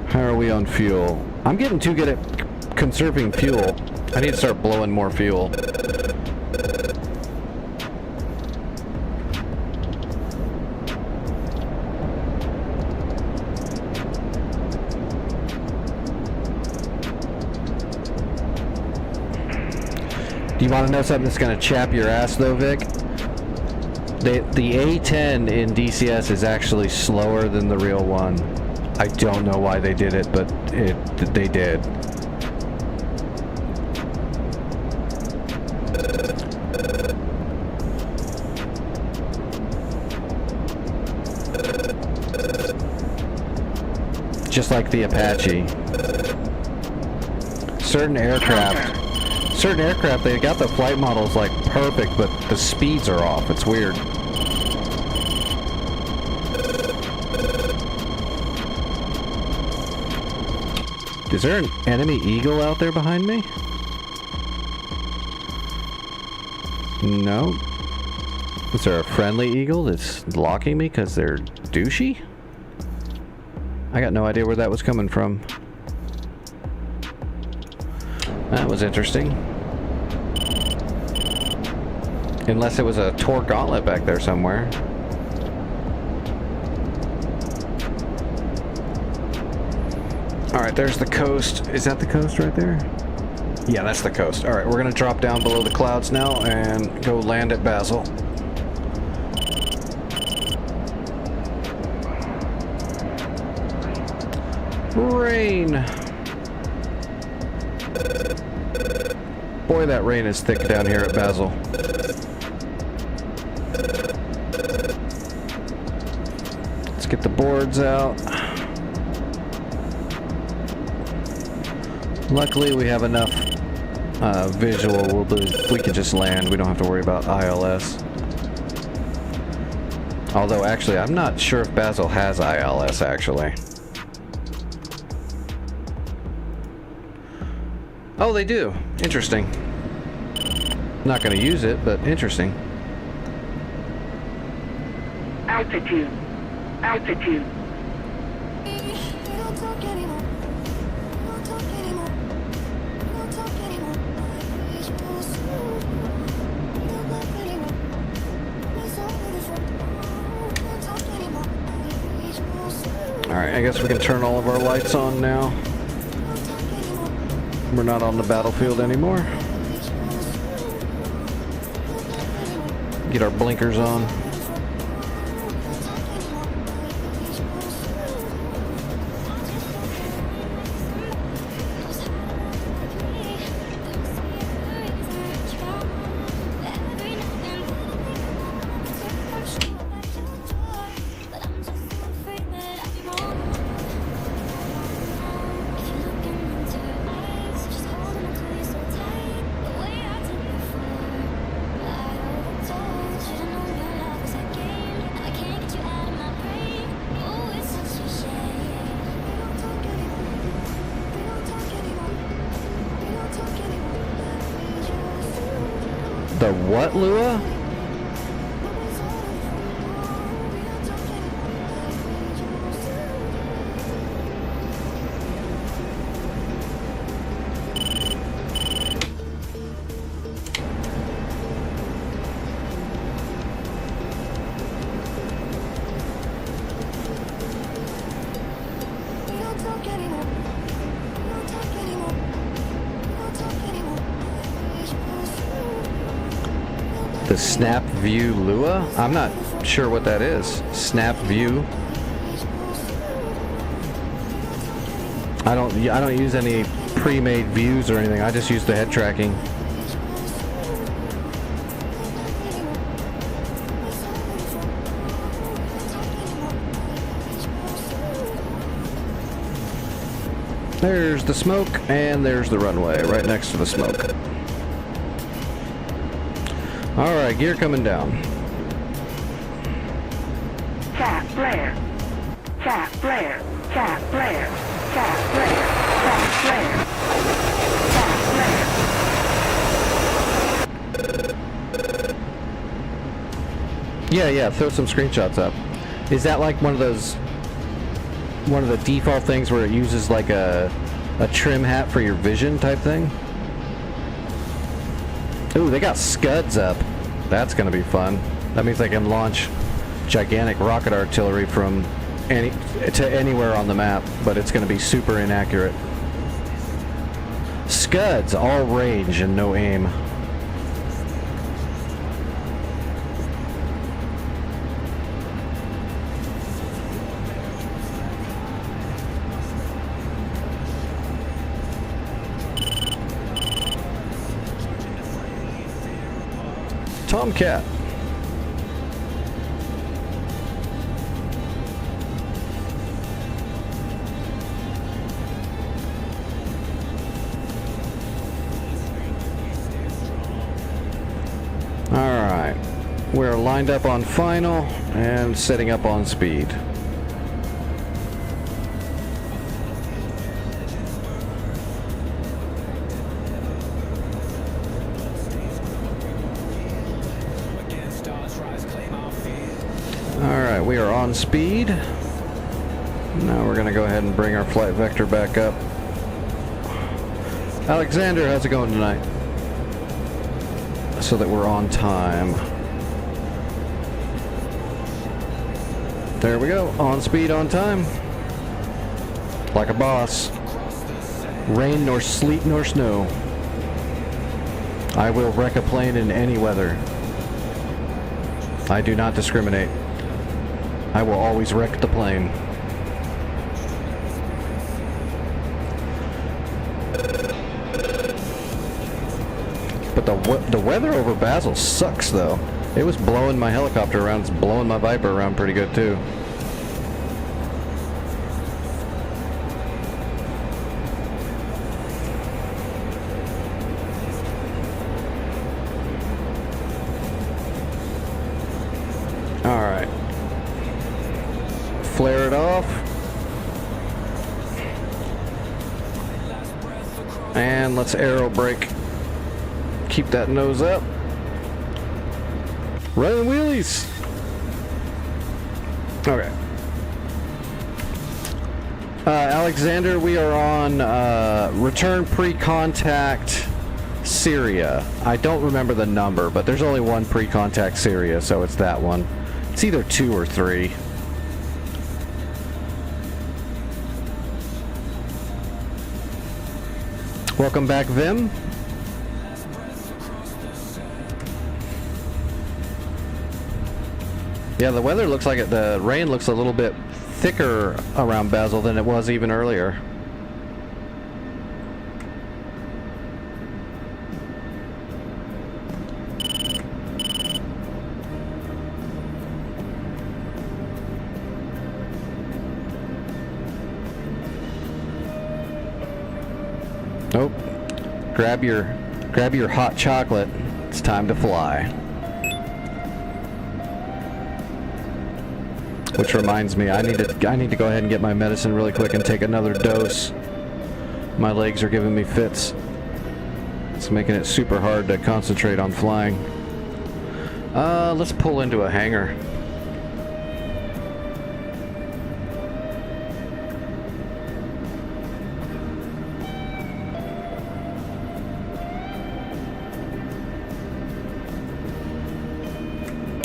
How are we on fuel? I'm getting too good at conserving fuel. I need to start blowing more fuel. Do you want to know something that's going to chap your ass, though, Vic? The A-10 in DCS is actually slower than the real one. I don't know why they did it, but they did. Just like the Apache. Certain aircraft, they got the flight models like perfect, but the speeds are off. It's weird. Is there an enemy Eagle out there behind me? No. Is there a friendly Eagle that's blocking me because they're douchey? I got no idea where that was coming from. That was interesting. Unless it was a Tor gauntlet back there somewhere. Alright, there's the coast. Is that the coast right there? Yeah, that's the coast. Alright, we're gonna drop down below the clouds now and go land at Basel. Rain! Boy, that rain is thick down here at Basel. Let's get the boards out. Luckily, we have enough visual. We can just land. We don't have to worry about ILS. Although, actually, I'm not sure if Basel has ILS, actually. Oh, they do. Interesting. Not going to use it, but interesting. Altitude. Altitude. Alright, I guess we can turn all of our lights on now. We're not on the battlefield anymore. Get our blinkers on. The what, Lua? The Snap View Lua? I'm not sure what that is. Snap View. I don't use any pre-made views or anything. I just use the head tracking. There's the smoke and there's the runway right next to the smoke. Alright, gear coming down. Cap flare. Cap flare. Cap flare. Cap flare. Cap flare. Cap flare. Yeah, throw some screenshots up. Is that like one of the default things where it uses like a trim hat for your vision type thing? Ooh, they got scuds up. That's gonna be fun. That means I can launch gigantic rocket artillery from anywhere on the map, but it's gonna be super inaccurate. Scuds, all range and no aim. Tomcat. Alright, we're lined up on final and setting up on speed. Alright, we are on speed. Now we're going to go ahead and bring our flight vector back up. Alexander, how's it going tonight? so that we're on time. There we go. On speed, on time. Like a boss. Rain nor sleet nor snow. I will wreck a plane in any weather. I do not discriminate. I will always wreck the plane. But the weather over Basel sucks, though. It was blowing my helicopter around. It's blowing my Viper around pretty good, too. Alright. Flare it off. And let's aero brake. Keep that nose up. Running wheelies. Okay. Alexander, we are on return pre-contact Syria. I don't remember the number, but there's only one pre-contact Syria, so it's that one. It's either 2 or 3. Welcome back, Vim. Yeah, the weather looks like it. The rain looks a little bit thicker around Basel than it was even earlier. Nope. Grab your hot chocolate. It's time to fly. Which reminds me, I need to go ahead and get my medicine really quick and take another dose. My legs are giving me fits. It's making it super hard to concentrate on flying. Let's pull into a hangar.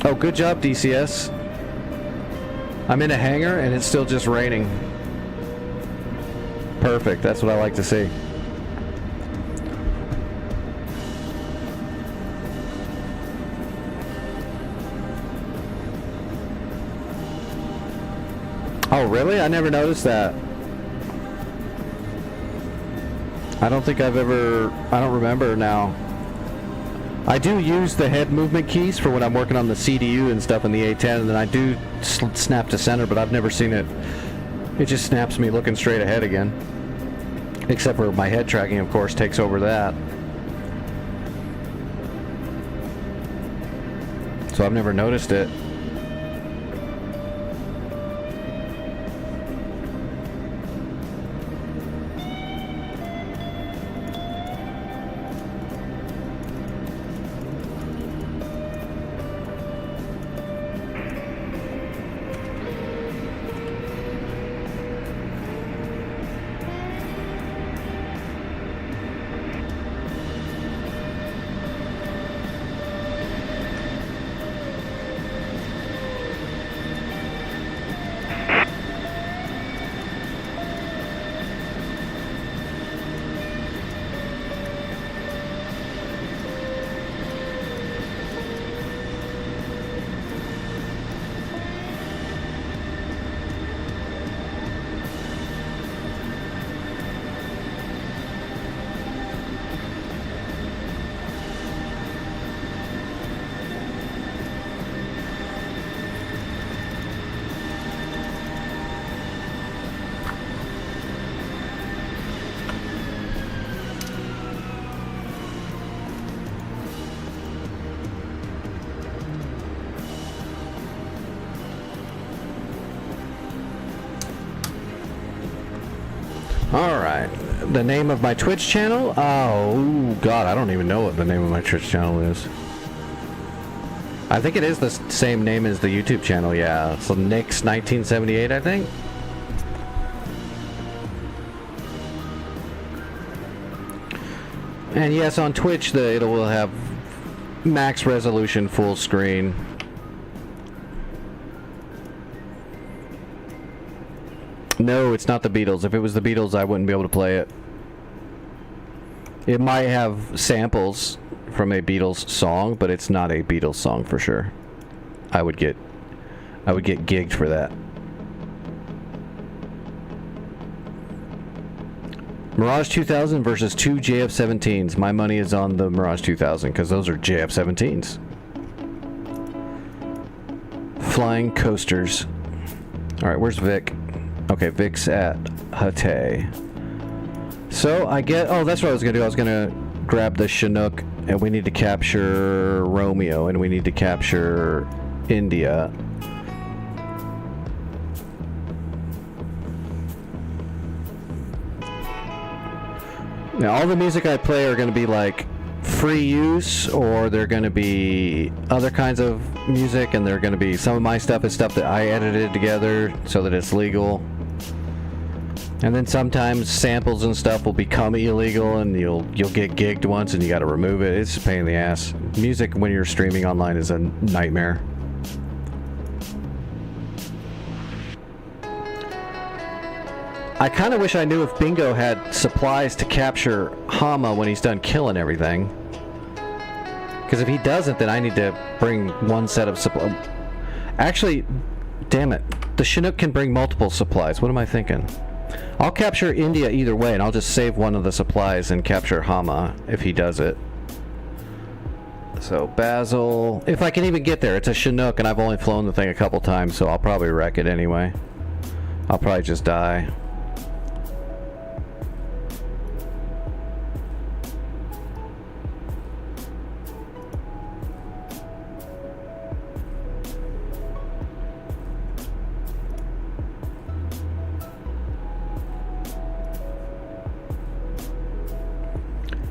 Oh, good job, DCS. I'm in a hangar and it's still just raining. Perfect, that's what I like to see. Oh, really? I never noticed that. I don't remember now. I do use the head movement keys for when I'm working on the CDU and stuff in the A10, and then I do snap to center, but I've never seen it. It just snaps me looking straight ahead again. Except for my head tracking, of course, takes over that. So I've never noticed it. Alright, the name of my Twitch channel? Oh, God, I don't even know what the name of my Twitch channel is. I think it is the same name as the YouTube channel, yeah. So Nix1978, I think? And yes, on Twitch, it will have max resolution full screen. No, it's not the Beatles. If it was the Beatles, I wouldn't be able to play it. It might have samples from a Beatles song, but it's not a Beatles song for sure. I would get gigged for that. Mirage 2000 versus 2 JF-17s. My money is on the Mirage 2000 because those are JF-17s. Flying coasters. Alright, where's Vic? Okay, Vic's at Hatay. So I get... Oh, that's what I was going to do. I was going to grab the Chinook, and we need to capture Romeo, and we need to capture India. Now, all the music I play are going to be like free use, or they're going to be other kinds of music, and they're going to be some of my stuff is stuff that I edited together so that it's legal. And then sometimes samples and stuff will become illegal, and you'll get gigged once, and you got to remove it. It's a pain in the ass. Music when you're streaming online is a nightmare. I kind of wish I knew if Bingo had supplies to capture Hama when he's done killing everything. Because if he doesn't, then I need to bring one set of supplies. Actually, damn it. The Chinook can bring multiple supplies. What am I thinking? I'll capture India either way, and I'll just save one of the supplies and capture Hama if he does it. So, Basil... If I can even get there, it's a Chinook, and I've only flown the thing a couple times, so I'll probably wreck it anyway. I'll probably just die.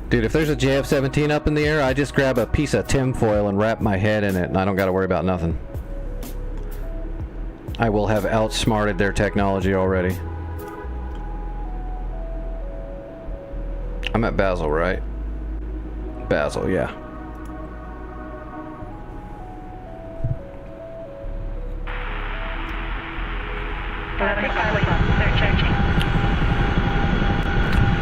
Dude, if there's a JF-17 up in the air, I just grab a piece of tinfoil and wrap my head in it, and I don't got to worry about nothing. I will have outsmarted their technology already. I'm at Basil, right? Basil, yeah.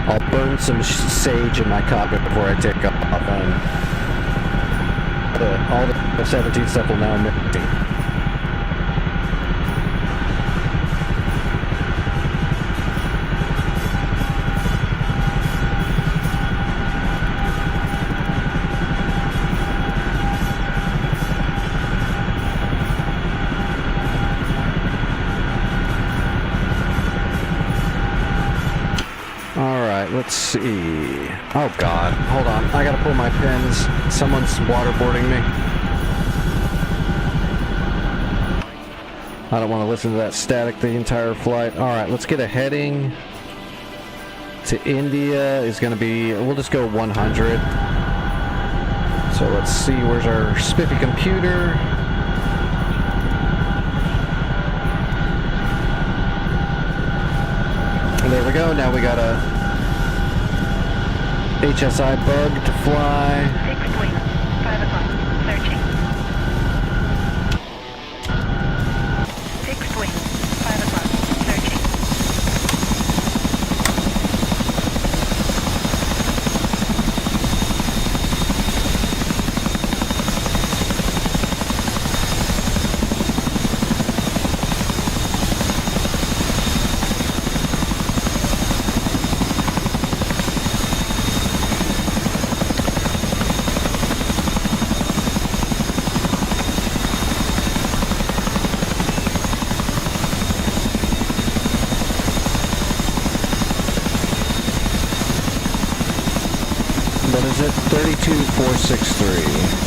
I'll burn some sage in my cockpit before I take off, and all the 17 stuff will now miss. Let's see. Oh god, hold on. I gotta pull my pins. Someone's waterboarding me. I don't want to listen to that static the entire flight. Alright, let's get a heading to India. Is gonna be, we'll just go 100. So let's see, where's our spiffy computer? And there we go. Now we got a HSI bug to fly. 6 wings, 5 o'clock, searching. 6 wings, 5 o'clock, searching. What is it? 32463.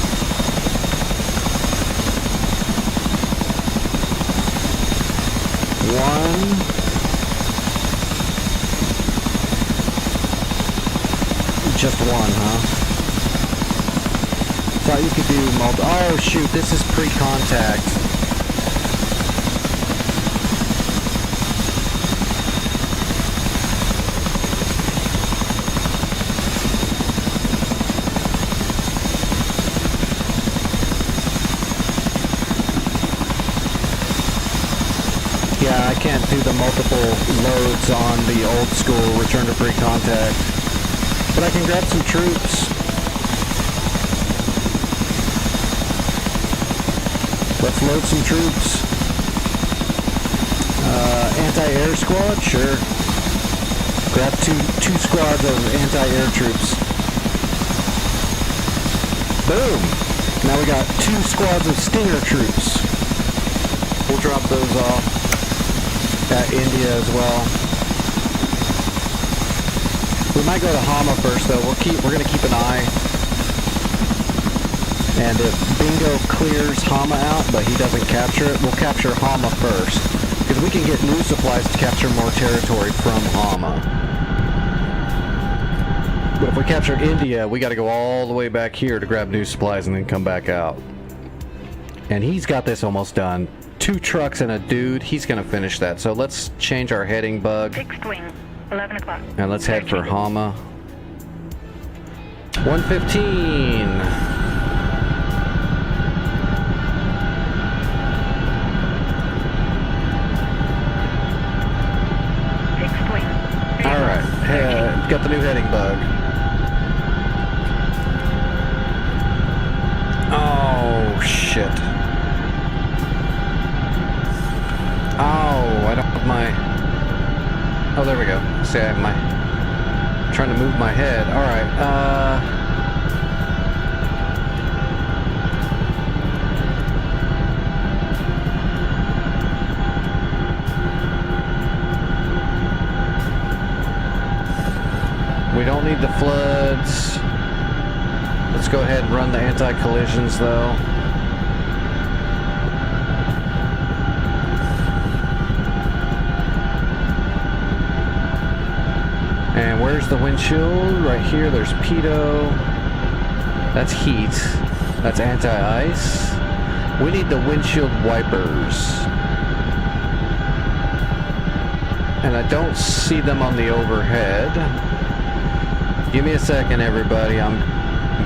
Just one, huh? Thought you could do multi. Oh shoot, this is pre-contact. Yeah, I can't do the multiple loads on the old school return to free contact. But I can grab some troops. Let's load some troops. Anti-air squad? Sure. Grab two squads of anti-air troops. Boom! Now we got 2 squads of Stinger troops. We'll drop those off at India as well. We might go to Hama first though. We're gonna keep an eye. And if Bingo clears Hama out, but he doesn't capture it, we'll capture Hama first. Because we can get new supplies to capture more territory from Hama. But if we capture India, we gotta go all the way back here to grab new supplies and then come back out. And he's got this almost done. 2 trucks and a dude, he's gonna finish that. So let's change our heading bug. Fixed wing, 11 o'clock. And let's head for Hama. 115. Alright, got the new heading bug. Oh, shit. Oh, I don't have my... Oh, there we go. See, I have my... trying to move my head. Alright, we don't need the floods. Let's go ahead and run the anti-collisions though. And where's the windshield? Right here, there's pitot. That's heat. That's anti-ice. We need the windshield wipers. And I don't see them on the overhead. Give me a second, everybody. I'm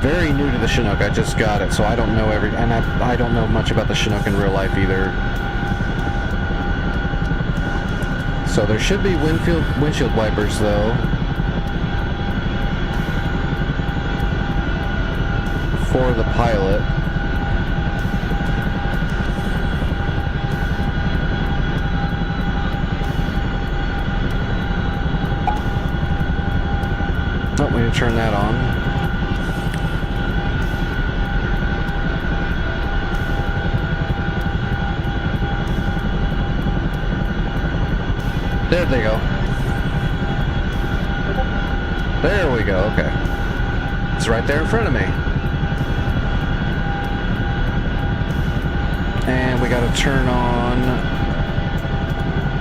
very new to the Chinook. I just got it, so I don't know and I don't know much about the Chinook in real life either. So there should be windshield wipers, though. For the pilot. Oh, we need to turn that on. There they go. There we go, okay. It's right there in front of me. And we gotta turn on...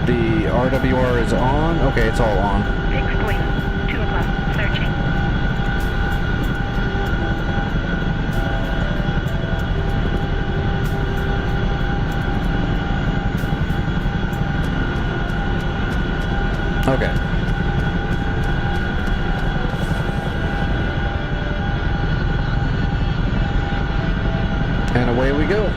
The RWR is on? Okay, it's all on. Fixed wing, 2 o'clock, searching. Okay. And away we go.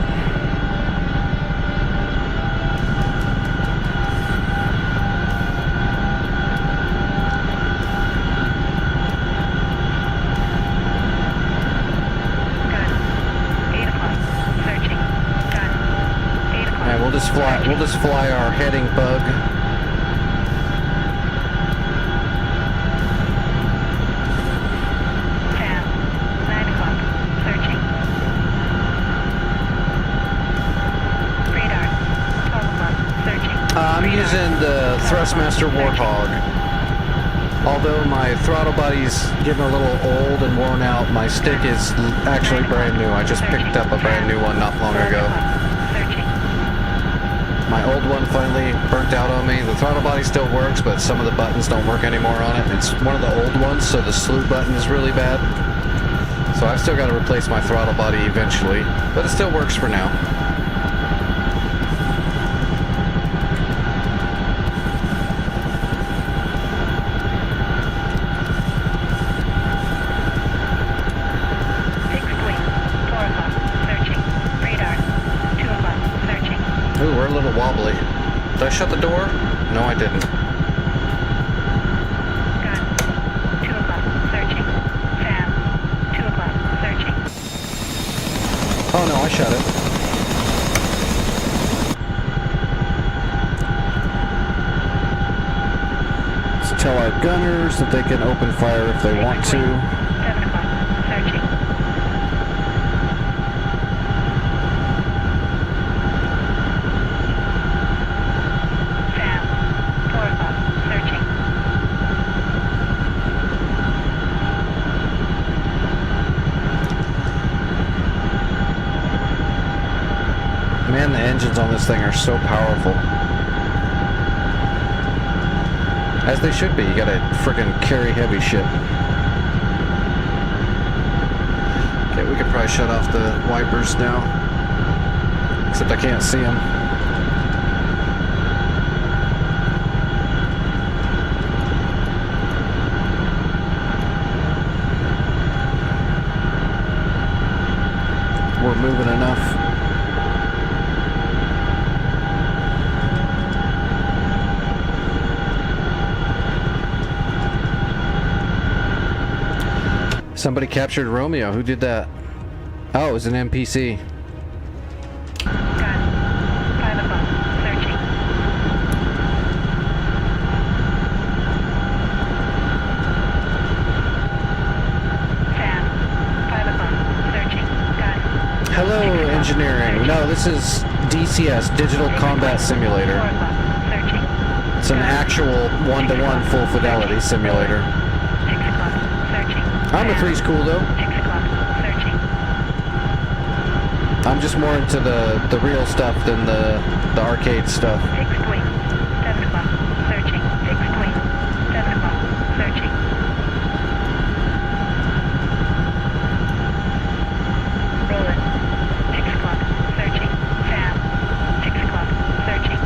We'll just fly our heading bug. Tab, 9 o'clock, searching. Radar, 12 o'clock, searching. I'm using the Thrustmaster Warthog. Although my throttle body's getting a little old and worn out, my stick is actually brand new. I just picked up a brand new one not long ago. My old one finally burnt out on me. The throttle body still works, but some of the buttons don't work anymore on it. It's one of the old ones, so the slew button is really bad. So I've still got to replace my throttle body eventually, but it still works for now. Ooh, we're a little wobbly. Did I shut the door? No, I didn't. Gun. 2 o'clock. Searching. Fam. 2 o'clock. Searching. Oh no, I shut it. Let's tell our gunners that they can open fire if they want to. 7 o'clock. Searching. Fam. 4 o'clock. Searching. Man, the engines on this thing are so powerful. As they should be. You gotta frickin' carry heavy shit. Okay, we could probably shut off the wipers now. Except I can't see them. We're moving enough. Somebody captured Romeo. Who did that? Oh, it was an NPC. Gun. 5 o'clock. Searching. Fam. 5 o'clock. Searching. Gun. Hello, engineering. No, this is DCS, Digital Combat 4 Simulator. o'clock. Searching. It's an actual one-to-one full fidelity simulator. 6 o'clock. Searching. Arma 3's cool though. 6 o'clock. Searching. I'm just more into the real stuff than the arcade stuff. 6 point. 7 o'clock. Searching. 6 point. 7 o'clock. Searching. Roll it. 6 o'clock. Searching. Fam. 6 o'clock. Searching.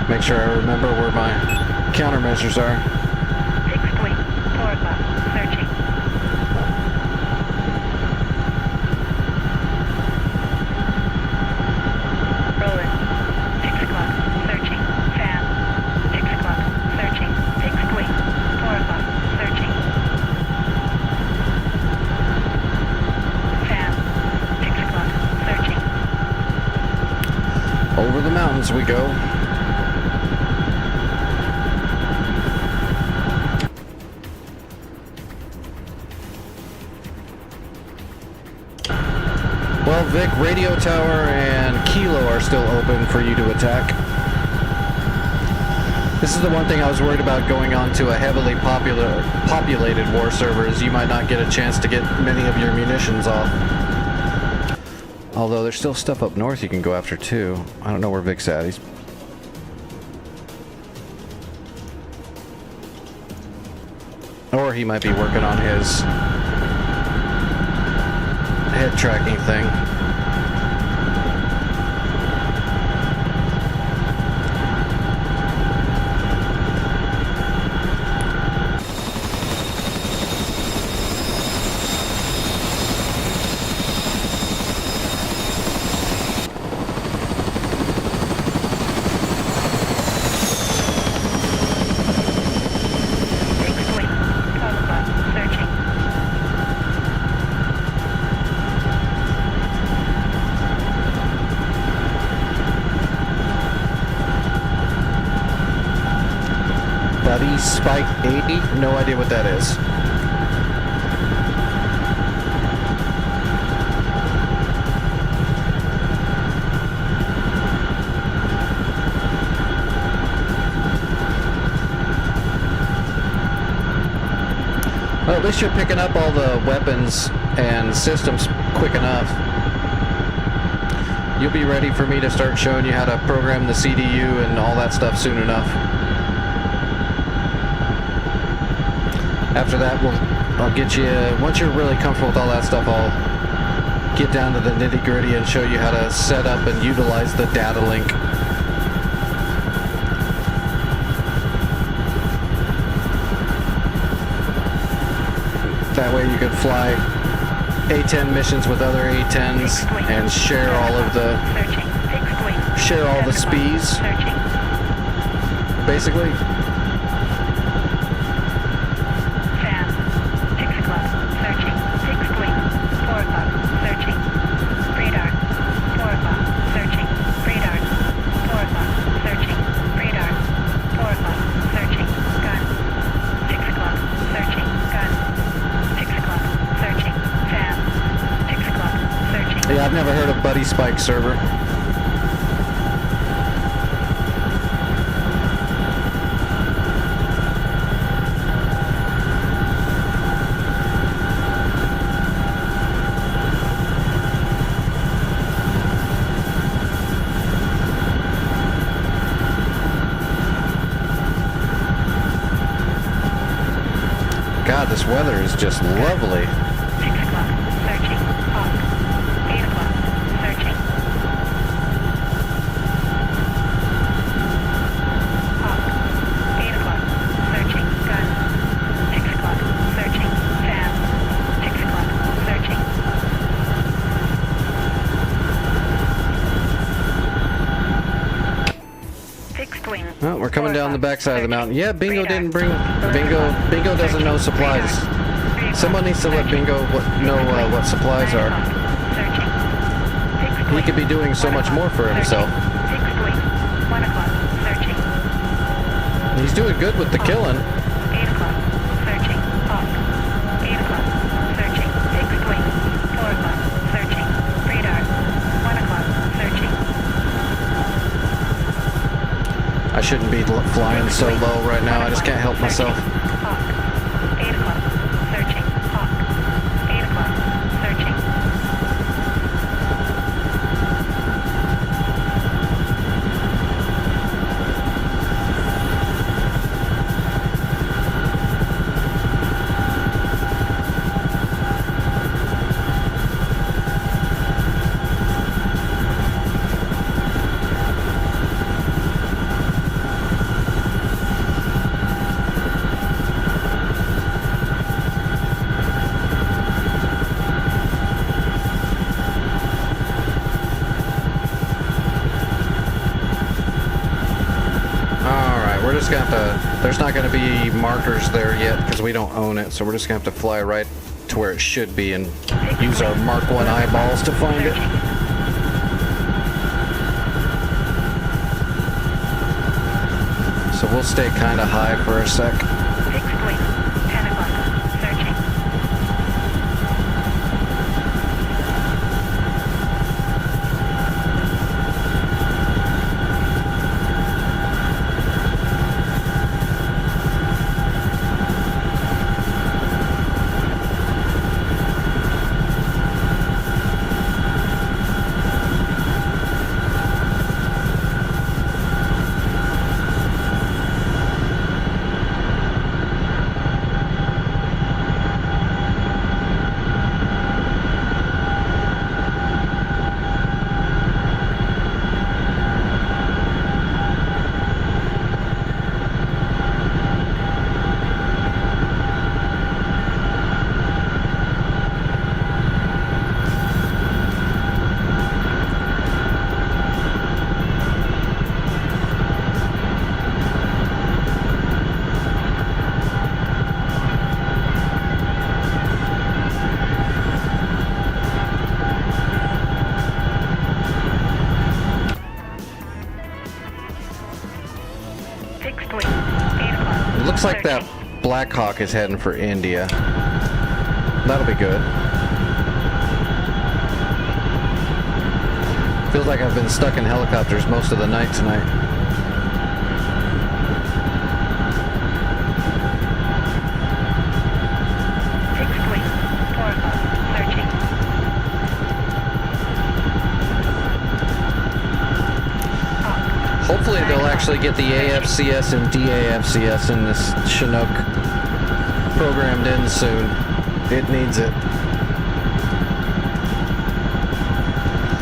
Make sure I remember where my countermeasures are. 6 point. 4 o'clock. Searching. Roll it. 6 o'clock. Searching. Fam. 6 o'clock. Searching. 6 point. 4 o'clock. Searching. Fam. 6 o'clock. Searching. Over the mountains we go. Well, Vic, Radio Tower and Kilo are still open for you to attack. This is the one thing I was worried about going on to a heavily populated war server, is you might not get a chance to get many of your munitions off. Although there's still stuff up north you can go after too. I don't know where Vic's at. He's... Or he might be working on his head tracking thing. Buddy Spike 80? No idea what that is. Well, at least you're picking up all the weapons and systems quick enough. You'll be ready for me to start showing you how to program the CDU and all that stuff soon enough. After that, I'll get you, once you're really comfortable with all that stuff, I'll get down to the nitty-gritty and show you how to set up and utilize the data link. fly A-10 missions with other A-10s and share all of the Searching. Fixed wing. share all the 7 o'clock. spees, Searching. basically. Fan. 6 o'clock. Searching. Fixed wing. 4 o'clock. Searching. Radar. 4 o'clock. Searching. Radar. 4 o'clock. Searching. Radar. 4 o'clock. Searching. Gun. 6 o'clock. Searching. Gun. 6 o'clock. Searching. Fan. 6 o'clock. Searching. Yeah, I've never heard of Buddy Spike server. God, this weather is just lovely. 6 o'clock. Searching. Hawk. 8 o'clock. Searching. Hawk. 8 o'clock. Searching. Gun. 6 o'clock. Searching. Fan. 6 o'clock. Searching. Fixed wing. Oh, we're coming 4 down the o'clock. backside of the mountain. Searching. Yeah, Bingo Radar. didn't bring... 11 o'clock. Bingo doesn't know Searching. supplies. Radar. 3 Someone needs to let o'clock. Bingo know what supplies 9 are. o'clock. Searching. Fixed He wing. could be doing so 1 much o'clock. more for himself. Searching. Fixed wing. 1 o'clock. Searching. He's doing good with the killing. 8 o'clock. Searching. Hawk. 8 o'clock. Searching. Fixed wing. 4 o'clock. Searching. Radar. 1 o'clock. Searching. I shouldn't be flying so low right now. I just can't help myself. Hawk. 8 o'clock. Searching. Hawk. 8 o'clock. Searching. Alright, we're just gonna have to... There's not gonna be markers there yet because we don't own it, so we're just gonna have to fly right to where it should be and use our Mark 1 eyeballs to find it. Searching. So we'll stay kind of high for a sec. Fixed wing. 10 o'clock. Searching. Fixed wing. 8 o'clock. It looks like Searching. that Black Hawk is heading for India. That'll be good. Feels like I've been stuck in helicopters most of the night tonight. Fixed wing. 4 o'clock. Searching. Hawk. Hopefully they'll actually get the AFCS and DAFCS in this Chinook programmed in soon. It needs it.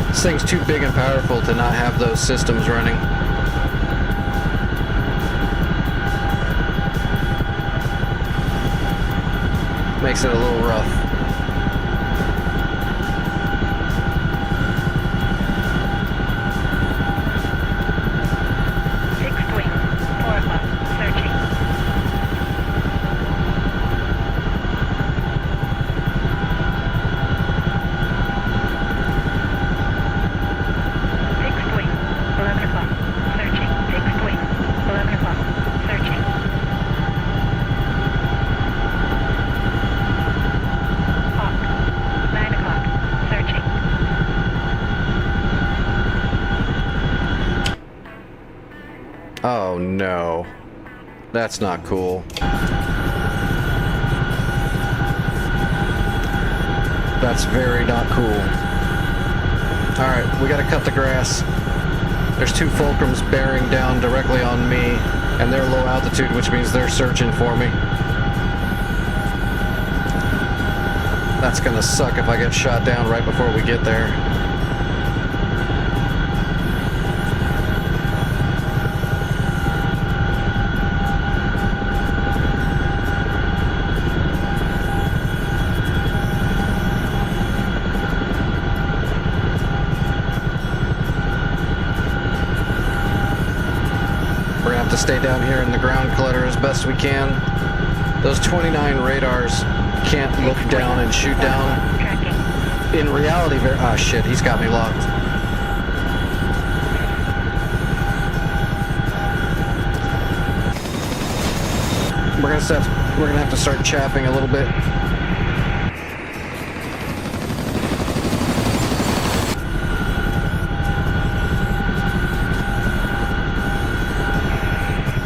This thing's too big and powerful to not have those systems running. Makes it a little rough. no. That's not cool. That's very not cool. Alright, we gotta cut the grass. There's 2 Fulcrums bearing down directly on me, and they're low altitude, which means they're searching for me. That's gonna suck if I get shot down right before we get there. We're gonna have to stay down here in the ground clutter as best we can. Those 29 radars can't look down and shoot down. Tracking. In reality, ah shit, he's got me locked. We're gonna have to start chapping a little bit.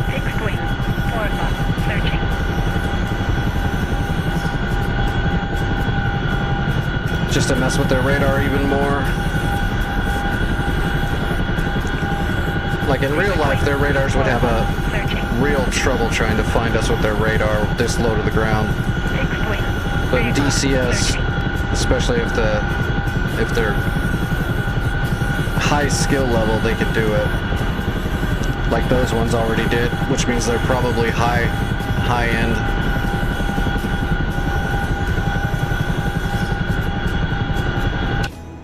Fixed wing. 4 o'clock. Searching. Just to mess with their radar even more. Like in real life, their radars would have a Searching. real trouble trying to find us with their radar this low to the ground. Fixed wing. But in 3 o'clock. DCS, Searching. especially if they're high skill level, they could do it. Like those ones already did, which means they're probably high end.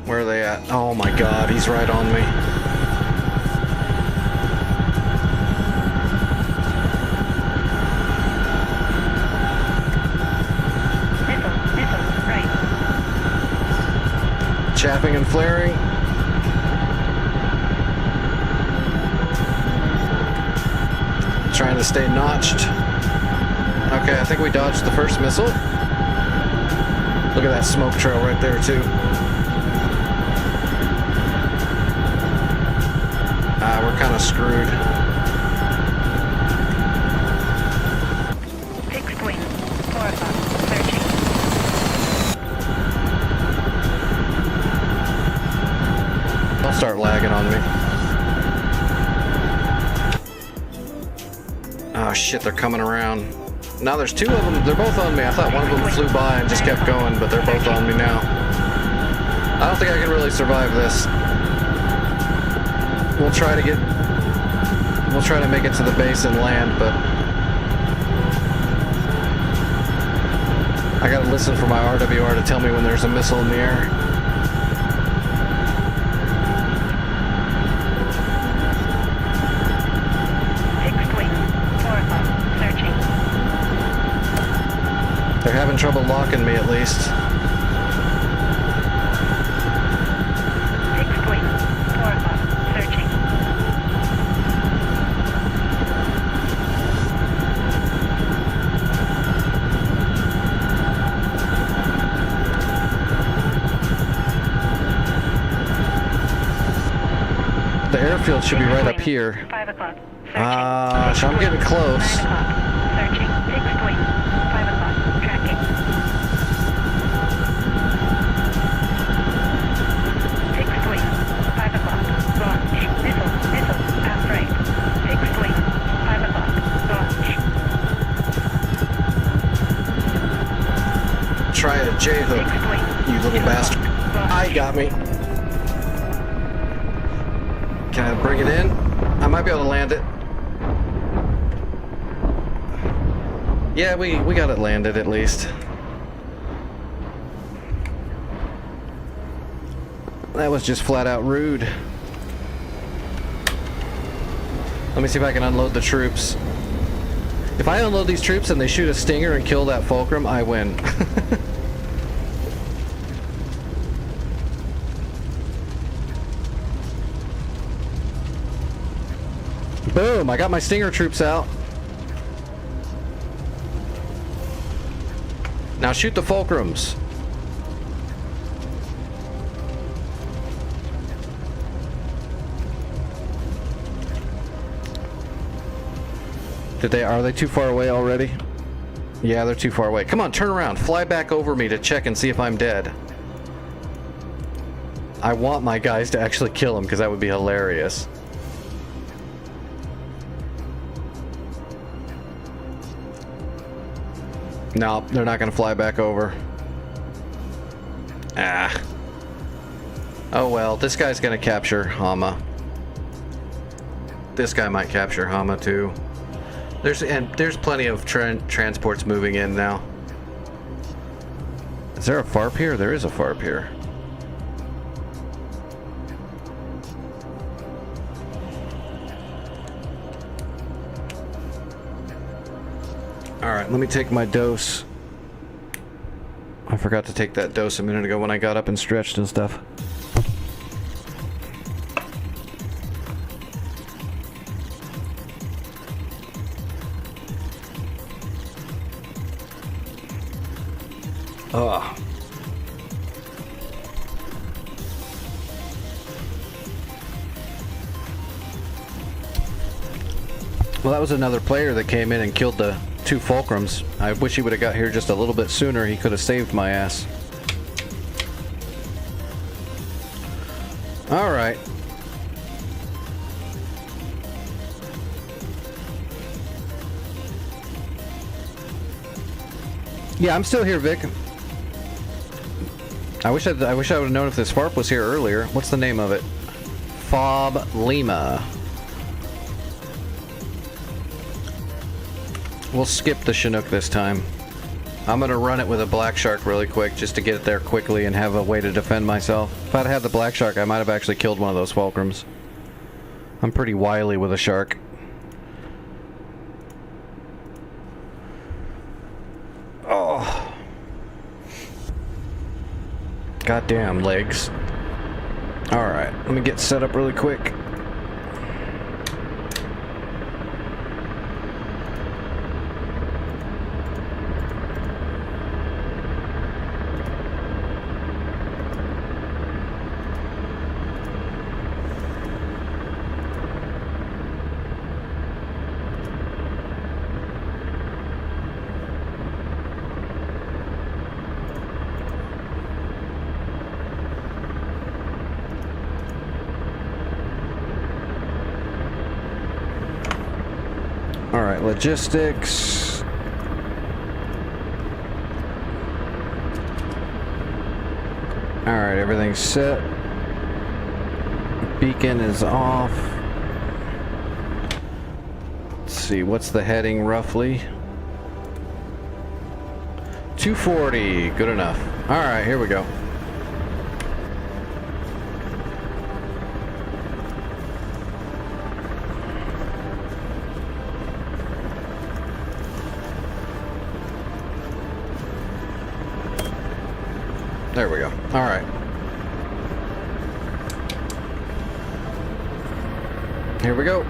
Where are they at? Oh my god, he's right on me. Missile. Right. Chapping and flaring. Trying to stay notched. Okay, I think we dodged the first missile. Look at that smoke trail right there too. We're kind of screwed. Fixed wing. 4 o'clock. Searching. They'll start lagging on me. Oh shit, they're coming around. Now there's 2 of them. They're both on me. I thought one of them flew by and just kept going, but they're both on me now. I don't think I can really survive this. We'll try to make it to the base and land, but I gotta listen for my RWR to tell me when there's a missile in the air. Fixed wing. 4 o'clock. Searching. They're having trouble locking me at least. Fixed wing. 4 o'clock. Searching. The airfield should be right up here. 5 o'clock. Searching. So I'm getting close. 9 o'clock. Searching. Fixed wing. 5 o'clock. Tracking. Fixed wing. 5 o'clock. Launch. Missile. Outright. Fixed wing. 5 o'clock. Launch. Try a J-hook, Fixed wing. you little 2 bastard. o'clock. Launch. I got me. Can I bring it in? I might be able to land it. Yeah, we got it landed at least. That was just flat out rude. Let me see if I can unload the troops. If I unload these troops and they shoot a Stinger and kill that Fulcrum, I win. Boom, I got my Stinger troops out. Now shoot the Fulcrums. Are they too far away already? Yeah, they're too far away. Come on, turn around. Fly back over me to check and see if I'm dead. I want my guys to actually kill him because that would be hilarious. No, they're not going to fly back over. Ah. Oh well, this guy's going to capture Hama. This guy might capture Hama too. There's plenty of transports moving in now. Is there a FARP here? There is a FARP here. Alright, let me take my dose. I forgot to take that dose a minute ago when I got up and stretched and stuff. Ugh. Well, that was another player that came in and killed the 2 Fulcrums. I wish he would have got here just a little bit sooner. He could have saved my ass. All right. Yeah, I'm still here, Vic. I wish I would have known if this FARP was here earlier. What's the name of it? Fob Lima. We'll skip the Chinook this time. I'm gonna run it with a Black Shark really quick just to get it there quickly and have a way to defend myself. If I'd had the Black Shark, I might have actually killed one of those Fulcrums. I'm pretty wily with a shark. Oh. Goddamn legs. Alright, let me get set up really quick. Alright, logistics. Alright, everything's set. Beacon is off. Let's see, what's the heading roughly? 240, good enough. Alright, here we go. There we go. All right. Here we go.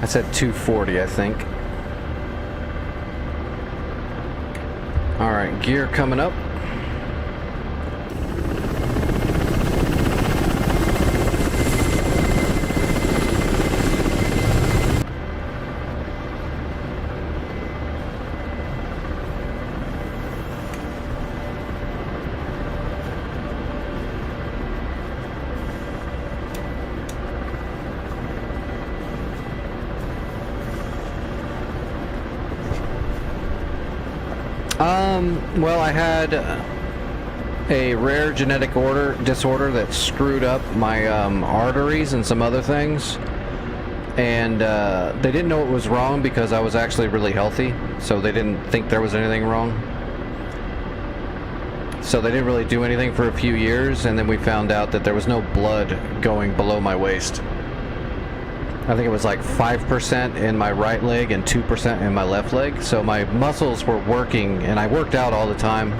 I said 240, I think. All right, gear coming up. Well, I had a rare genetic disorder that screwed up my arteries and some other things, and they didn't know it was wrong because I was actually really healthy, so they didn't think there was anything wrong. So they didn't really do anything for a few years, and then we found out that there was no blood going below my waist. I think it was like 5% in my right leg and 2% in my left leg. So my muscles were working, and I worked out all the time.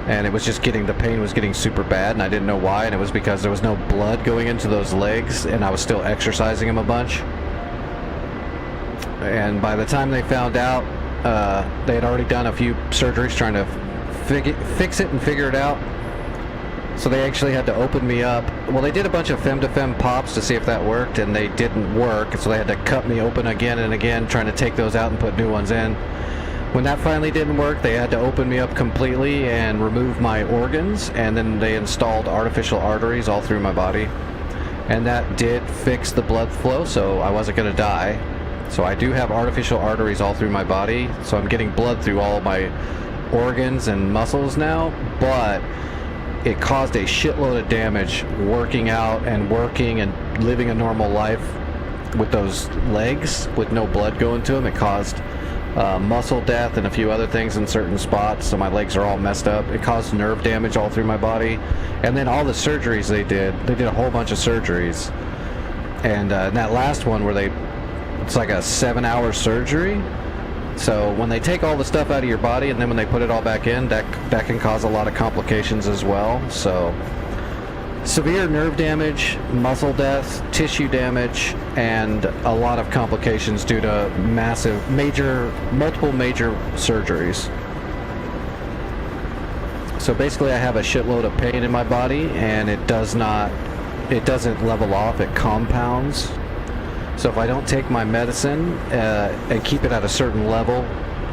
and it was just the pain was getting super bad, and I didn't know why, and it was because there was no blood going into those legs, and I was still exercising them a bunch. And by the time they found out, they had already done a few surgeries trying to fix it and figure it out. So they actually had to open me up. Well, they did a bunch of fem-to-fem pops to see if that worked, and they didn't work, so they had to cut me open again and again, trying to take those out and put new ones in. When that finally didn't work, they had to open me up completely and remove my organs, and then they installed artificial arteries all through my body. And that did fix the blood flow, so I wasn't going to die. So I do have artificial arteries all through my body, so I'm getting blood through all my organs and muscles now, but it caused a shitload of damage working out and working and living a normal life with those legs with no blood going to them. It caused muscle death and a few other things in certain spots, so my legs are all messed up. It caused nerve damage all through my body. And then all the surgeries they did a whole bunch of surgeries. And that last one where it's like a 7-hour surgery. So when they take all the stuff out of your body and then when they put it all back in, that can cause a lot of complications as well. So severe nerve damage, muscle death, tissue damage, and a lot of complications due to multiple major surgeries. So basically I have a shitload of pain in my body, and it doesn't level off, it compounds. So if I don't take my medicine and keep it at a certain level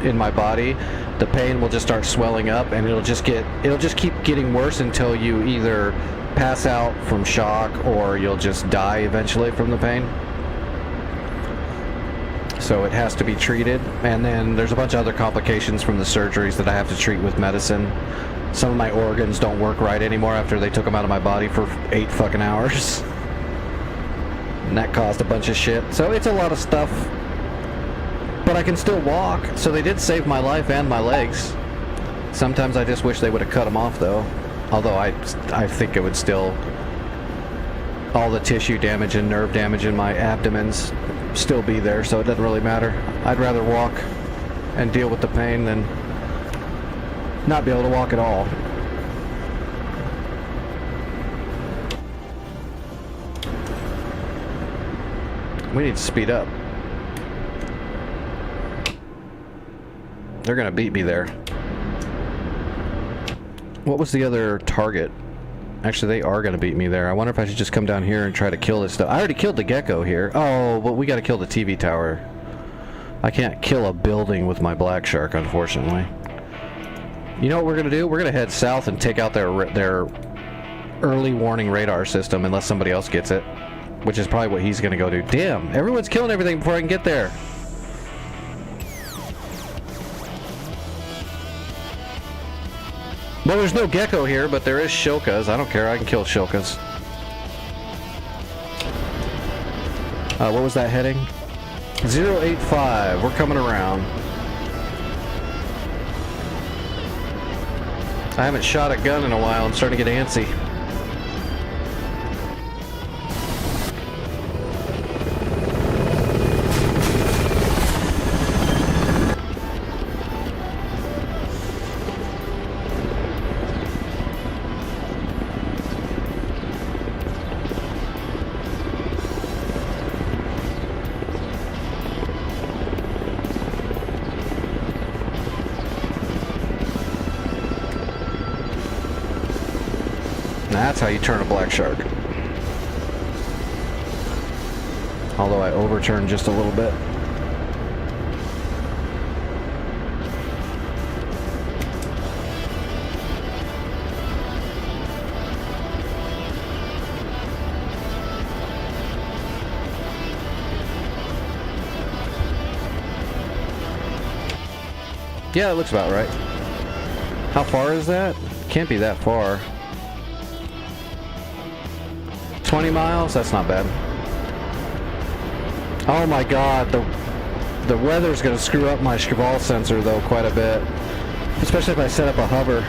in my body, the pain will just start swelling up, and it'll just keep getting worse until you either pass out from shock or you'll just die eventually from the pain. So it has to be treated, and then there's a bunch of other complications from the surgeries that I have to treat with medicine. Some of my organs don't work right anymore after they took them out of my body for 8 fucking hours. And that caused a bunch of shit. So it's a lot of stuff. But I can still walk. So they did save my life and my legs. Sometimes I just wish they would have cut them off, though. Although I think it would still... all the tissue damage and nerve damage in my abdomens still be there, so it doesn't really matter. I'd rather walk and deal with the pain than not be able to walk at all. We need to speed up. They're gonna beat me there. What was the other target? Actually, they are gonna beat me there. I wonder if I should just come down here and try to kill this stuff. I already killed the gecko here. Oh, but we gotta kill the TV tower. I can't kill a building with my black shark, unfortunately. You know what we're gonna do? We're gonna head south and take out their early warning radar system unless somebody else gets it. Which is probably what he's gonna go do. Damn, everyone's killing everything before I can get there. Well, there's no gecko here, but there is shilkas. I don't care, I can kill shilkas. What was that heading? 085, we're coming around. I haven't shot a gun in a while, I'm starting to get antsy. That's how you turn a black shark. Although I overturned just a little bit. Yeah, it looks about right. How far is that? Can't be that far. 20 miles? That's not bad. Oh my god, the weather's gonna screw up my Chevral sensor though quite a bit. Especially if I set up a hover.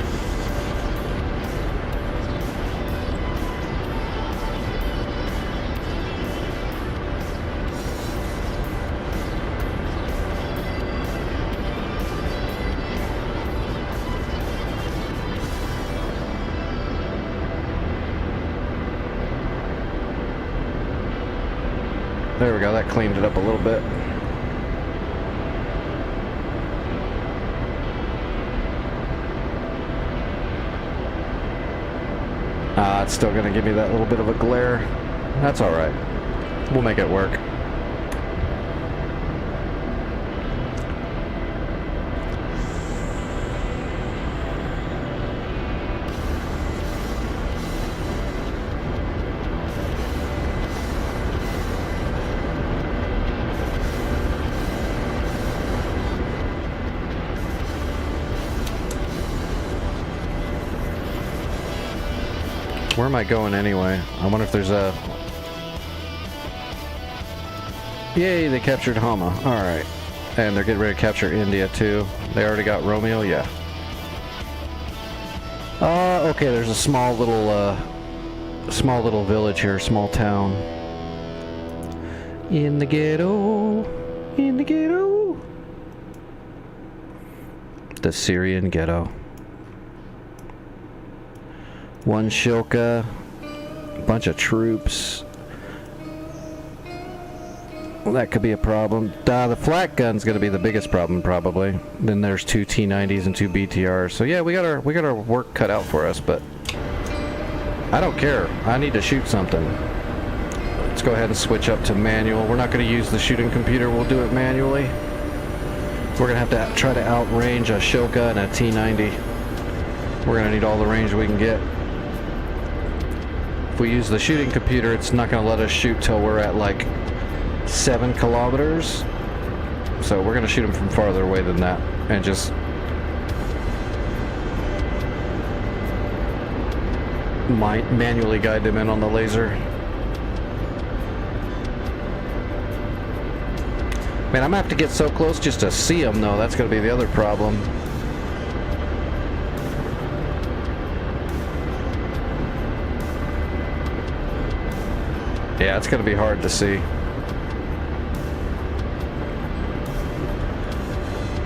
There we go, that cleaned it up a little bit. It's still gonna give me that little bit of a glare. That's alright. We'll make it work. Where am I going anyway? I wonder if there's a... Yay, they captured Hama. Alright. And they're getting ready to capture India too. They already got Romeo? Yeah. Okay, there's a small little village here, small town. In the ghetto. In the ghetto. The Syrian ghetto. One Shilka, bunch of troops. Well, that could be a problem. The flak gun's gonna be the biggest problem probably. Then there's 2 T90s and 2 BTRs. So yeah, we got our work cut out for us, but I don't care. I need to shoot something. Let's go ahead and switch up to manual. We're not gonna use the shooting computer. We'll do it manually. We're gonna have to try to outrange a Shilka and a T90. We're gonna need all the range we can get. If we use the shooting computer, it's not going to let us shoot till we're at like 7 kilometers. So we're going to shoot them from farther away than that and just manually guide them in on the laser. Man, I'm going to have to get so close just to see them though. That's going to be the other problem. Yeah, it's going to be hard to see.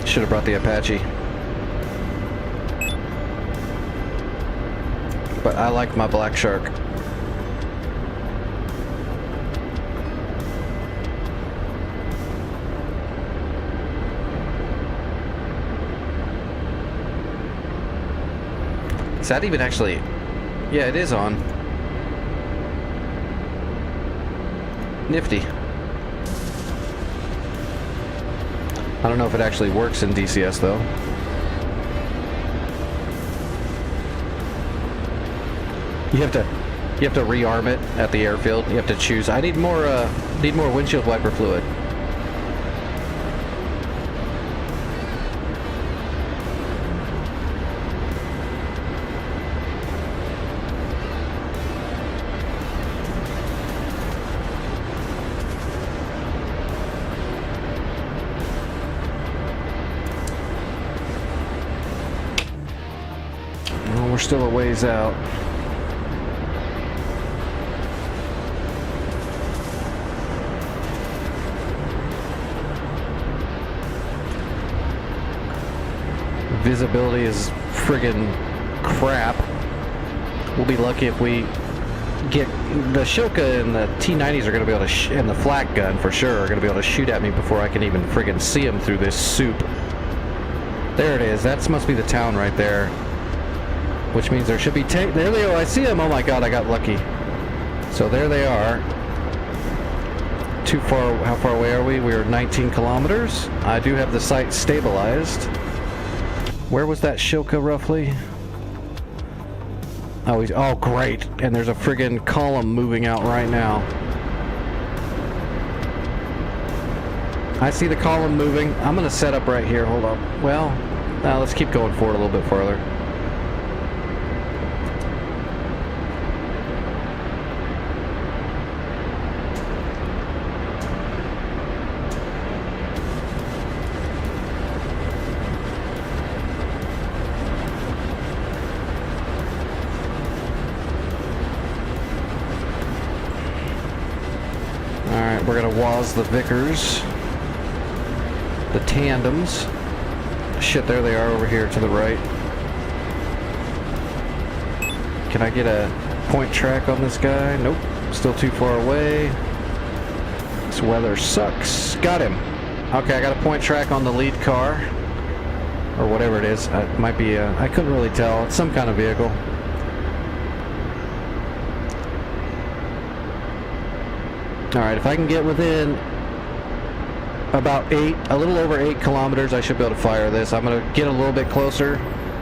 Should have brought the Apache. But I like my Black Shark. Is that even actually... Yeah, it is on. Nifty. I don't know if it actually works in DCS though. You have to rearm it at the airfield. You have to choose. I need more windshield wiper fluid. We're still a ways out. Visibility is friggin' crap. We'll be lucky if we get the Shilka and the T90s are going to be able to and the flak gun for sure are going to be able to shoot at me before I can even friggin' see them through this soup. There it is. That must be the town right there. Which means there should be there they go. I see them. Oh my god, I got lucky. So there they are. Too far. How far away are we? We're 19 kilometers. I do have the site stabilized. Where was that Shilka roughly? Oh, oh great. And there's a friggin' column moving out right now. I see the column moving. I'm gonna set up right here. Hold on. Well, now let's keep going forward a little bit farther. Alright, we're gonna waz the Vickers. The tandems. Shit, there they are over here to the right. Can I get a point track on this guy? Nope. Still too far away. This weather sucks. Got him. Okay, I got a point track on the lead car. Or whatever it is. It might be I couldn't really tell. It's some kind of vehicle. Alright, if I can get within about a little over 8 kilometers, I should be able to fire this. I'm going to get a little bit closer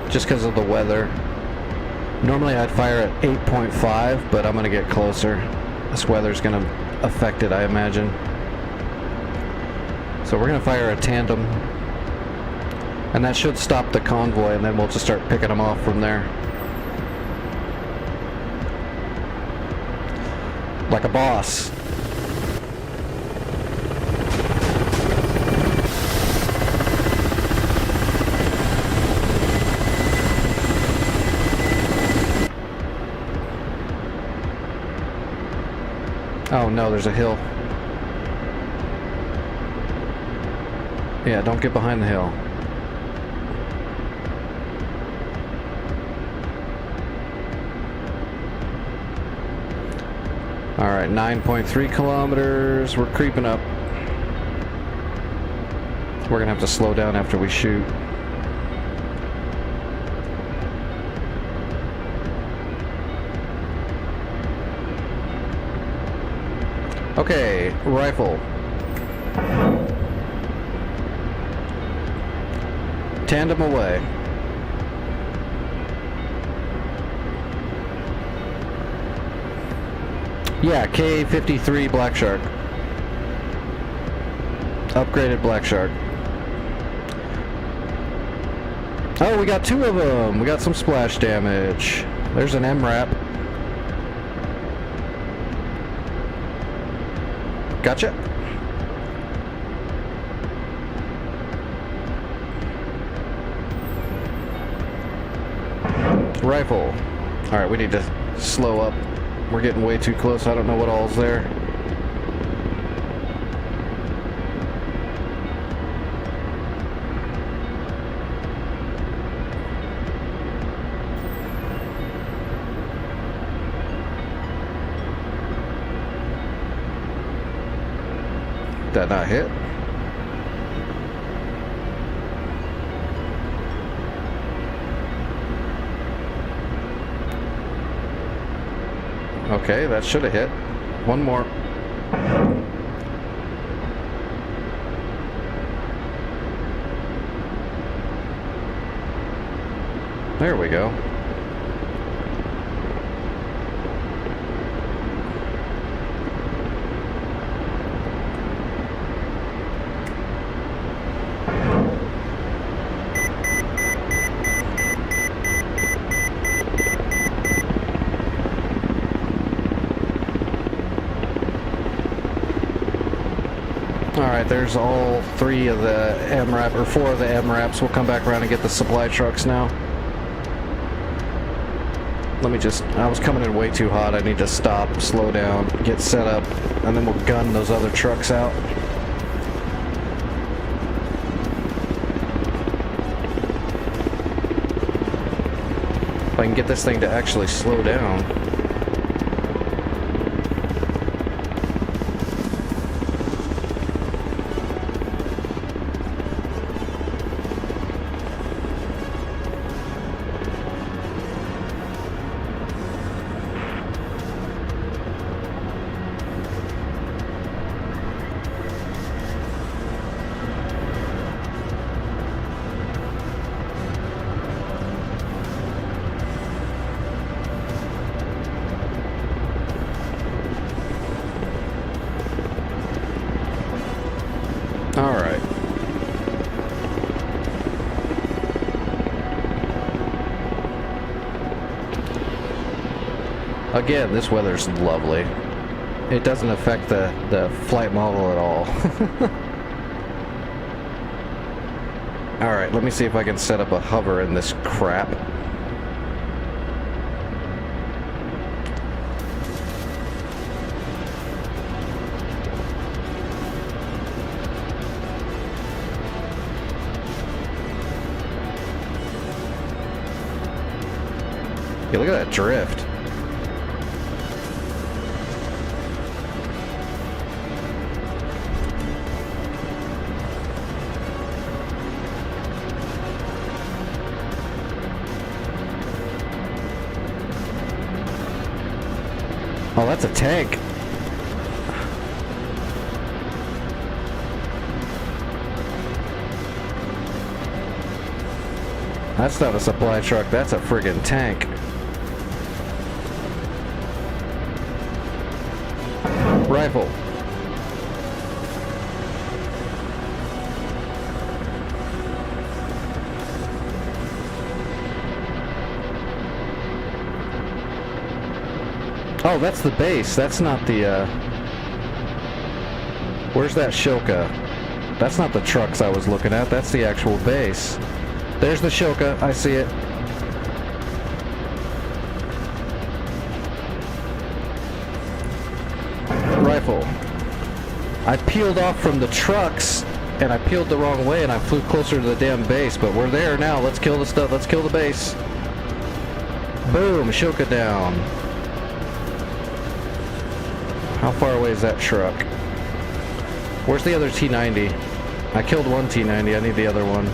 just because of the weather. Normally I'd fire at 8.5, but I'm going to get closer. This weather's going to affect it, I imagine. So we're going to fire a tandem. And that should stop the convoy, and then we'll just start picking them off from there. Like a boss. Oh no, there's a hill. Yeah, don't get behind the hill. Alright, 9.3 kilometers. We're creeping up. We're gonna have to slow down after we shoot. Okay, rifle. Tandem away. Yeah, K-53 Black Shark. Upgraded Black Shark. Oh, we got 2 of them. We got some splash damage. There's an MRAP. Gotcha. Rifle. Alright, we need to slow up. We're getting way too close. I don't know what all's there. Did that not hit? Okay, that should have hit. One more. There we go. Alright, there's all 3 of the MRAP, or 4 of the MRAPs. We'll come back around and get the supply trucks now. Let me just, I was coming in way too hot. I need to stop, slow down, get set up, and then we'll gun those other trucks out. If I can get this thing to actually slow down. Alright. Again, this weather's lovely. It doesn't affect the flight model at all. Alright, let me see if I can set up a hover in this crap. Yeah, look at that drift. That's a tank. That's not a supply truck, that's a friggin' tank. Rifle. Oh, that's the base. That's not the, Where's that Shoka? That's not the trucks I was looking at. That's the actual base. There's the Shoka. I see it. Rifle. I peeled off from the trucks, and I peeled the wrong way, and I flew closer to the damn base, but we're there now. Let's kill the stuff. Let's kill the base. Boom. Shoka down. How far away is that truck? Where's the other T-90? I killed one T-90. I need the other one.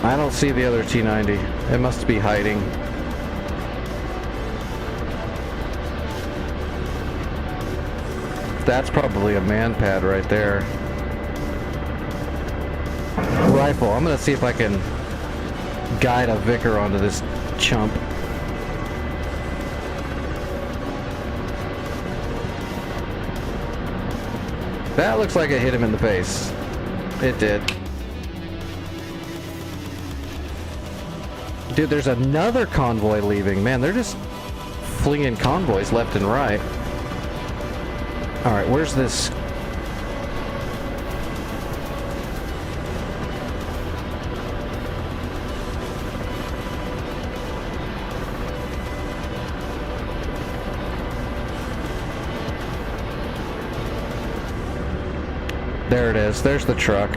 I don't see the other T-90. It must be hiding. That's probably a man pad right there. Rifle. I'm gonna see if I can guide a Vicar onto this chump. That looks like it hit him in the face. It did. Dude, there's another convoy leaving. Man, they're just flinging convoys left and right. Alright, where's this? There it is. There's the truck.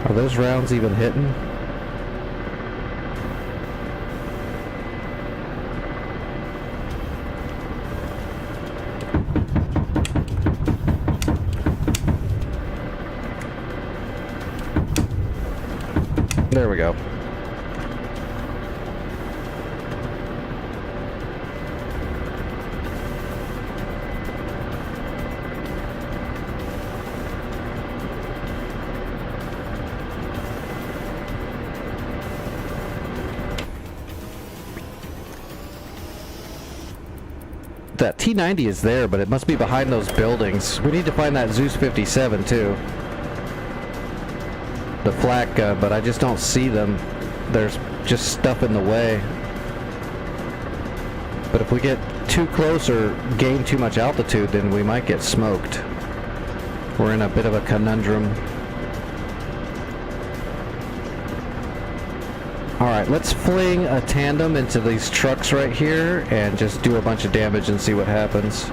Are those rounds even hitting? There we go. That T-90 is there, but it must be behind those buildings. We need to find that Zeus 57 too. The flak gun, but I just don't see them. There's just stuff in the way. But if we get too close or gain too much altitude, then we might get smoked. We're in a bit of a conundrum. Alright, let's fling a tandem into these trucks right here and just do a bunch of damage and see what happens.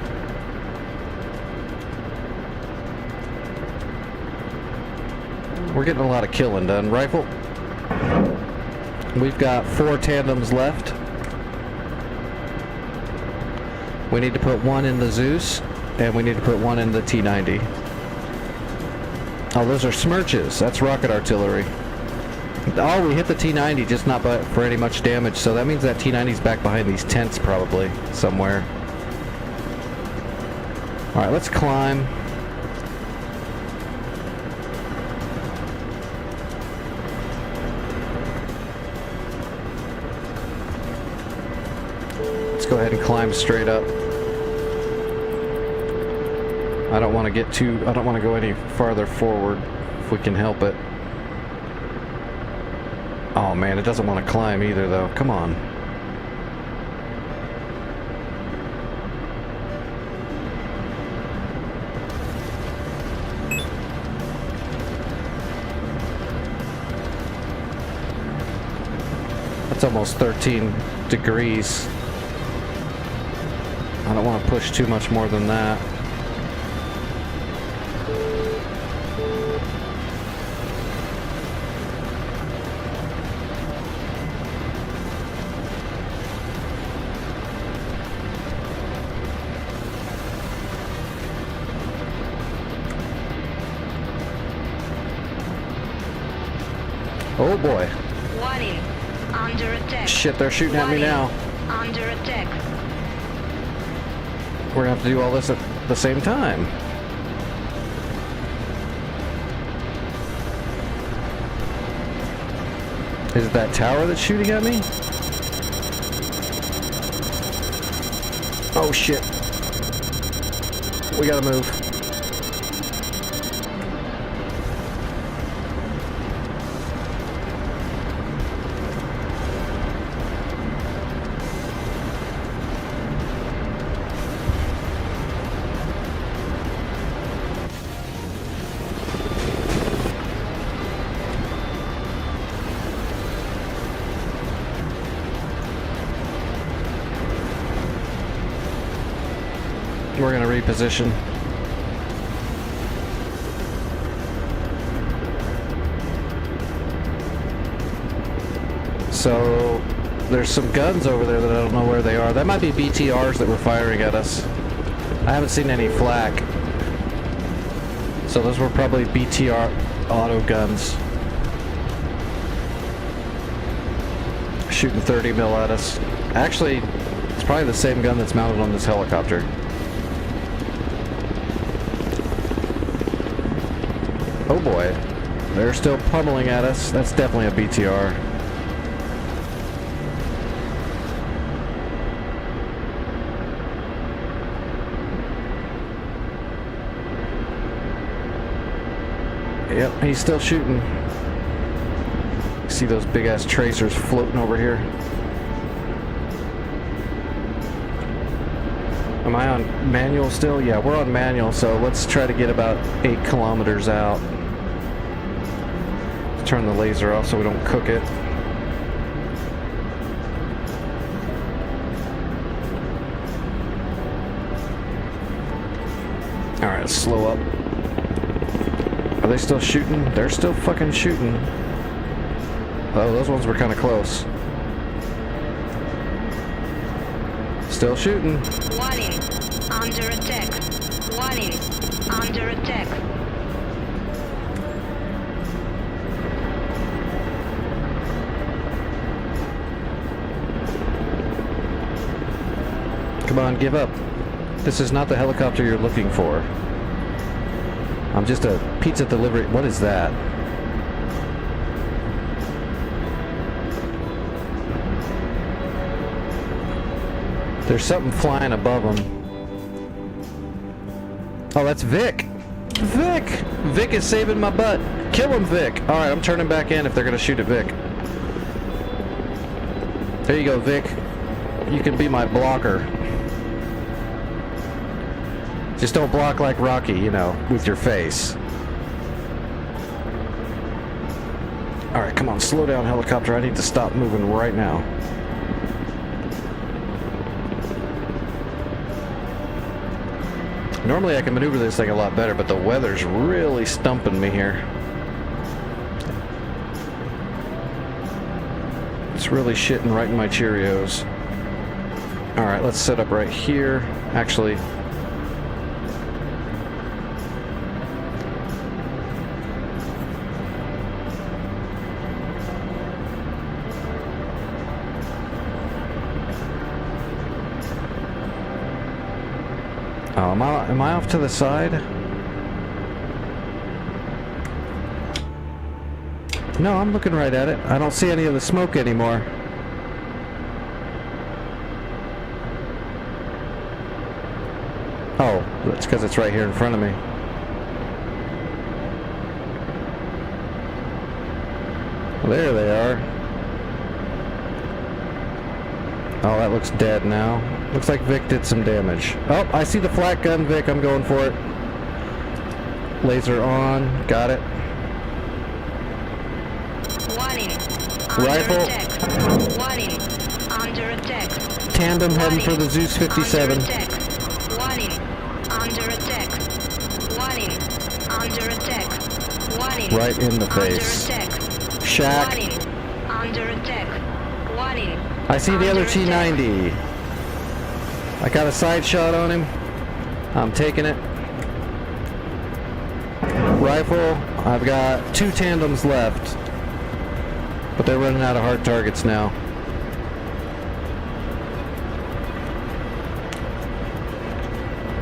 We're getting a lot of killing done. Rifle. We've got 4 tandems left. We need to put one in the Zeus, and we need to put one in the T-90. Oh, those are Smirches. That's rocket artillery. Oh, we hit the T-90, just not for any much damage, so that means that T-90's back behind these tents probably, somewhere. Alright, let's climb. Let's go ahead and climb straight up. I don't want to go any farther forward if we can help it. Oh man, it doesn't want to climb either though. Come on. That's almost 13 degrees. I don't want to push too much more than that. Oh boy. Warning. Under attack. Shit, they're shooting at me Warning. now. Under attack. We're gonna have to do all this at the same time. Is it that tower that's shooting at me? Oh shit. We gotta move. We're gonna reposition. So there's some guns over there that I don't know where they are. That might be BTRs that were firing at us. I haven't seen any flak. So those were probably BTR auto guns. Shooting 30 mil at us. Actually, it's probably the same gun that's mounted on this helicopter. Oh boy. They're still pummeling at us. That's definitely a BTR. Yep, he's still shooting. See those big ass tracers floating over here? Am I on manual still? Yeah, we're on manual, so let's try to get about 8 kilometers out. Turn the laser off so we don't cook it. Alright, let's slow up. Are they still shooting? They're still fucking shooting. Oh, those ones were kind of close. Still shooting. Warning. Under attack. Warning. Under attack. Come on, give up. This is not the helicopter you're looking for. I'm just a pizza delivery. What is that? There's something flying above them. Oh, that's Vic. Vic! Vic is saving my butt. Kill him, Vic. Alright, I'm turning back in if they're gonna shoot at Vic. There you go, Vic. You can be my blocker. Just don't block like Rocky, you know, with your face. Alright, come on, slow down, helicopter. I need to stop moving right now. Normally I can maneuver this thing a lot better, but the weather's really stumping me here. It's really shitting right in my Cheerios. Alright, let's set up right here. Actually... Oh, am I off to the side? No, I'm looking right at it. I don't see any of the smoke anymore. Oh, that's because it's right here in front of me. Well, there they are. Oh, that looks dead now. Looks like Vic did some damage. Oh, I see the flak gun, Vic. I'm going for it. Laser on. Got it. Warning. Rifle. Under attack. Warning. Under attack. Tandem heading for the Zeus 57. Under attack. Warning. Under attack. Warning. Under attack. Warning. Right in the face. Under attack. Shack. Warning. Under attack. Warning. I see the other Under attack. T-90. I got a side shot on him. I'm taking it. Rifle. I've got 2 tandems left. But they're running out of hard targets now.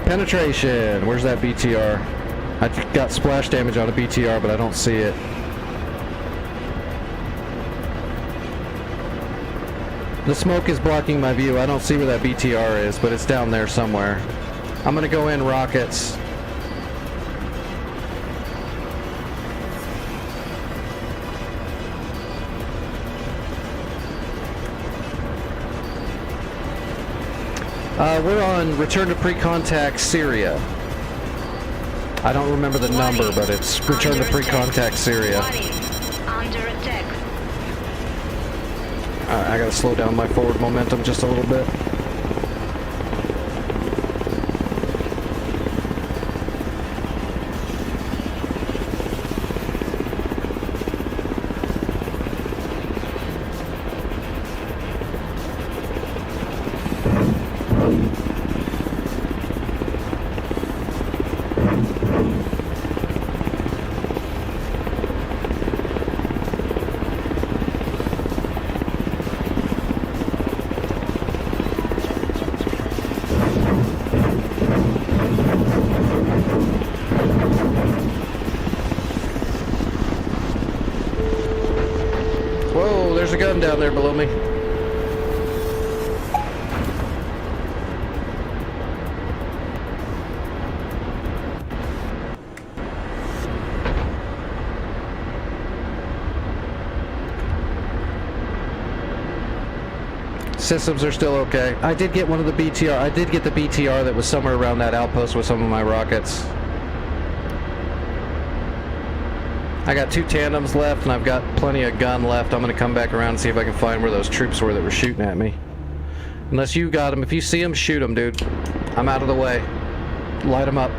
Penetration. Where's that BTR? I got splash damage on a BTR, but I don't see it. The smoke is blocking my view. I don't see where that BTR is, but it's down there somewhere. I'm gonna go in rockets. We're on return to pre-contact Syria. I don't remember the number, but it's return to pre-contact Syria. Under attack. I gotta slow down my forward momentum just a little bit. Whoa, there's a gun down there below me. Systems are still okay. I did get one of the BTR. I did get the BTR that was somewhere around that outpost with some of my rockets. I got 2 tandems left, and I've got plenty of gun left. I'm going to come back around and see if I can find where those troops were that were shooting at me. Unless you got them. If you see them, shoot them, dude. I'm out of the way. Light them up.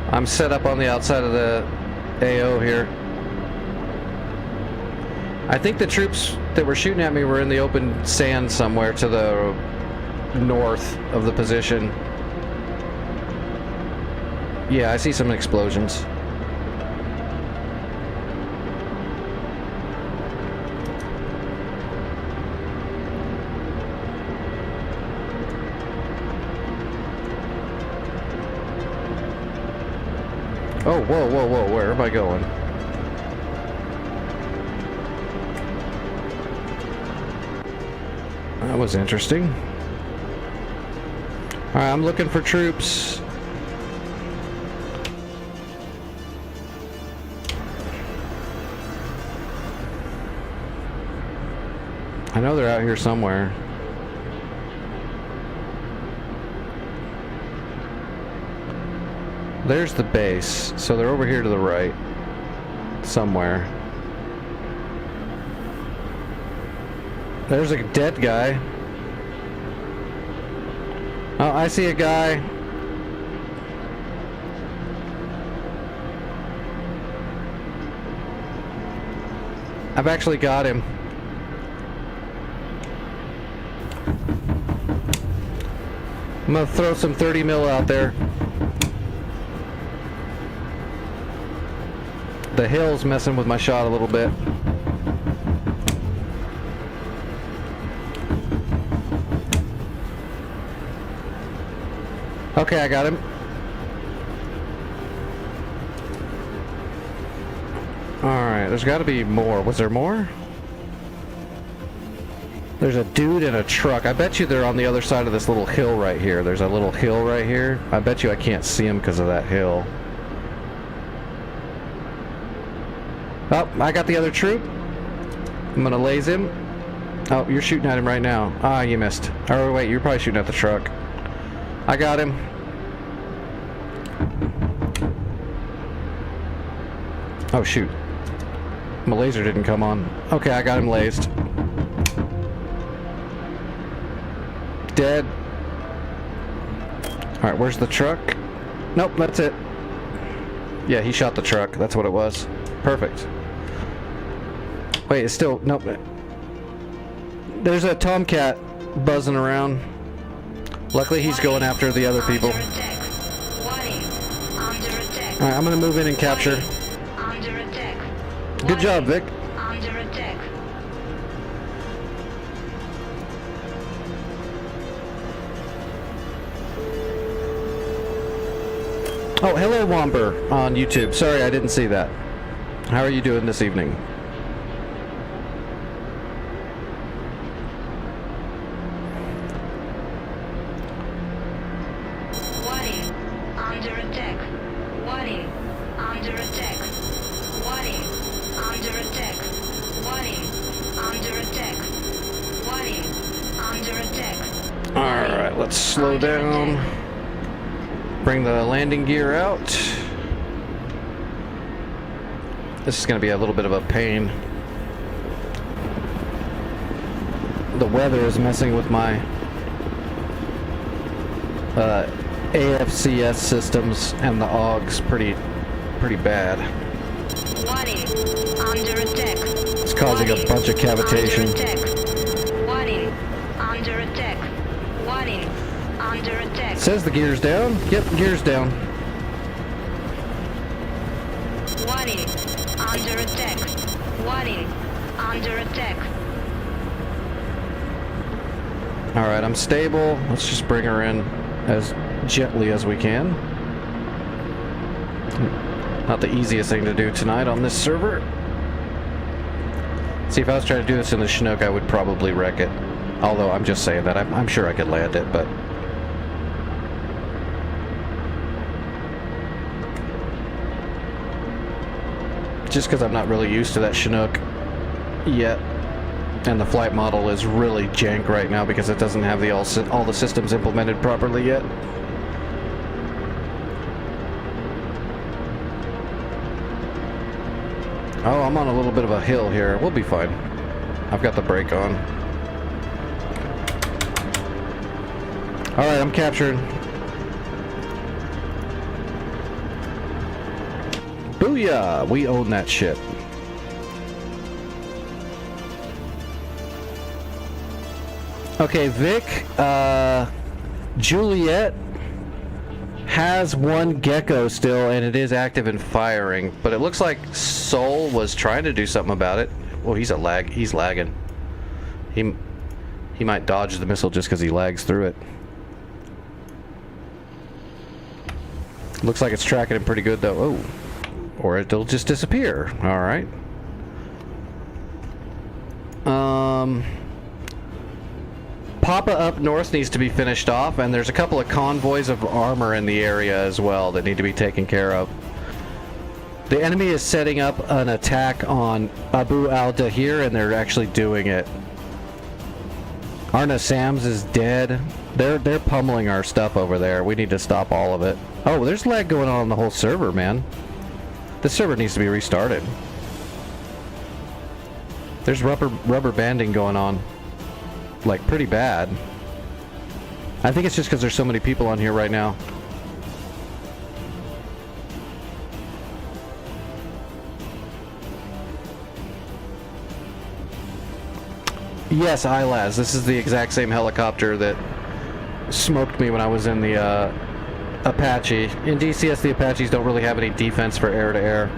I'm set up on the outside of the AO here. I think the troops that were shooting at me were in the open sand somewhere to the north of the position. Yeah, I see some explosions. Oh, whoa, whoa, whoa, where am I going? That was interesting. Alright, I'm looking for troops. I know they're out here somewhere. There's the base, so they're over here to the right. Somewhere. There's a dead guy. Oh, I see a guy. I've actually got him. I'm gonna throw some 30 mil out there. The hill's messing with my shot a little bit. Okay, I got him. Alright, there's got to be more. Was there more? There's a dude in a truck. I bet you they're on the other side of this little hill right here. There's a little hill right here. I bet you I can't see him because of that hill. Oh, I got the other troop. I'm gonna laze him. Oh, you're shooting at him right now. Ah, you missed. Oh, wait, you're probably shooting at the truck. I got him. Oh, shoot. My laser didn't come on. Okay, I got him lased. Dead. Alright, where's the truck? Nope, that's it. Yeah, he shot the truck. That's what it was. Perfect. Wait, it's still... Nope. There's a Tomcat buzzing around. Luckily, he's going after the other people. Under attack. Warning. Under attack. Alright, I'm gonna move in and capture. Under attack. Good job, Vic. Under attack. Oh, hello, Womper on YouTube. Sorry, I didn't see that. How are you doing this evening? Warning. Under attack. Warning. Under attack. Warning. Under attack. Warning. Under attack. Warning. Under attack. Alright, let's slow down. Bring the landing gear out. This is going to be a little bit of a pain. The weather is messing with my AFCS systems and the AUGs pretty bad. Warning. Under attack. It's causing a bunch of cavitation. Under attack. Warning. Under attack. Warning. Under attack. Says the gear's down. Yep, gear's down. Warning. Under attack. Warning. Under attack. Alright, I'm stable. Let's just bring her in as gently as we can. Not the easiest thing to do tonight on this server. See, if I was trying to do this in the Chinook, I would probably wreck it. Although, I'm just saying that. I'm sure I could land it, but... just because I'm not really used to that Chinook yet. And the flight model is really jank right now because it doesn't have all the systems implemented properly yet. Oh, I'm on a little bit of a hill here. We'll be fine. I've got the brake on. Alright, I'm captured. Booyah! We own that shit. Okay, Vic, Juliet has one Gecko still, and it is active and firing, but it looks like Sol was trying to do something about it. Well, he's lagging. He might dodge the missile just because he lags through it. Looks like it's tracking him pretty good, though. Oh. Or it'll just disappear. Alright. Papa up north needs to be finished off, and there's a couple of convoys of armor in the area as well that need to be taken care of. The enemy is setting up an attack on Abu al-Dahir, and they're actually doing it. Arna Sams is dead. They're pummeling our stuff over there. We need to stop all of it. Oh, there's lag going on the whole server, man. This server needs to be restarted. There's rubber banding going on. Like, pretty bad. I think it's just because there's so many people on here right now. Yes, ILAS. This is the exact same helicopter that smoked me when I was in the Apache. In DCS, the Apaches don't really have any defense for air-to-air.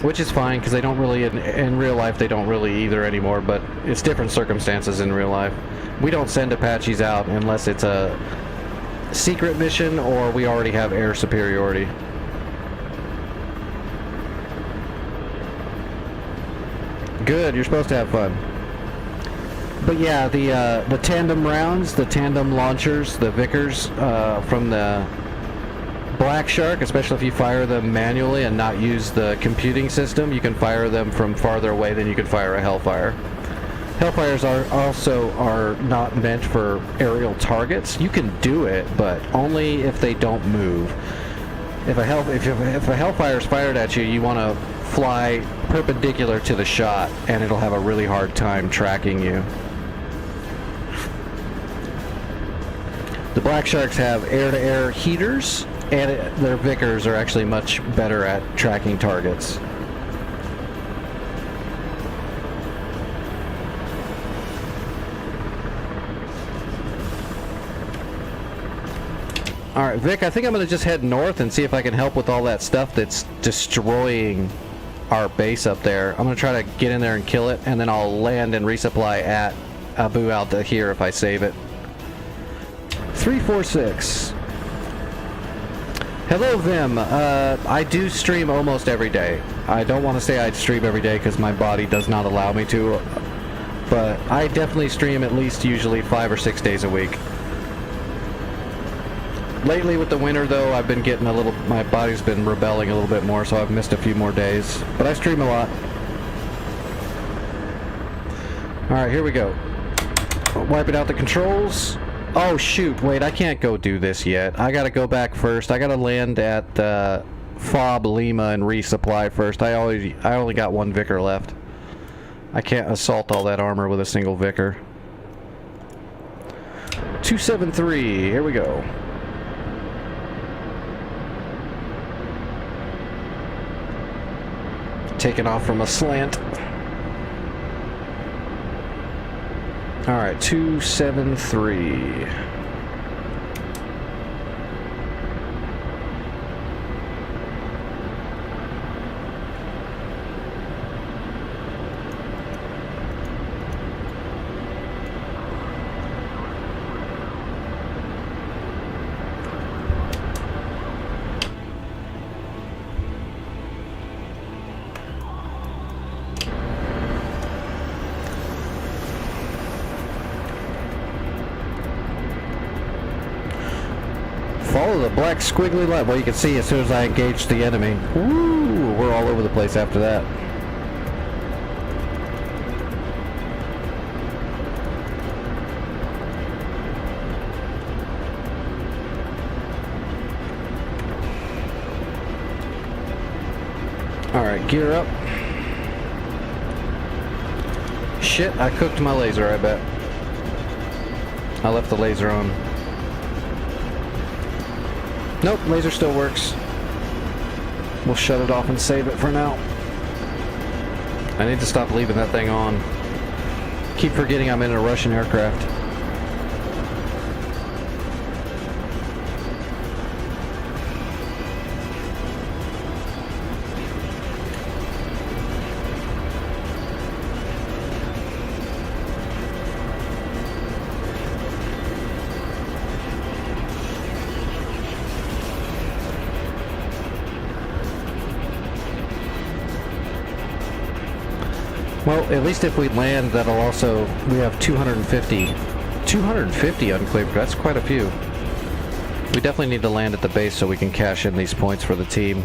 Which is fine, because they don't really, in real life, they don't really either anymore, but it's different circumstances in real life. We don't send Apaches out unless it's a secret mission or we already have air superiority. Good, you're supposed to have fun. But yeah, the tandem rounds, the tandem launchers, the Vickers from the Black Shark, especially if you fire them manually and not use the computing system, you can fire them from farther away than you can fire a Hellfire. Hellfires are not meant for aerial targets. You can do it, but only if they don't move. If a Hellfire is fired at you, you want to fly perpendicular to the shot, and it'll have a really hard time tracking you. The Black Sharks have air-to-air heaters, and their Vickers are actually much better at tracking targets. Alright, Vic, I think I'm going to just head north and see if I can help with all that stuff that's destroying our base up there. I'm going to try to get in there and kill it, and then I'll land and resupply at Abu al-Dahir if I save it. 346. Hello, Vim. I do stream almost every day. I don't want to say I stream every day because my body does not allow me to, but I definitely stream at least usually 5 or 6 days a week. Lately with the winter though, I've been getting my body's been rebelling a little bit more, so I've missed a few more days. But I stream a lot. Alright, here we go. Wiping out the controls. Oh shoot, wait, I can't go do this yet. I gotta go back first. I gotta land at FOB Lima and resupply first. I only got one Vicker left. I can't assault all that armor with a single Vicker. 273, here we go. Taking off from a slant. Alright, 273. Follow the black squiggly line. Well, you can see as soon as I engage the enemy. Woo! We're all over the place after that. Alright, gear up. Shit, I cooked my laser, I bet. I left the laser on. Nope, laser still works. We'll shut it off and save it for now. I need to stop leaving that thing on. Keep forgetting I'm in a Russian aircraft. Well, at least if we land, that'll also... We have 250 unclaimed. That's quite a few. We definitely need to land at the base so we can cash in these points for the team.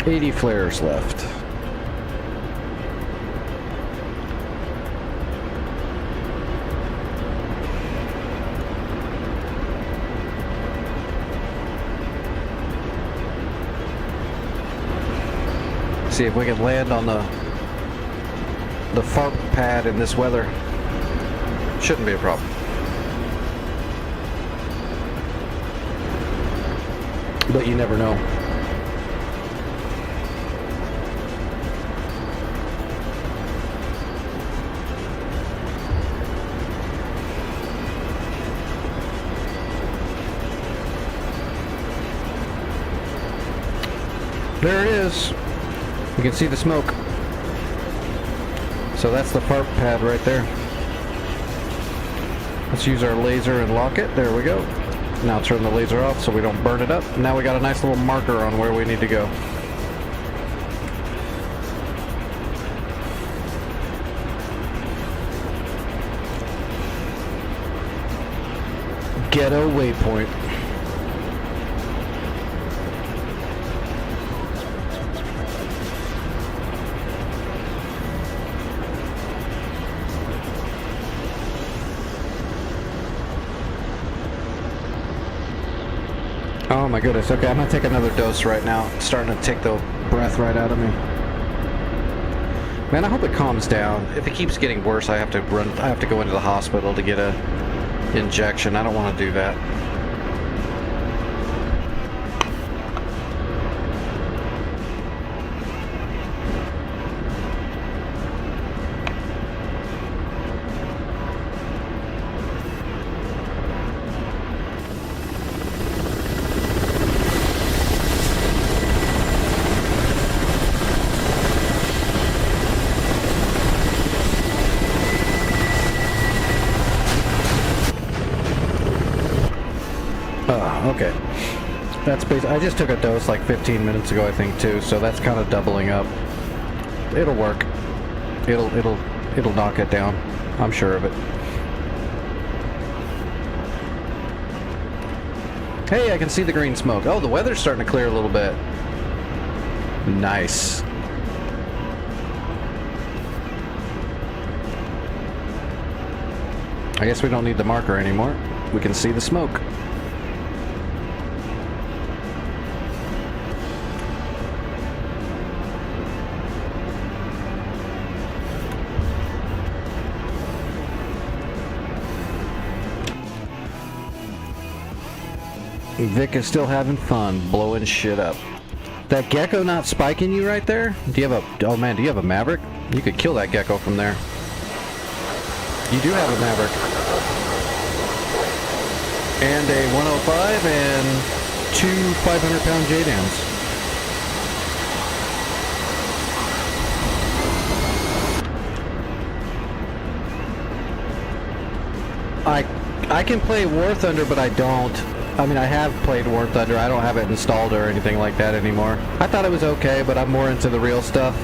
$80 flares left. See if we can land on the FARP pad in this weather. Shouldn't be a problem. But you never know. There it is. You can see the smoke. So that's the FARP pad right there. Let's use our laser and lock it. There we go. Now turn the laser off so we don't burn it up. Now we got a nice little marker on where we need to go. Ghetto waypoint. Oh my goodness. Okay, I'm gonna take another dose right now. It's starting to take the breath right out of me. Man, I hope it calms down. If it keeps getting worse, I have to go into the hospital to get a injection. I don't want to do that. Okay. That's I just took a dose like 15 minutes ago, I think, too, so that's kind of doubling up. It'll work. It'll knock it down. I'm sure of it. Hey, I can see the green smoke. Oh, the weather's starting to clear a little bit. Nice. I guess we don't need the marker anymore. We can see the smoke. Vic is still having fun blowing shit up. That gecko not spiking you right there? Do you have a... Oh man, do you have a Maverick? You could kill that gecko from there. You do have a Maverick. And a 105 and two 500-pound JDAMs. I can play War Thunder, but I don't. I mean, I have played War Thunder. I don't have it installed or anything like that anymore. I thought it was okay, but I'm more into the real stuff.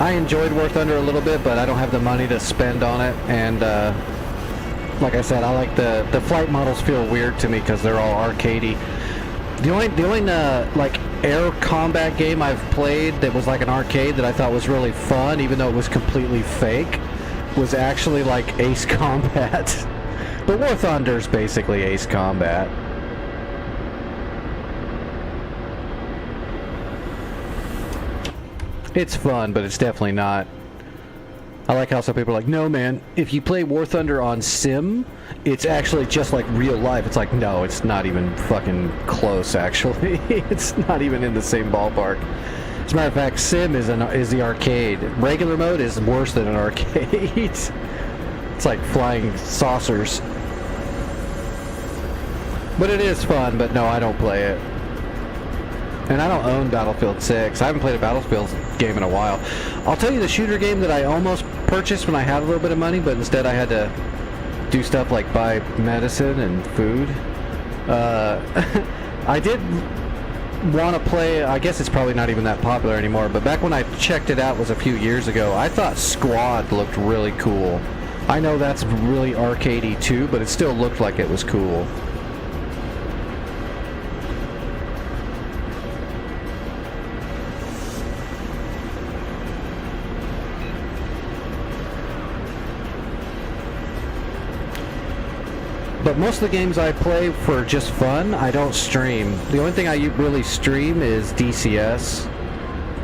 I enjoyed War Thunder a little bit, but I don't have the money to spend on it. And like I said, I like the flight models feel weird to me because they're all arcadey. The only like air combat game I've played that was like an arcade that I thought was really fun, even though it was completely fake, was actually like Ace Combat. But War Thunder's basically Ace Combat. It's fun, but it's definitely not. I like how some people are like, no man, if you play War Thunder on Sim, it's actually just like real life. It's like, no, it's not even fucking close, actually. It's not even in the same ballpark. As a matter of fact, Sim is the arcade. Regular mode is worse than an arcade. It's like flying saucers. But it is fun, but no, I don't play it. And I don't own Battlefield 6. I haven't played a Battlefield game in a while. I'll tell you the shooter game that I almost purchased when I had a little bit of money, but instead I had to do stuff like buy medicine and food. I did want to play, I guess it's probably not even that popular anymore, but back when I checked it out was a few years ago, I thought Squad looked really cool. I know that's really arcadey too, but it still looked like it was cool. But most of the games I play for just fun, I don't stream. The only thing I really stream is DCS,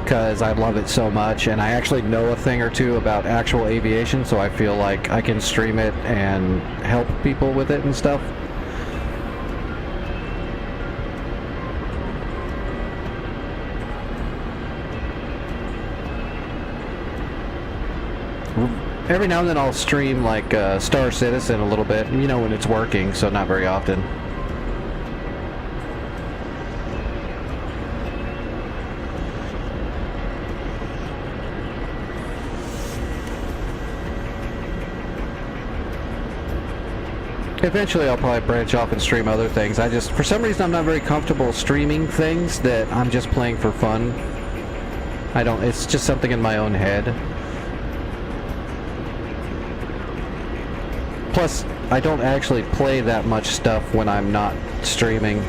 because I love it so much, and I actually know a thing or two about actual aviation, so I feel like I can stream it and help people with it and stuff. Every now and then I'll stream like Star Citizen a little bit, you know, when it's working, so not very often. Eventually I'll probably branch off and stream other things. For some reason I'm not very comfortable streaming things that I'm just playing for fun. It's just something in my own head. Plus, I don't actually play that much stuff when I'm not streaming.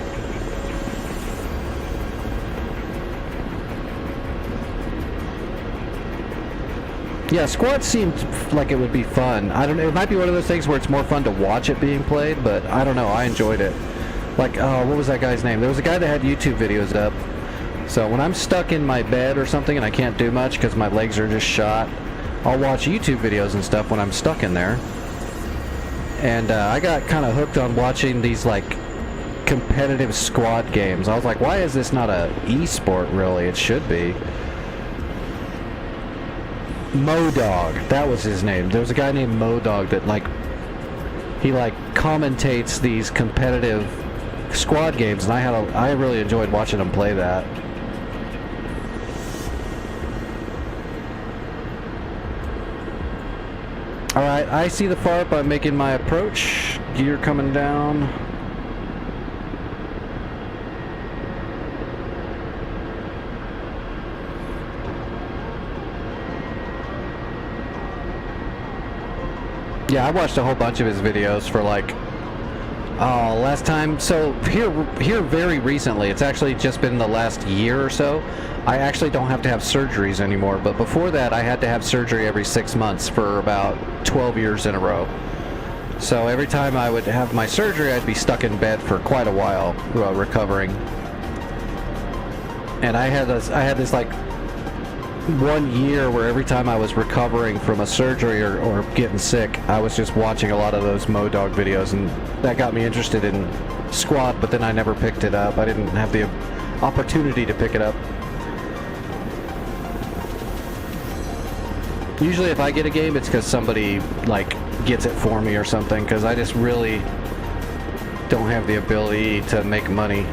Yeah, Squad seemed like it would be fun. I don't know, it might be one of those things where it's more fun to watch it being played, but I don't know, I enjoyed it. Like, oh, what was that guy's name? There was a guy that had YouTube videos up. So when I'm stuck in my bed or something and I can't do much because my legs are just shot, I'll watch YouTube videos and stuff when I'm stuck in there. And I got kind of hooked on watching these, like, competitive squad games. I was like, why is this not a e-sport, really? It should be. Modog, that was his name. There was a guy named Modog that, like, he, like, commentates these competitive squad games, and I really enjoyed watching him play that. Alright, I see the FARP. I'm making my approach. Gear coming down. Yeah, I watched a whole bunch of his videos for like, oh, last time. So here very recently, it's actually just been the last year or so, I actually don't have to have surgeries anymore. But before that, I had to have surgery every 6 months for about 12 years in a row. So every time I would have my surgery, I'd be stuck in bed for quite a while recovering. And I had this like 1 year where every time I was recovering from a surgery or getting sick, I was just watching a lot of those Modog videos, and that got me interested in Squad, but then I never picked it up. I didn't have the opportunity to pick it up. Usually if I get a game, it's because somebody, like, gets it for me or something, because I just really don't have the ability to make money.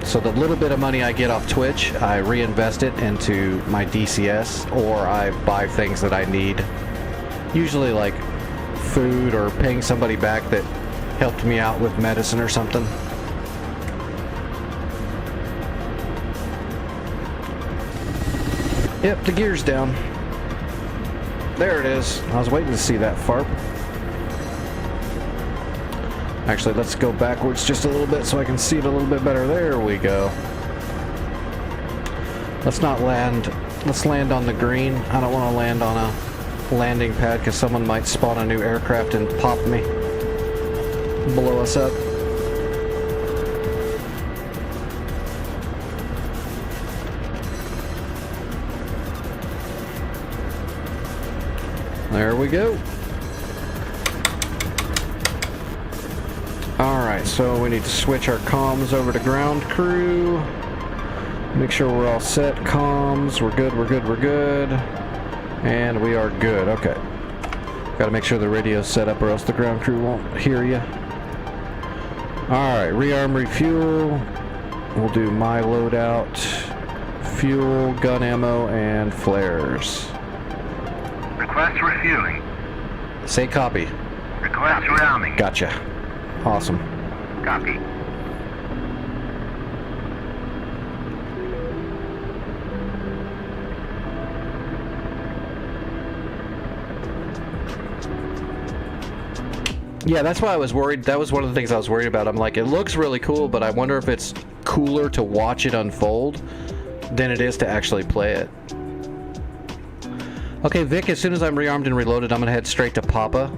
So the little bit of money I get off Twitch, I reinvest it into my DCS, or I buy things that I need. Usually like food or paying somebody back that helped me out with medicine or something. Yep, the gear's down. There it is. I was waiting to see that FARP. Actually, let's go backwards just a little bit so I can see it a little bit better. There we go. Let's not land. Let's land on the green. I don't want to land on a landing pad because someone might spawn a new aircraft and pop me. Blow us up. There we go. Alright, so we need to switch our comms over to ground crew. Make sure we're all set. Comms, we're good, we're good, we're good. And we are good, okay. Gotta make sure the radio's set up or else the ground crew won't hear you. Alright, rearm, refuel. We'll do my loadout. Fuel, gun ammo, and flares. Request refueling. Say copy. Request rounding. Gotcha. Awesome. Copy. Yeah, that's why I was worried. That was one of the things I was worried about. I'm like, it looks really cool, but I wonder if it's cooler to watch it unfold than it is to actually play it. Okay, Vic, as soon as I'm rearmed and reloaded, I'm going to head straight to Papa.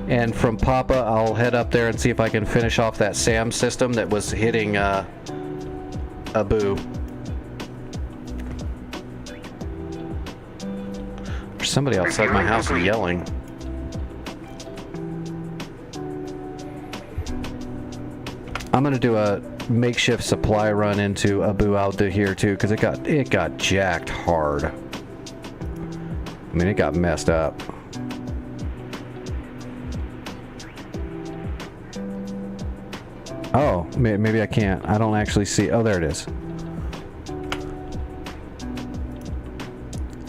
And from Papa, I'll head up there and see if I can finish off that SAM system that was hitting Abu. There's somebody outside my house yelling. I'm going to do a makeshift supply run into Abu out here too, because it got jacked hard. I mean, it got messed up. Oh, maybe I can't. I don't actually see. Oh, there it is.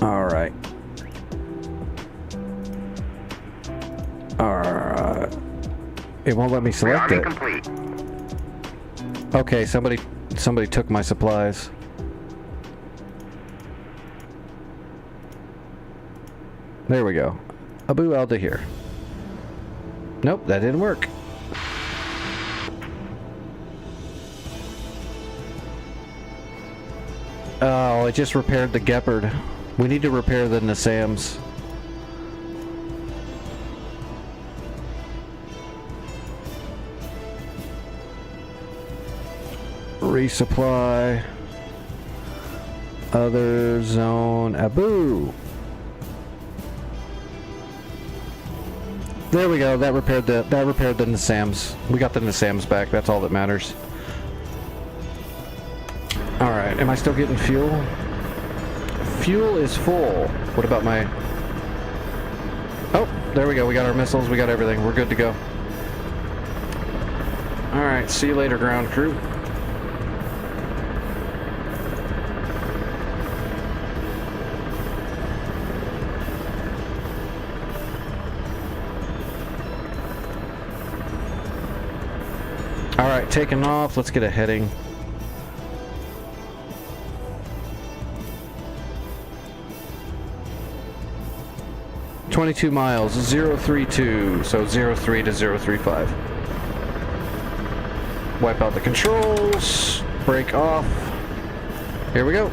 All right. It won't let me select it. Complete. Okay, somebody took my supplies. There we go. Abu Al Dahir. Nope, that didn't work. Oh, it just repaired the Gepard. We need to repair the Nassams. Resupply. Other zone. Abu. There we go. That repaired the Nassams. We got the Nassams back. That's all that matters. All right. Am I still getting fuel? Fuel is full. What about my? Oh, there we go. We got our missiles. We got everything. We're good to go. All right. See you later, ground crew. All right, taking off. Let's get a heading. $22 miles, 032, so 03 to 035. Wipe out the controls, brake off. Here we go.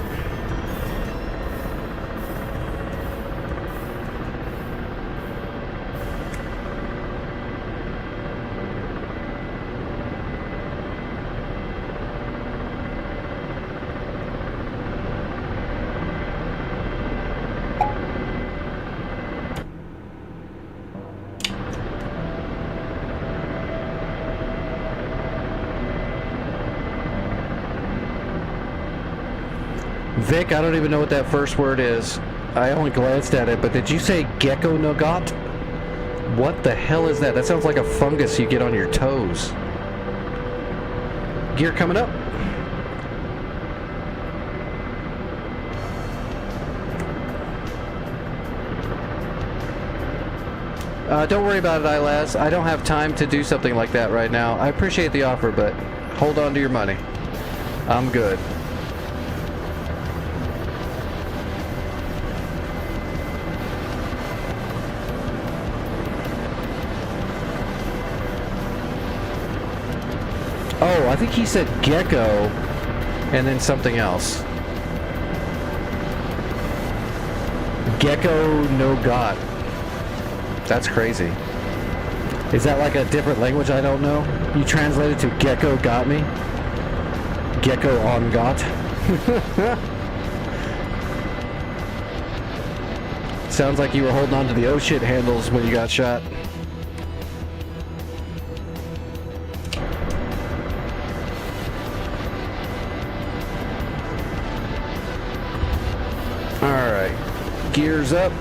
Vic, I don't even know what that first word is. I only glanced at it, but did you say gecko nougat? What the hell is that? That sounds like a fungus you get on your toes. Gear coming up. Don't worry about it, ILAS. I don't have time to do something like that right now. I appreciate the offer, but hold on to your money. I'm good. Oh, I think he said gecko and then something else. Gecko nougat. That's crazy. Is that like a different language I don't know? You translated to gecko got me? Gecko on got? Sounds like you were holding on to the oh shit handles when you got shot. Alright, gears up.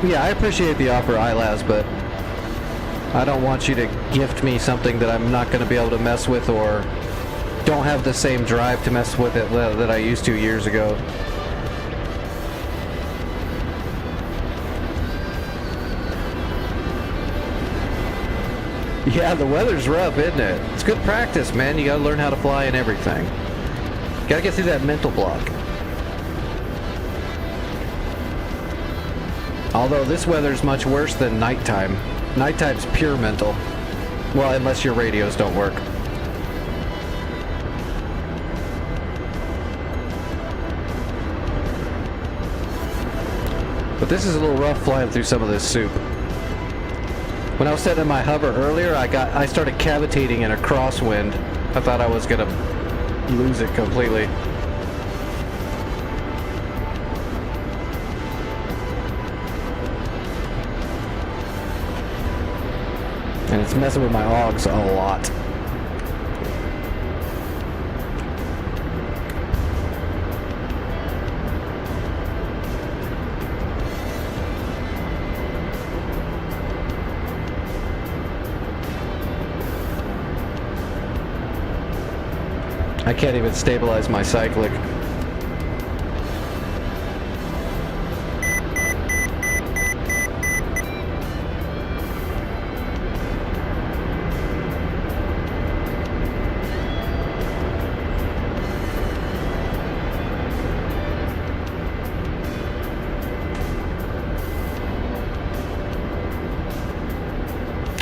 Yeah, I appreciate the offer, ILAS, but I don't want you to gift me something that I'm not going to be able to mess with or don't have the same drive to mess with it that I used to years ago. Yeah, the weather's rough, isn't it? It's good practice, man. You gotta learn how to fly and everything. Gotta get through that mental block. Although this weather's much worse than nighttime. Nighttime's pure mental. Well, unless your radios don't work. But this is a little rough flying through some of this soup. When I was setting in my hover earlier, I started cavitating in a crosswind. I thought I was gonna lose it completely. And it's messing with my augs a lot. I can't even stabilize my cyclic.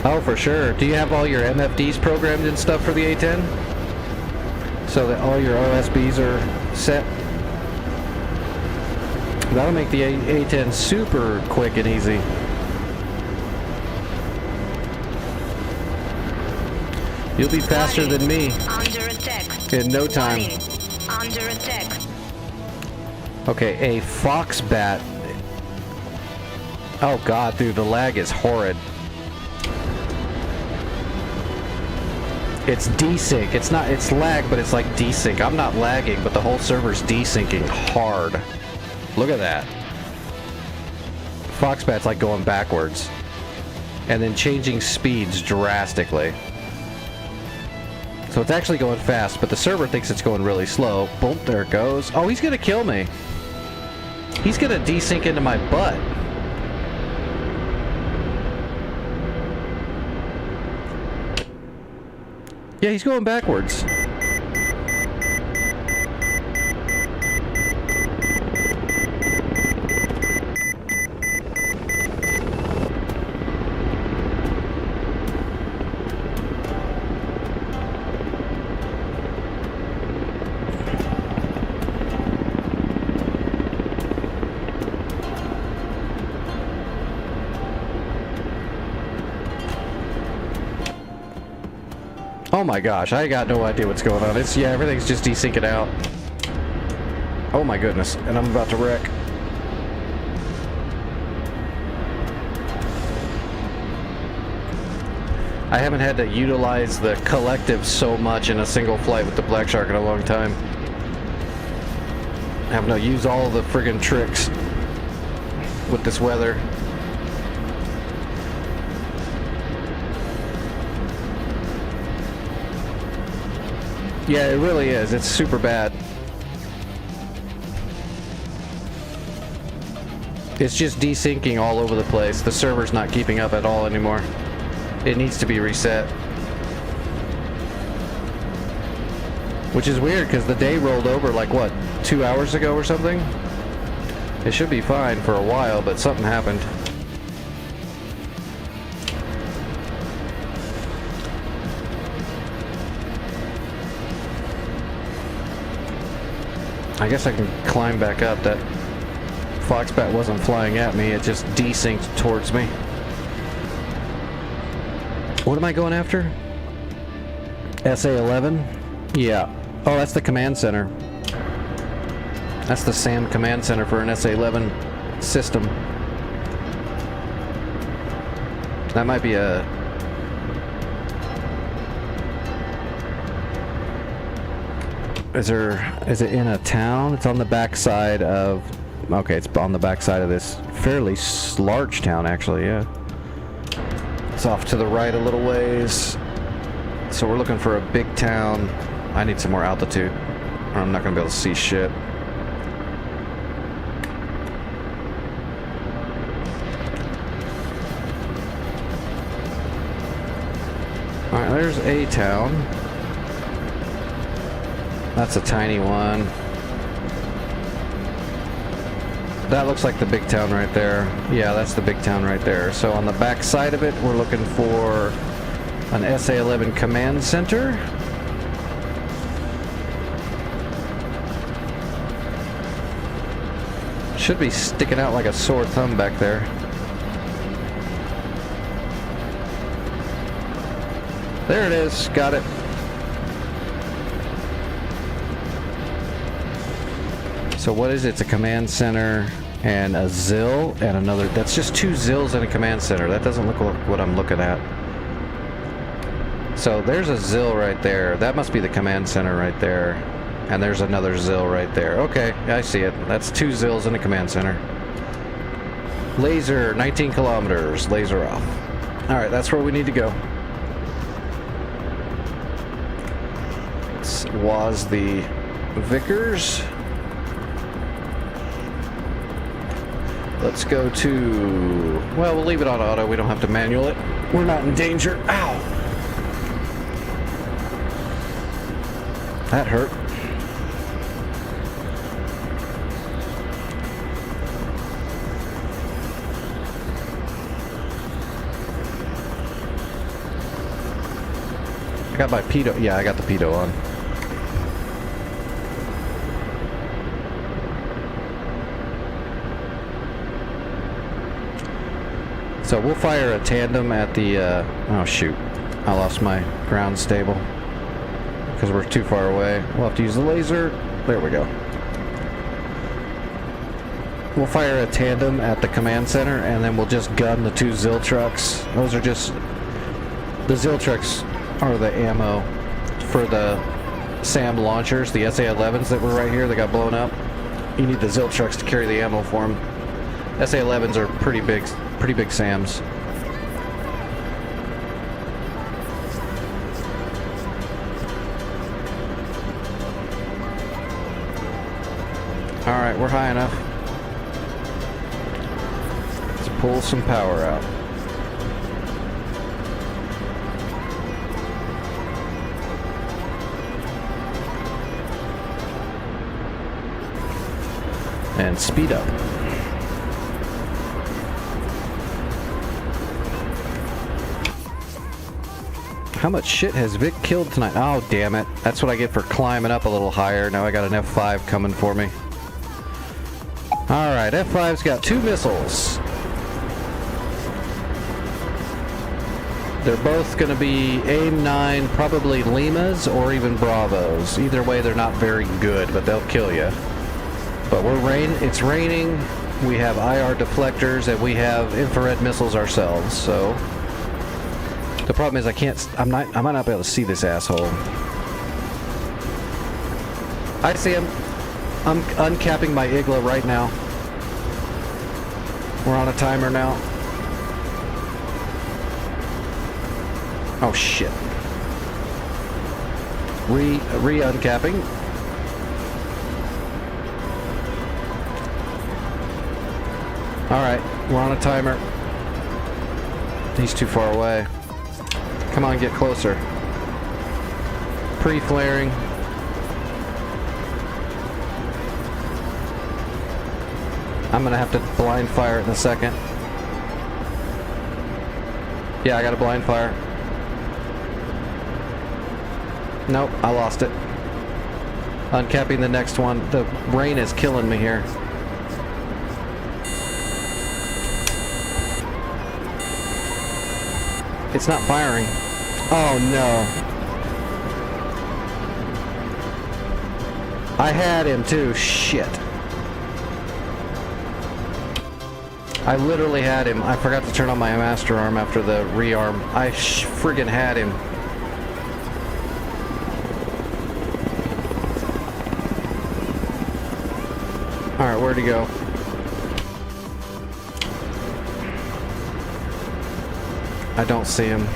Oh, for sure. Do you have all your MFDs programmed and stuff for the A10? So that all your OSBs are set? That'll make the A10 super quick and easy. You'll be faster than me Under attack. in no time. Warning. Under attack. Okay, a Foxbat. Oh god, dude, the lag is horrid. It's desync. It's not, it's lag, but it's like desync. I'm not lagging, but the whole server's desyncing hard. Look at that. Foxbat's like going backwards. And then changing speeds drastically. So it's actually going fast, but the server thinks it's going really slow. Boom, there it goes. Oh, he's gonna kill me. He's gonna desync into my butt. Yeah, he's going backwards. Oh my gosh, I got no idea what's going on. It's, yeah, everything's just desyncing out. Oh my goodness, and I'm about to wreck. I haven't had to utilize the collective so much in a single flight with the Black Shark in a long time. Having to use all the friggin' tricks with this weather. Yeah, it really is. It's super bad. It's just desyncing all over the place. The server's not keeping up at all anymore. It needs to be reset. Which is weird because the day rolled over like what, 2 hours ago or something? It should be fine for a while, but something happened. I guess I can climb back up. That Foxbat wasn't flying at me, it just desynced towards me. What am I going after? SA-11? Yeah. Oh, that's the command center. That's the SAM command center for an SA-11 system. That might be a... Is it in a town? It's on the backside of... Okay, it's on the backside of this fairly large town, actually, yeah. It's off to the right a little ways. So we're looking for a big town. I need some more altitude, or I'm not going to be able to see shit. Alright, there's a town. That's a tiny one. That looks like the big town right there. Yeah, that's the big town right there. So on the back side of it, we're looking for an SA-11 command center. Should be sticking out like a sore thumb back there. There it is. Got it. So what is it? It's a command center and a ZIL and another. That's just 2 ZILs and a command center. That doesn't look like what I'm looking at. So there's a ZIL right there. That must be the command center right there. And there's another ZIL right there. Okay, I see it. That's 2 ZILs and a command center. Laser, 19 kilometers. Laser off. Alright, that's where we need to go. This was the Vickers. Let's go to... Well, we'll leave it on auto. We don't have to manual it. We're not in danger. Ow! That hurt. got my pedo. Yeah, I got the pedo on. So we'll fire a tandem at the, oh shoot, I lost my ground stable because we're too far away. We'll have to use the laser. There we go. We'll fire a tandem at the command center and then we'll just gun the 2 Ziltrucks. Those are just, the Ziltrucks are the ammo for the SAM launchers, the SA-11s that were right here that got blown up. You need the Ziltrucks to carry the ammo for them. SA-11s are pretty big SAMs. Alright, we're high enough. Let's pull some power out. And speed up. How much shit has Vic killed tonight? Oh, damn it. That's what I get for climbing up a little higher. Now I got an F5 coming for me. Alright, F5's got 2 missiles. They're both going to be AIM-9, probably Limas or even Bravos. Either way, they're not very good, but they'll kill you. But it's raining, we have IR deflectors, and we have infrared missiles ourselves, so... The problem is I might not be able to see this asshole. I see him. I'm uncapping my Igla right now. We're on a timer now. Oh shit. Re-uncapping. Alright, we're on a timer. He's too far away. Come on, get closer. Pre-flaring. I'm gonna have to blind fire it in a second. Yeah, I got a blind fire. Nope, I lost it. Uncapping the next one. The rain is killing me here. It's not firing. Oh no. I had him too. Shit. I literally had him. I forgot to turn on my master arm after the rearm. I friggin' had him. Alright, where'd he go? I don't see him.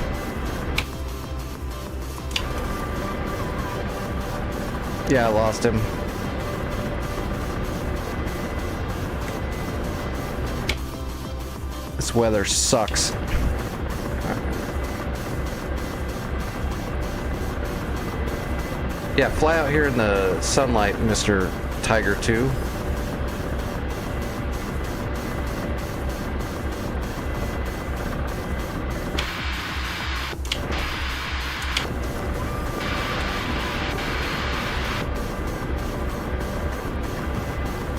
Yeah, I lost him. This weather sucks. Yeah, fly out here in the sunlight, Mr. Tiger 2.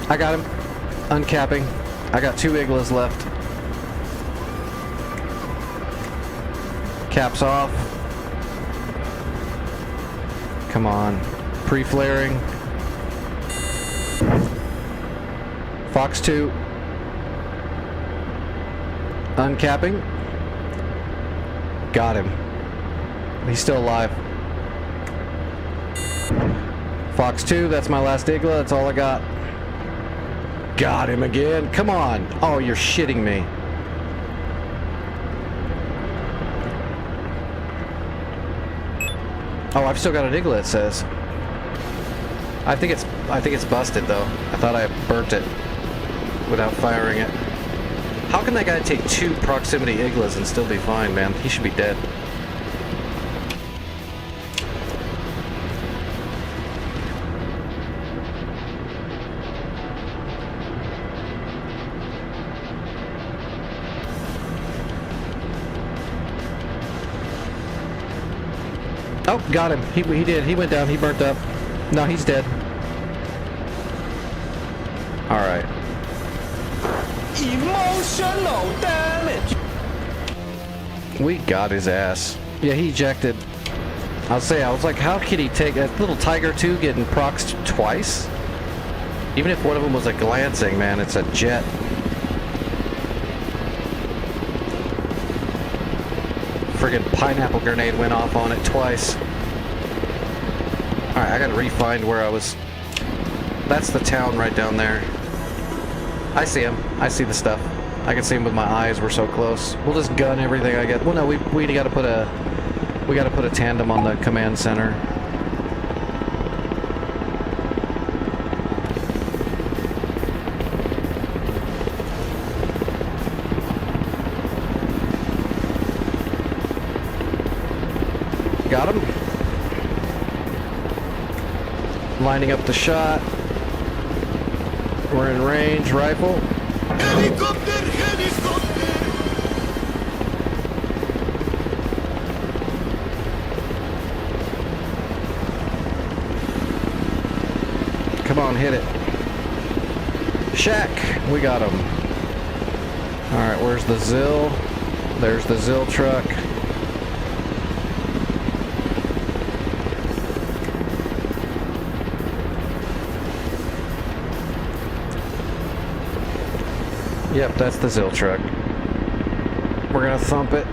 I got him. Uncapping. I got 2 Iglas left. Caps off. Come on. Pre-flaring. Fox 2. Uncapping. Got him. He's still alive. Fox 2, that's my last Igla. That's all I got. Got him again. Come on. Oh, you're shitting me. Oh, I've still got an Igla, it says. I think it's busted though. I thought I burnt it without firing it. How can that guy take 2 proximity Iglas and still be fine, man? He should be dead. Oh, got him. He did. He went down. He burnt up. No, he's dead. All right. Emotional damage. We got his ass. Yeah, he ejected. I was like, how could he take that little Tiger 2 getting proxed twice? Even if one of them was a glancing, man, it's a jet. Friggin' pineapple grenade went off on it twice. Alright, I gotta re-find where I was. That's the town right down there. I see him. I see the stuff. I can see him with my eyes. We're so close. We'll just gun everything I get. Well, no, we gotta put a tandem on the command center. Got him. Lining up the shot. We're in range. Rifle. Helicopter, helicopter. Come on, hit it. Shack. We got him. Alright, where's the Zill? There's the Zill truck. Yep, that's the Zill truck. We're gonna thump it.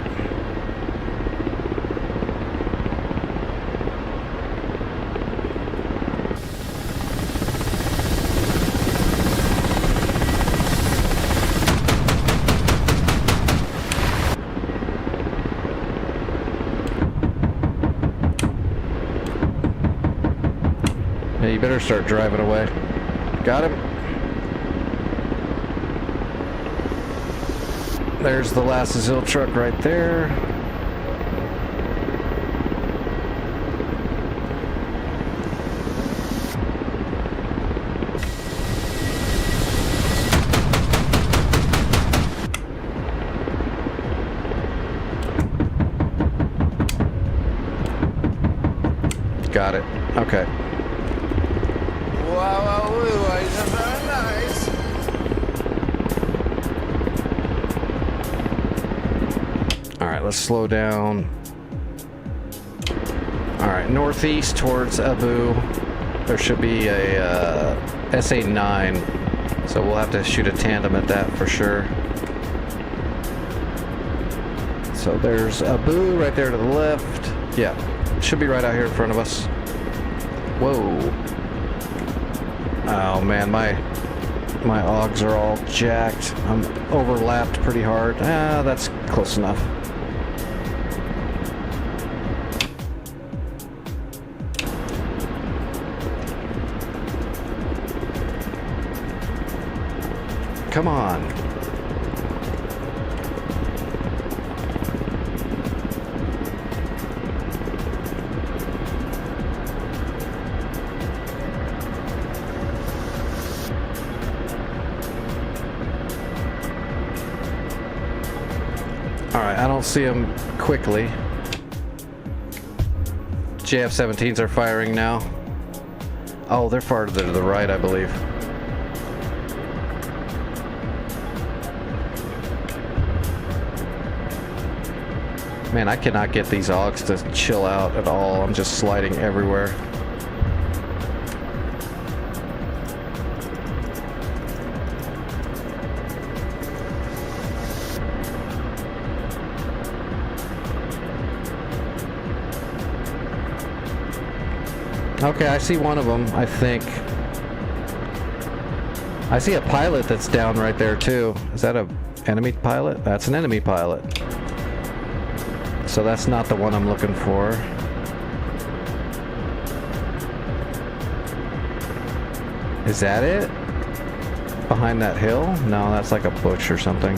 Yeah, you better start driving away. Got him. There's the last Zill truck right there. Got it. Okay. Wow, it's very nice. Alright, let's slow down. Alright, northeast towards Abu. There should be a SA-9. So we'll have to shoot a tandem at that for sure. So there's Abu right there to the left. Yeah, should be right out here in front of us. Whoa. Oh man, my augs are all jacked. I'm overlapped pretty hard. Ah, that's close enough. Come on. Alright, I don't see them quickly. JF-17s are firing now. Oh, they're farther to the right, I believe. Man, I cannot get these augs to chill out at all. I'm just sliding everywhere. Okay, I see one of them, I think. I see a pilot that's down right there too. Is that an enemy pilot? That's an enemy pilot. So that's not the one I'm looking for. Is that it? Behind that hill? No, that's like a bush or something.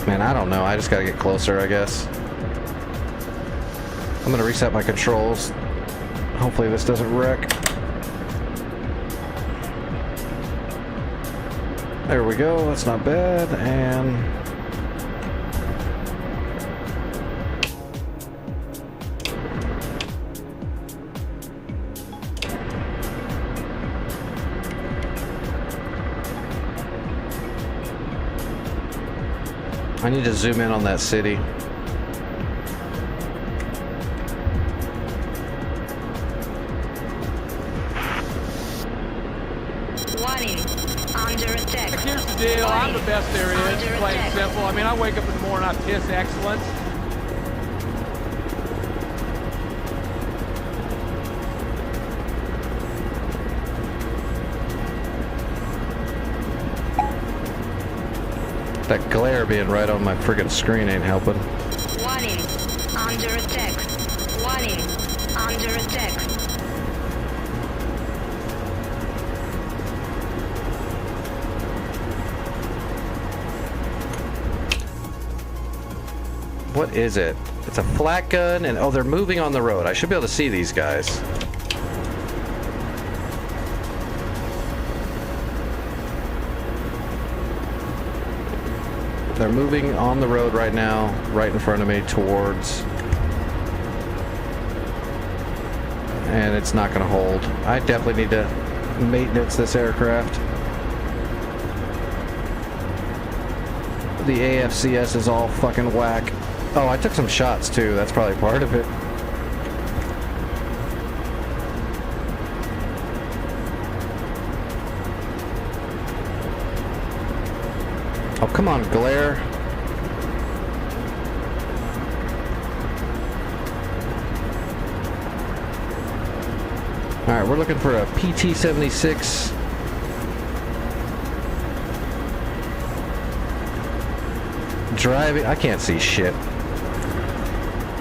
Man, I don't know. I just gotta get closer, I guess. I'm gonna reset my controls. Hopefully this doesn't wreck. There we go. That's not bad. And I need to zoom in on that city. Warning. Under attack. Here's the deal. I'm the best there is. Under Plain attack. simple. I mean, I wake up in the morning, I piss excellence. That glare being right on my friggin' screen ain't helping. Warning. Under attack. Warning. Under attack. What is it? It's a flat gun, and oh, they're moving on the road. I should be able to see these guys. They're moving on the road right now, right in front of me towards... And it's not going to hold. I definitely need to maintenance this aircraft. The AFCS is all fucking whack. Oh, I took some shots too. That's probably part of it. Oh, come on, glare. Alright, we're looking for a PT-76. Driving. I can't see shit.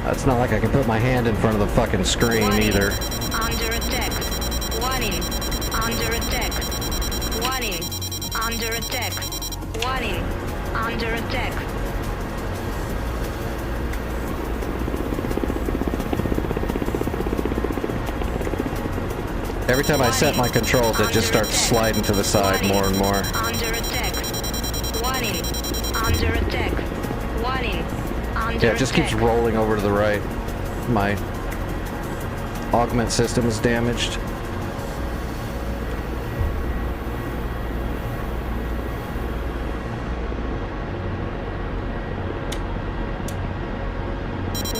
It's not like I can put my hand in front of the fucking screen Warning. either. Under attack. Warning. Under attack. Warning. Under attack. Warning. Under attack. Every time I set my controls, it just starts sliding to the side more and more. Under attack. Warning. Under attack. Warning. Under Yeah, it just keeps attack. rolling over to the right. My augment system is damaged.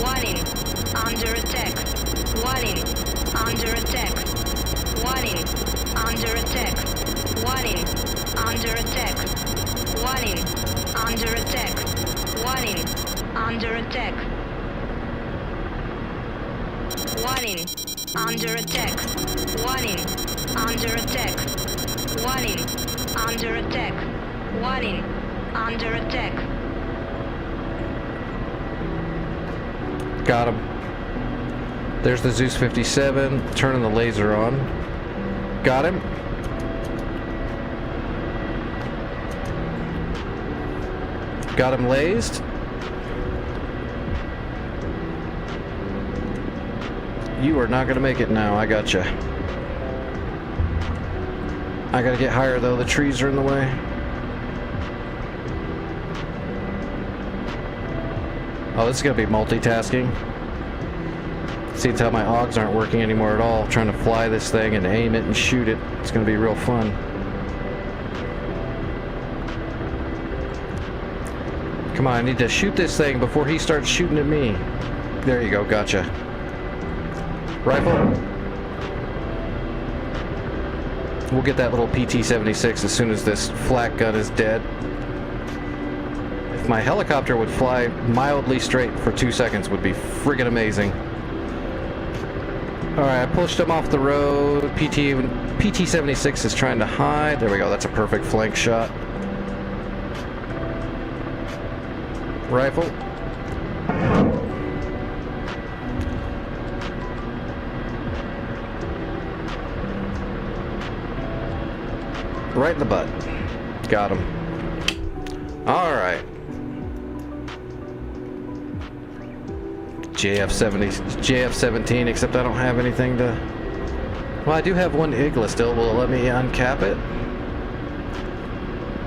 Warning. Under attack. Warning. Under attack. Warning. Under attack. Warning. Under attack. Warning. Under attack. Warning. Under attack. Warning. Under attack. Warning. Under attack. Warning. Under attack. Warning. Under attack. Got him. There's the Zeus 57, turning the laser on. Got him. Got him lased. You are not gonna make it now, I gotcha. I gotta get higher though, the trees are in the way. Oh, this is gonna be multitasking. See how my AUGs aren't working anymore at all. Trying to fly this thing and aim it and shoot it. It's gonna be real fun. Come on, I need to shoot this thing before he starts shooting at me. There you go, gotcha. Rifle. We'll get that little PT-76 as soon as this flak gun is dead. If my helicopter would fly mildly straight for 2 seconds would be friggin' amazing. Alright, I pushed him off the road. PT-76 is trying to hide. There we go, that's a perfect flank shot. Rifle. Right in the butt. Got him. Alright. JF-17, except I don't have anything to... Well, I do have one Igla still. Will it let me uncap it?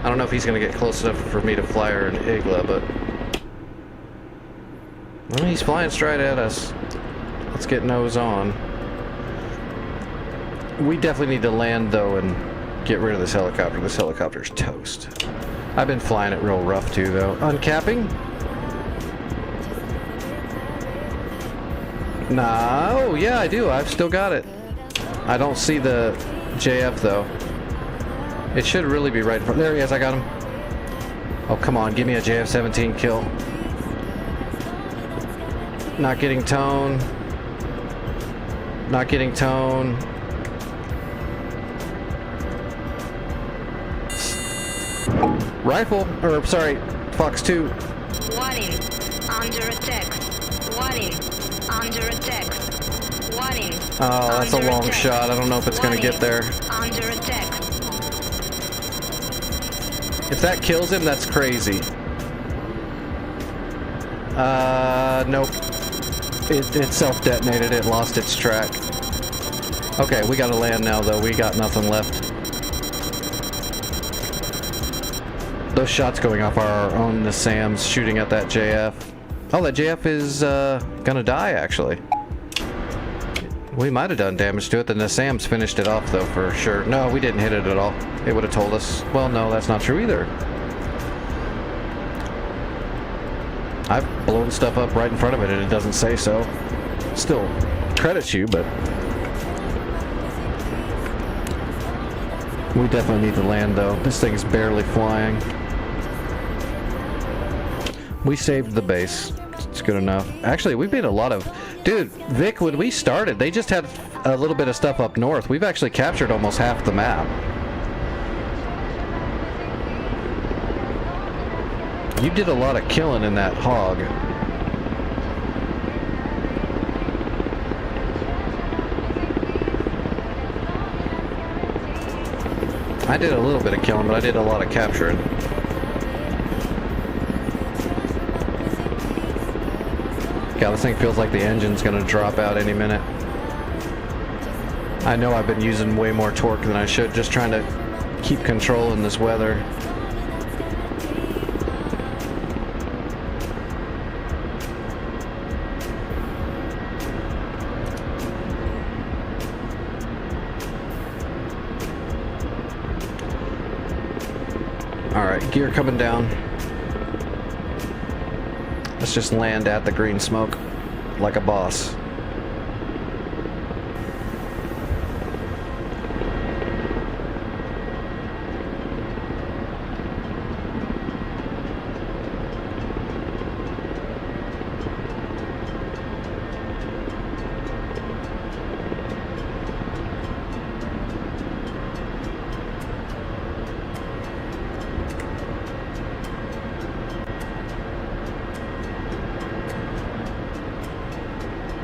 I I don't know if he's gonna get close enough for me to fly her an Igla, but I mean, he's flying straight at us. Let's get nose on. We definitely need to land though and get rid of this helicopter. This helicopter's toast. I've been flying it real rough too though. Uncapping? Nah, oh yeah I do. I've still got it. I don't see the JF though. It should really be right in front. There he is, I got him. Oh come on, give me a JF-17 kill. Not getting tone. Not getting tone. Rifle, or sorry, Fox 2. Warning. Under attack. Warning. Under attack. Warning. Oh, that's a long shot. I don't know if it's gonna get there. Under attack. If that kills him, that's crazy. Nope. It self-detonated. It lost its track. Okay, we gotta land now, though. We got nothing left. Those shots going off are our own Nassams shooting at that JF. Oh, that JF is gonna die, actually. We might have done damage to it. The Nassams finished it off, though, for sure. No, we didn't hit it at all. It would have told us. Well, no, that's not true either. I've blown stuff up right in front of it and it doesn't say so. Still credits you, but we definitely need to land though. This thing's barely flying. We saved the base. It's good enough. Actually, we've made a lot of... Dude, Vic, when we started, they just had a little bit of stuff up north. We've actually captured almost half the map. You did a lot of killing in that hog. I did a little bit of killing, but I did a lot of capturing. God, this thing feels like the engine's gonna drop out any minute. I know I've been using way more torque than I should, just trying to keep control in this weather. Alright, gear coming down. Let's just land at the green smoke like a boss.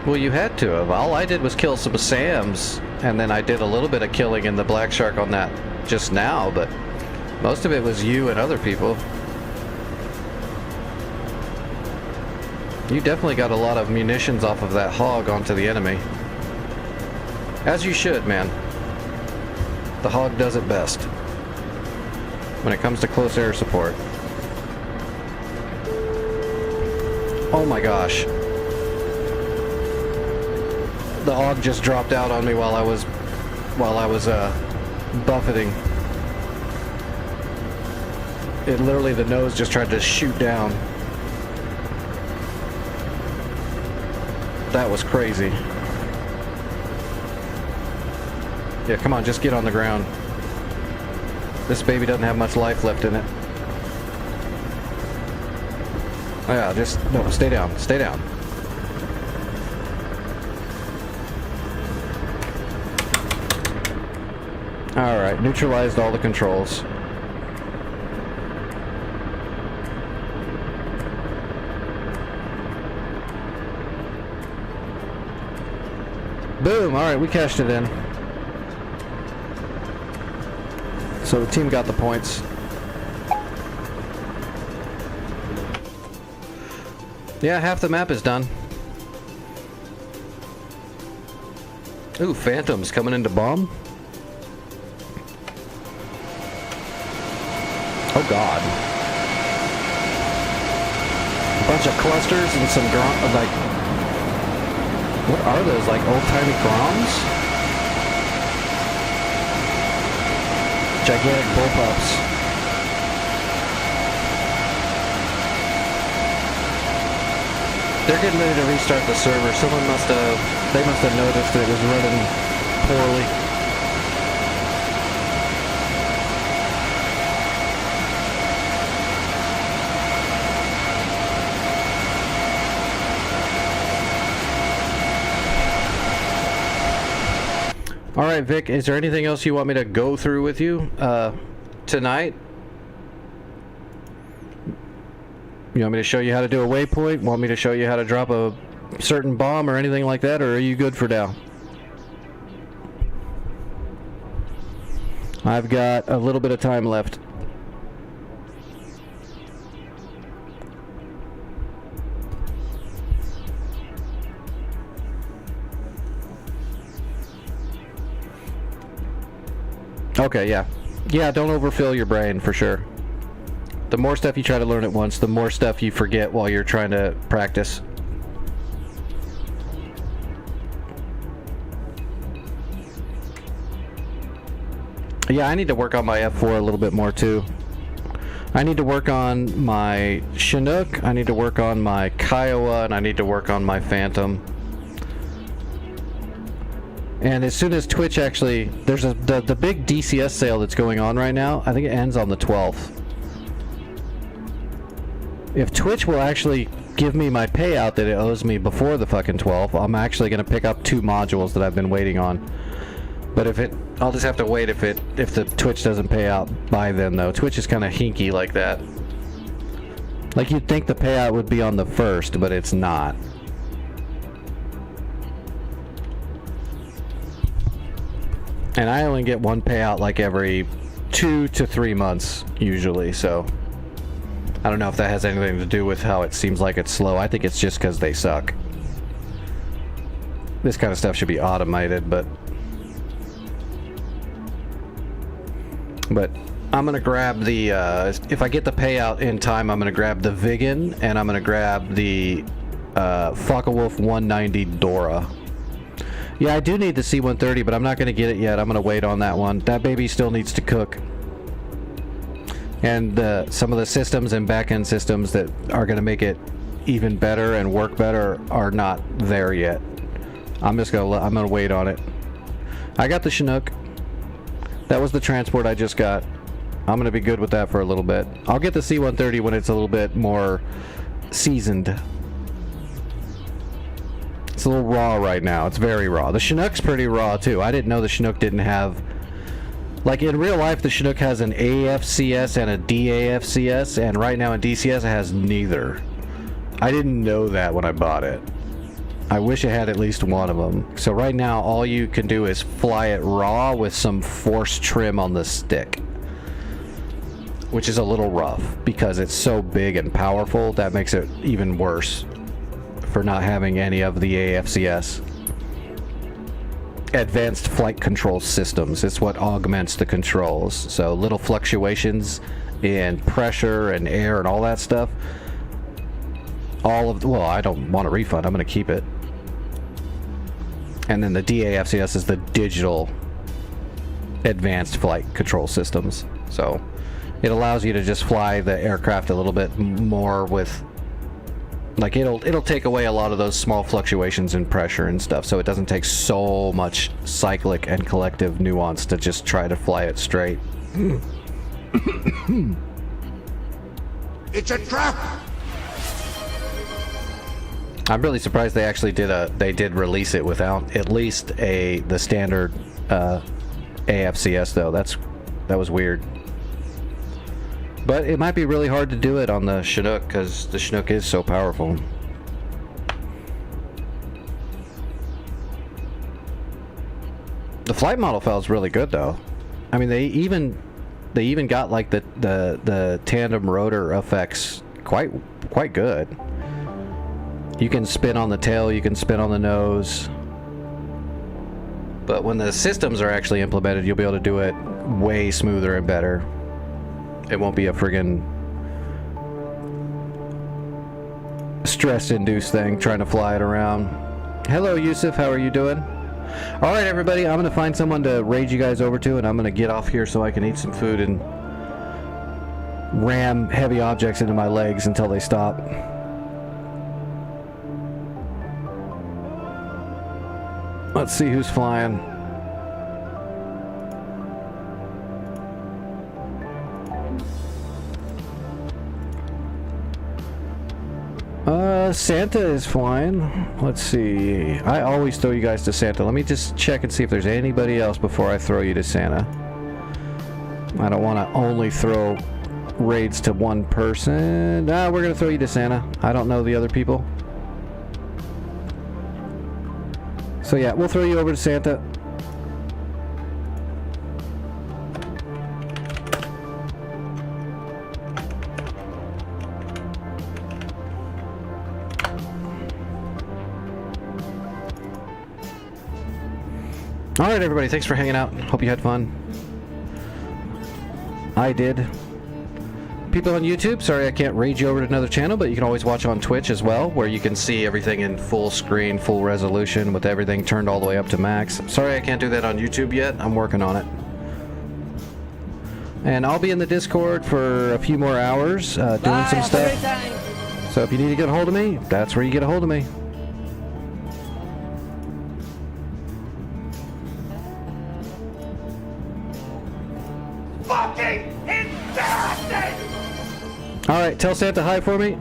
Well, you had to have. All I did was kill some SAMs, and then I did a little bit of killing in the Black Shark on that just now, but most of it was you and other people. You definitely got a lot of munitions off of that hog onto the enemy. As you should, man. The hog does it best when it comes to close air support. Oh my gosh. The hog just dropped out on me while I was buffeting. It literally, the nose just tried to shoot down. That was crazy. Yeah, come on, just get on the ground. This baby doesn't have much life left in it. Oh yeah, just, no, stay down, stay down. Alright, neutralized all the controls. Boom! Alright, we cashed it in. So the team got the points. Yeah, half the map is done. Ooh, Phantoms coming into bomb. Oh God. A bunch of clusters and some like, what are those? Like old-timey Groms? Gigantic bullpups. They're getting ready to restart the server. They must have noticed that it was running poorly. All right, Vic, is there anything else you want me to go through with you tonight? You want me to show you how to do a waypoint? Want me to show you how to drop a certain bomb or anything like that, or are you good for now? I've got a little bit of time left. Okay, yeah. Yeah, don't overfill your brain, for sure. The more stuff you try to learn at once, the more stuff you forget while you're trying to practice. Yeah, I need to work on my F4 a little bit more, too. I need to work on my Chinook, I need to work on my Kiowa, and I need to work on my Phantom. And as soon as Twitch actually, there's the big DCS sale that's going on right now. I think it ends on the 12th. If Twitch will actually give me my payout that it owes me before the fucking 12th, I'm actually going to pick up 2 modules that I've been waiting on. But I'll just have to wait if the Twitch doesn't pay out by then, though. Twitch is kind of hinky like that. Like, you'd think the payout would be on the 1st, but it's not. And I only get one payout like every 2 to 3 months, usually, so I don't know if that has anything to do with how it seems like it's slow. I think it's just because they suck. This kind of stuff should be automated, but I'm gonna grab the, if I get the payout in time, I'm gonna grab the Vigan, and I'm gonna grab the Focke-Wulf 190 Dora. Yeah, I do need the C-130, but I'm not going to get it yet. I'm going to wait on that one. That baby still needs to cook. And some of the systems and back-end systems that are going to make it even better and work better are not there yet. I'm going to wait on it. I got the Chinook. That was the transport I just got. I'm going to be good with that for a little bit. I'll get the C-130 when it's a little bit more seasoned. It's a little raw right now. It's very raw. The Chinook's pretty raw too. I didn't know the Chinook didn't have, like, in real life the Chinook has an AFCS and a DAFCS, and right now in DCS it has neither. I didn't know that when I bought it. I wish it had at least one of them. So right now all you can do is fly it raw with some force trim on the stick, which is a little rough because it's so big and powerful. That makes it even worse for not having any of the AFCS. Advanced Flight Control Systems. It's what augments the controls. So little fluctuations in pressure and air and all that stuff. Well, I don't want a refund. I'm going to keep it. And then the DAFCS is the digital Advanced Flight Control Systems. So it allows you to just fly the aircraft a little bit more with, like, it'll take away a lot of those small fluctuations in pressure and stuff, so it doesn't take so much cyclic and collective nuance to just try to fly it straight. It's a trap! I'm really surprised they actually did release it without at least the standard AFCS though. That was weird. But it might be really hard to do it on the Chinook because the Chinook is so powerful. The flight model felt really good though. I mean, they even got like the tandem rotor effects quite good. You can spin on the tail, you can spin on the nose. But when the systems are actually implemented, you'll be able to do it way smoother and better. it won't be a friggin' stress-induced thing trying to fly it around. Hello, Yusuf. How are you doing? All right, everybody. I'm gonna find someone to raid you guys over to, and I'm gonna get off here so I can eat some food and ram heavy objects into my legs until they stop. Let's see who's flying. Santa is flying. Let's see. I always throw you guys to Santa. Let me just check and see if there's anybody else before I throw you to Santa. I don't want to only throw raids to one person. We're going to throw you to Santa. I don't know the other people. So yeah, we'll throw you over to Santa. All right, everybody. Thanks for hanging out. Hope you had fun. I did. People on YouTube, sorry I can't raid you over to another channel, but you can always watch on Twitch as well, where you can see everything in full screen, full resolution, with everything turned all the way up to max. Sorry I can't do that on YouTube yet. I'm working on it. And I'll be in the Discord for a few more hours doing some stuff. So if you need to get a hold of me, that's where you get a hold of me. All right, tell Santa hi for me.